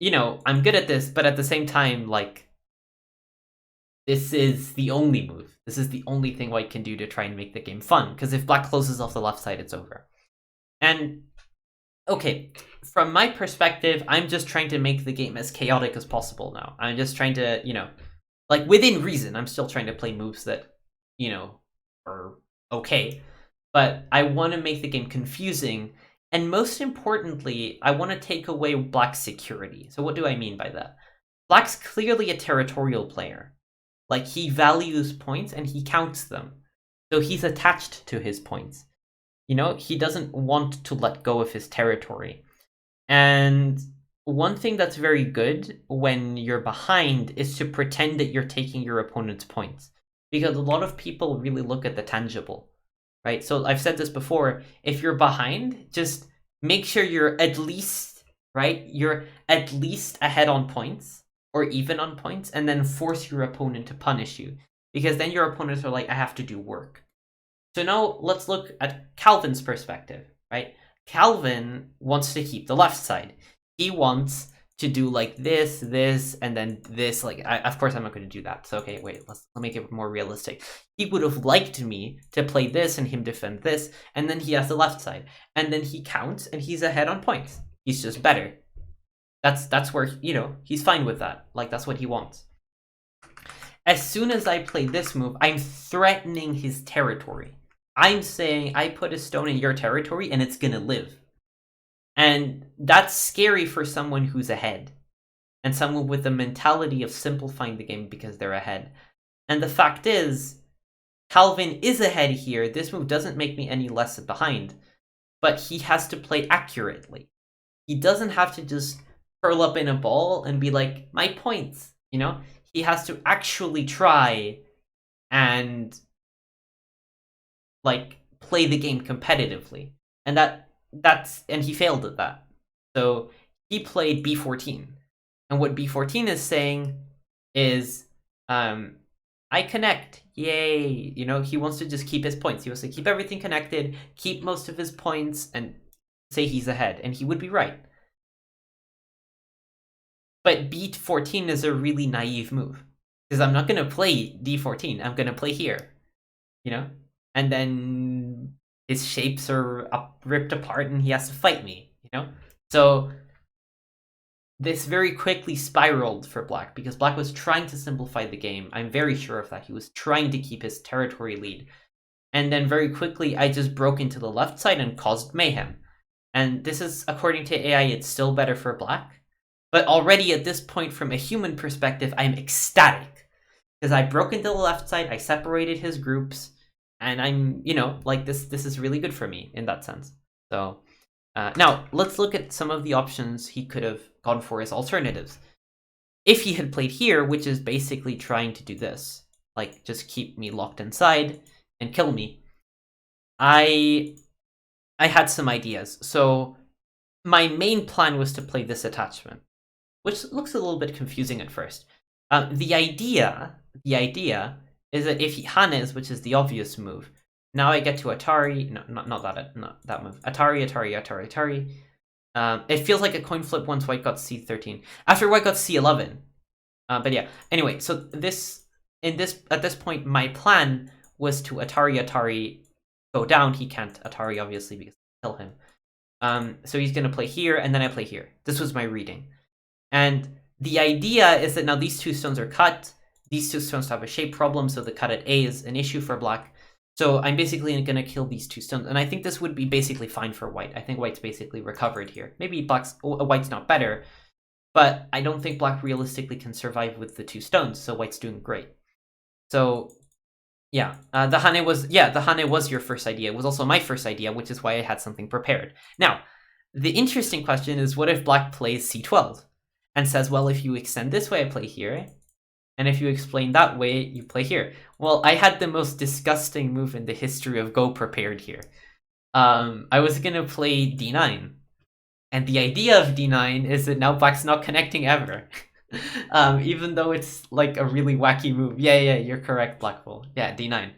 you know, I'm good at this, but at the same time, like, this is the only move. This is the only thing white can do to try and make the game fun. Because if black closes off the left side, it's over. And, okay, from my perspective, I'm just trying to make the game as chaotic as possible now. I'm just trying to, you know, like, within reason, I'm still trying to play moves that, you know, are okay. But I want to make the game confusing. And most importantly, I want to take away black's security. So what do I mean by that? Black's clearly a territorial player. Like, he values points and he counts them. So he's attached to his points. You know, he doesn't want to let go of his territory. And one thing that's very good when you're behind is to pretend that you're taking your opponent's points. Because a lot of people really look at the tangible, right? So I've said this before, if you're behind, just make sure you're at least, right? You're at least ahead on points or even on points, and then force your opponent to punish you. Because then your opponents are like, I have to do work. So now let's look at Calvin's perspective, right? Calvin wants to keep the left side. He wants to do like this, and then this. Like, of course, I'm not going to do that. So, okay, wait, let's make it more realistic. He would have liked me to play this and him defend this, and then he has the left side. And then he counts, and he's ahead on points. He's just better. That's where, you know, he's fine with that. Like, that's what he wants. As soon as I play this move, I'm threatening his territory. I'm saying I put a stone in your territory and it's gonna live. And that's scary for someone who's ahead. And someone with the mentality of simplifying the game because they're ahead. And the fact is, Calvin is ahead here. This move doesn't make me any less behind. But he has to play accurately. He doesn't have to just curl up in a ball and be like, my points, you know? He has to actually try and, like, play the game competitively. And and he failed at that. So he played b14. And what b14 is saying is, I connect, yay. You know, he wants to just keep his points. He wants to keep everything connected, keep most of his points, and say he's ahead. And he would be right. But b14 is a really naive move. Because I'm not going to play d14. I'm going to play here. You know? And then his shapes are ripped apart and he has to fight me. You know? So this very quickly spiraled for black. Because black was trying to simplify the game. I'm very sure of that. He was trying to keep his territory lead. And then very quickly, I just broke into the left side and caused mayhem. And this is, according to AI, it's still better for black. But already at this point, from a human perspective, I'm ecstatic. Because I broke into the left side, I separated his groups, and I'm, you know, like, this is really good for me in that sense. So, now, let's look at some of the options he could have gone for as alternatives. If he had played here, which is basically trying to do this, like, just keep me locked inside and kill me, I had some ideas. So, my main plan was to play this attachment, which looks a little bit confusing at first. The idea is that if he hanes, which is the obvious move, now I get to Atari. No, not that move. Atari. It feels like a coin flip once white got c13. After white got c11. But yeah. Anyway, so at this point, my plan was to Atari go down. He can't Atari obviously because I kill him. So he's gonna play here, and then I play here. This was my reading. And the idea is that now these two stones are cut. These two stones have a shape problem, so the cut at A is an issue for black. So I'm basically going to kill these two stones. And I think this would be basically fine for white. I think white's basically recovered here. Maybe white's not better, but I don't think black realistically can survive with the two stones, so white's doing great. So, yeah, the hane was your first idea. It was also my first idea, which is why I had something prepared. Now, the interesting question is, what if black plays c12? And says, well, if you extend this way, I play here. And if you explain that way, you play here. Well, I had the most disgusting move in the history of Go prepared here. I was gonna play d9. And the idea of d9 is that now black's not connecting ever. Even though it's like a really wacky move. Yeah, yeah, you're correct, Blackpool. Yeah, d9.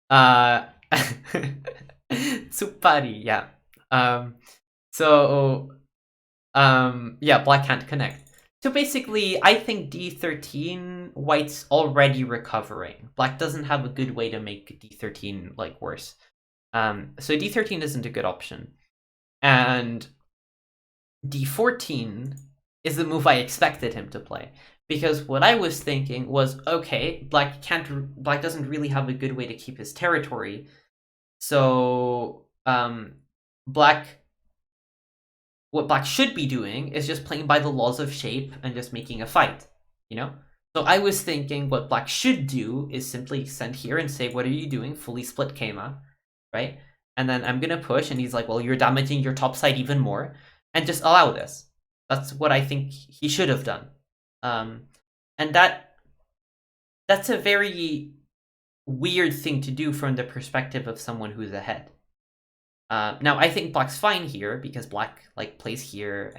Uh, Tsupari, yeah. Um, so, yeah, black can't connect. So basically, I think d13, white's already recovering. Black doesn't have a good way to make d13, like, worse. So d13 isn't a good option. And d14 is the move I expected him to play. Because what I was thinking was, okay, black doesn't really have a good way to keep his territory. So, black what black should be doing is just playing by the laws of shape and just making a fight, you know? So I was thinking what black should do is simply send here and say, what are you doing? Fully split Keima, right? And then I'm gonna push, and he's like, well, you're damaging your top side even more, and just allow this. That's what I think he should have done. And that's a very weird thing to do from the perspective of someone who's ahead. Now, I think black's fine here, because black like plays here,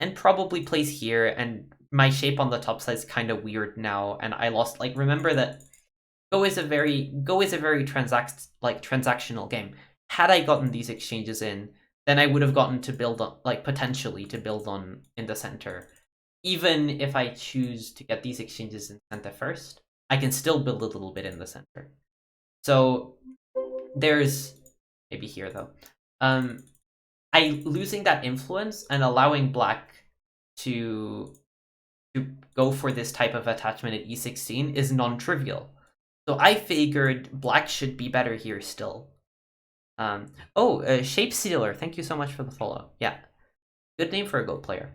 and probably plays here, and my shape on the top side is kind of weird now, and I lost, like, remember that Go is a very transactional game. Had I gotten these exchanges in, then I would have gotten to build on, like, potentially to build on in the center. Even if I choose to get these exchanges in center first, I can still build a little bit in the center. So there's maybe here though. I losing that influence and allowing black to go for this type of attachment at e16 is non-trivial. So I figured black should be better here still. Shape Sealer, thank you so much for the follow. Yeah, good name for a Go player.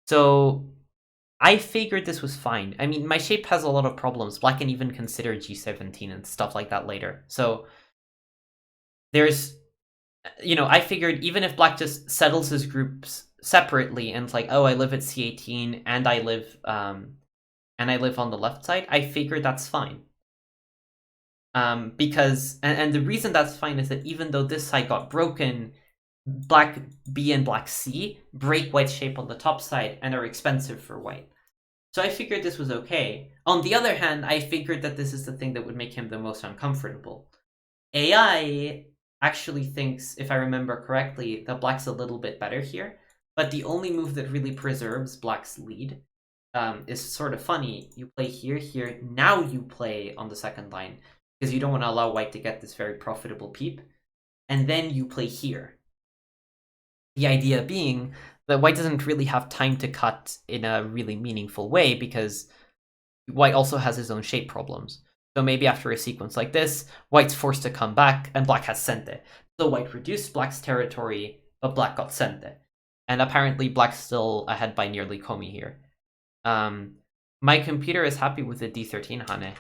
So I figured this was fine. I mean, my shape has a lot of problems. Black can even consider g17 and stuff like that later. So there's, I figured even if black just settles his groups separately and it's like, oh, I live at c18 and I live on the left side, I figured that's fine. Because the reason that's fine is that even though this side got broken, black B and black C break white's shape on the top side and are expensive for white. So I figured this was okay. On the other hand, I figured that this is the thing that would make him the most uncomfortable. AI actually thinks, if I remember correctly, that black's a little bit better here, but the only move that really preserves black's lead is sort of funny. You play here, now you play on the second line, because you don't want to allow white to get this very profitable peep, and then you play here. The idea being that white doesn't really have time to cut in a really meaningful way, because white also has his own shape problems. So maybe after a sequence like this, white's forced to come back, and black has sente. So white reduced black's territory, but black got sente. And apparently black's still ahead by nearly Komi here. My computer is happy with the d13 Hane.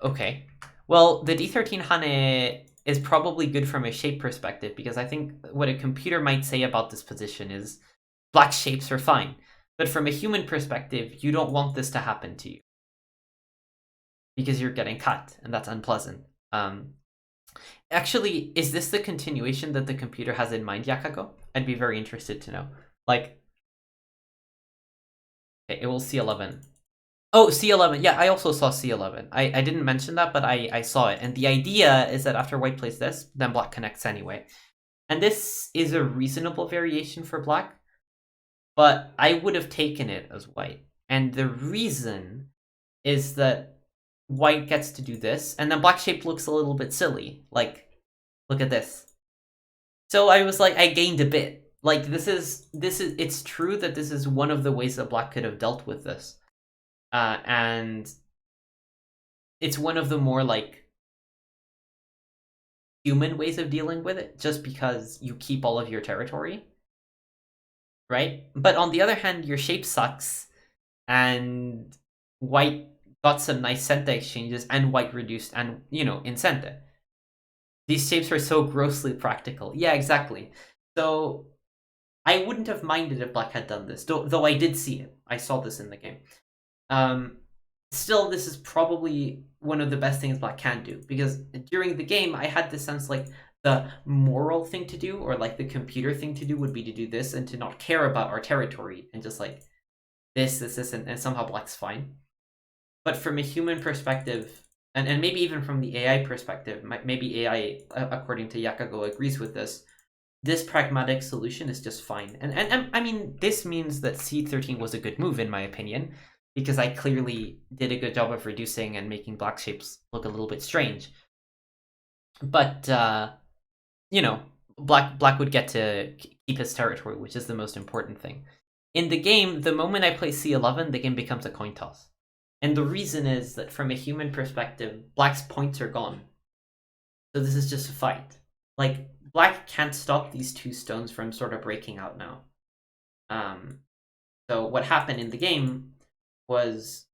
Okay. Well, the d13 Hane is probably good from a shape perspective, because I think what a computer might say about this position is black shapes are fine. But from a human perspective, you don't want this to happen to you, because you're getting cut, and that's unpleasant. Actually, is this the continuation that the computer has in mind, Yakako? I'd be very interested to know. Like, okay, it will C11. Oh, C11. Yeah, I also saw C11. I didn't mention that, but I saw it. And the idea is that after white plays this, then black connects anyway. And this is a reasonable variation for black, but I would have taken it as white. And the reason is that white gets to do this, and then black shape looks a little bit silly. Like, look at this. So I was like, I gained a bit. Like, it's true that this is one of the ways that black could have dealt with this. And it's one of the more, like, human ways of dealing with it, just because you keep all of your territory, right? But on the other hand, your shape sucks, and white got some nice Sente exchanges, and white reduced, and, in Sente. These shapes are so grossly practical. Yeah, exactly. So I wouldn't have minded if black had done this, though I did see it. I saw this in the game. Still, this is probably one of the best things black can do, because during the game I had this sense like the moral thing to do, or like the computer thing to do, would be to do this and to not care about our territory and just like this, and somehow black's fine. But from a human perspective, and maybe even from the AI perspective, maybe AI, according to Yakago, agrees with this pragmatic solution is just fine. And I mean, this means that C13 was a good move, in my opinion, because I clearly did a good job of reducing and making black shapes look a little bit strange. But, you know, black would get to keep his territory, which is the most important thing. In the game, the moment I play C11, the game becomes a coin toss. And the reason is that from a human perspective, black's points are gone. So this is just a fight. Like, black can't stop these two stones from sort of breaking out now. So what happened in the game was,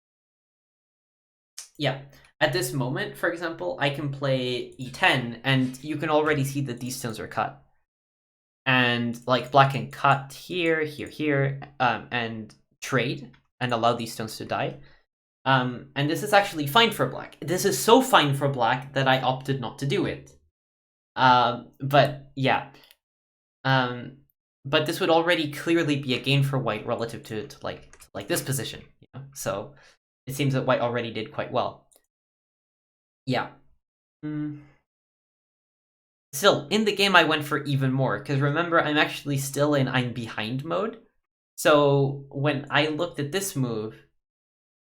yeah, at this moment, for example, I can play e10, and you can already see that these stones are cut. And like black can cut here, here, and trade and allow these stones to die. And this is actually fine for black. This is so fine for black that I opted not to do it. But yeah. But this would already clearly be a gain for white relative to like this position. You know? So it seems that white already did quite well. Yeah. Still, in the game I went for even more, because remember, I'm actually still in I'm behind mode. So when I looked at this move,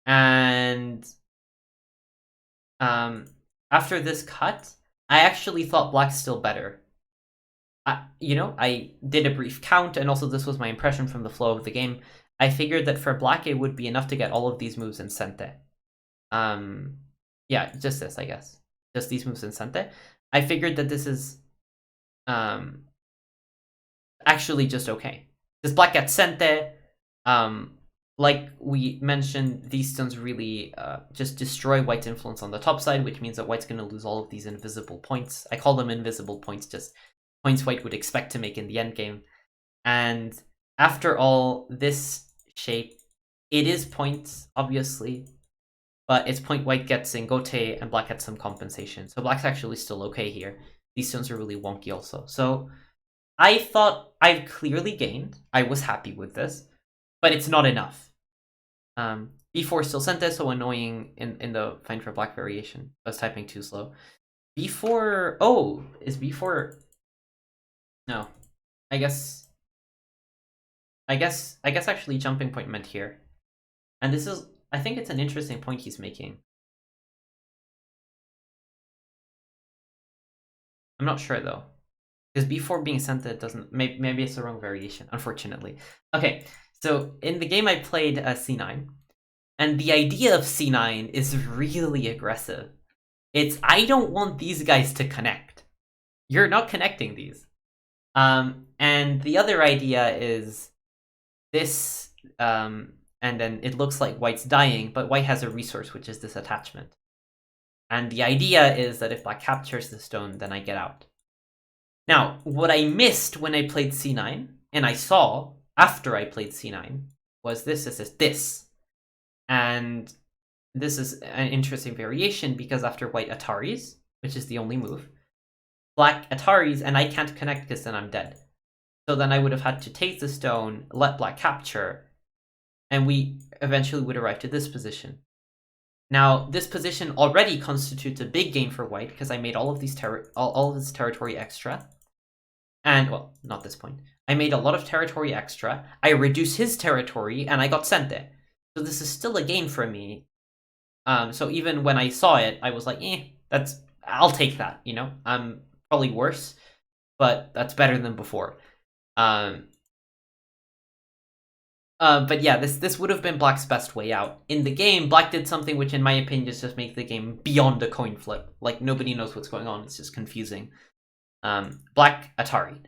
and after this cut, I actually thought black's still better. I did a brief count, and also this was my impression from the flow of the game. I figured that for black it would be enough to get all of these moves in Sente. Yeah, just this, I guess. Just these moves in Sente. I figured that this is actually just okay. This black gets Sente. Like we mentioned, these stones really just destroy white's influence on the top side, which means that white's going to lose all of these invisible points. I call them invisible points, just points white would expect to make in the endgame. And after all, this shape, it is points, obviously, but it's point white gets in Gote and black gets some compensation. So black's actually still okay here. These stones are really wonky also. So I thought I've clearly gained. I was happy with this, but it's not enough. B4 still sent this, so annoying in the fine for black variation. I was typing too slow. B4, oh, is B4? No, I guess actually jumping point meant here. And this is, I think it's an interesting point he's making. I'm not sure though, because B4 being sent that doesn't, maybe it's the wrong variation, unfortunately. Okay, so in the game I played C9. And the idea of C9 is really aggressive. It's, I don't want these guys to connect. You're not connecting these. And the other idea is this, and then it looks like white's dying, but white has a resource, which is this attachment. And the idea is that if black captures the stone, then I get out. Now, what I missed when I played C9, and I saw after I played C9, was this. And this is an interesting variation because after white Ataris, which is the only move, black Ataris, and I can't connect because then I'm dead. So then I would have had to take the stone, let black capture, and we eventually would arrive to this position. Now, this position already constitutes a big gain for white because I made all of these all of this territory extra. And, well, not this point. I made a lot of territory extra. I reduced his territory, and I got Sente. So this is still a gain for me. So even when I saw it, I was like, I'll take that, you know? I'm probably worse, but that's better than before. But yeah, this would have been black's best way out. In the game, black did something which, in my opinion, just makes the game beyond a coin flip. Like, nobody knows what's going on. It's just confusing. Black Atari.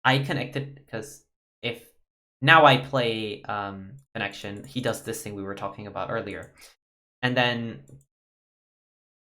I connected because if now I play connection, he does this thing we were talking about earlier. And then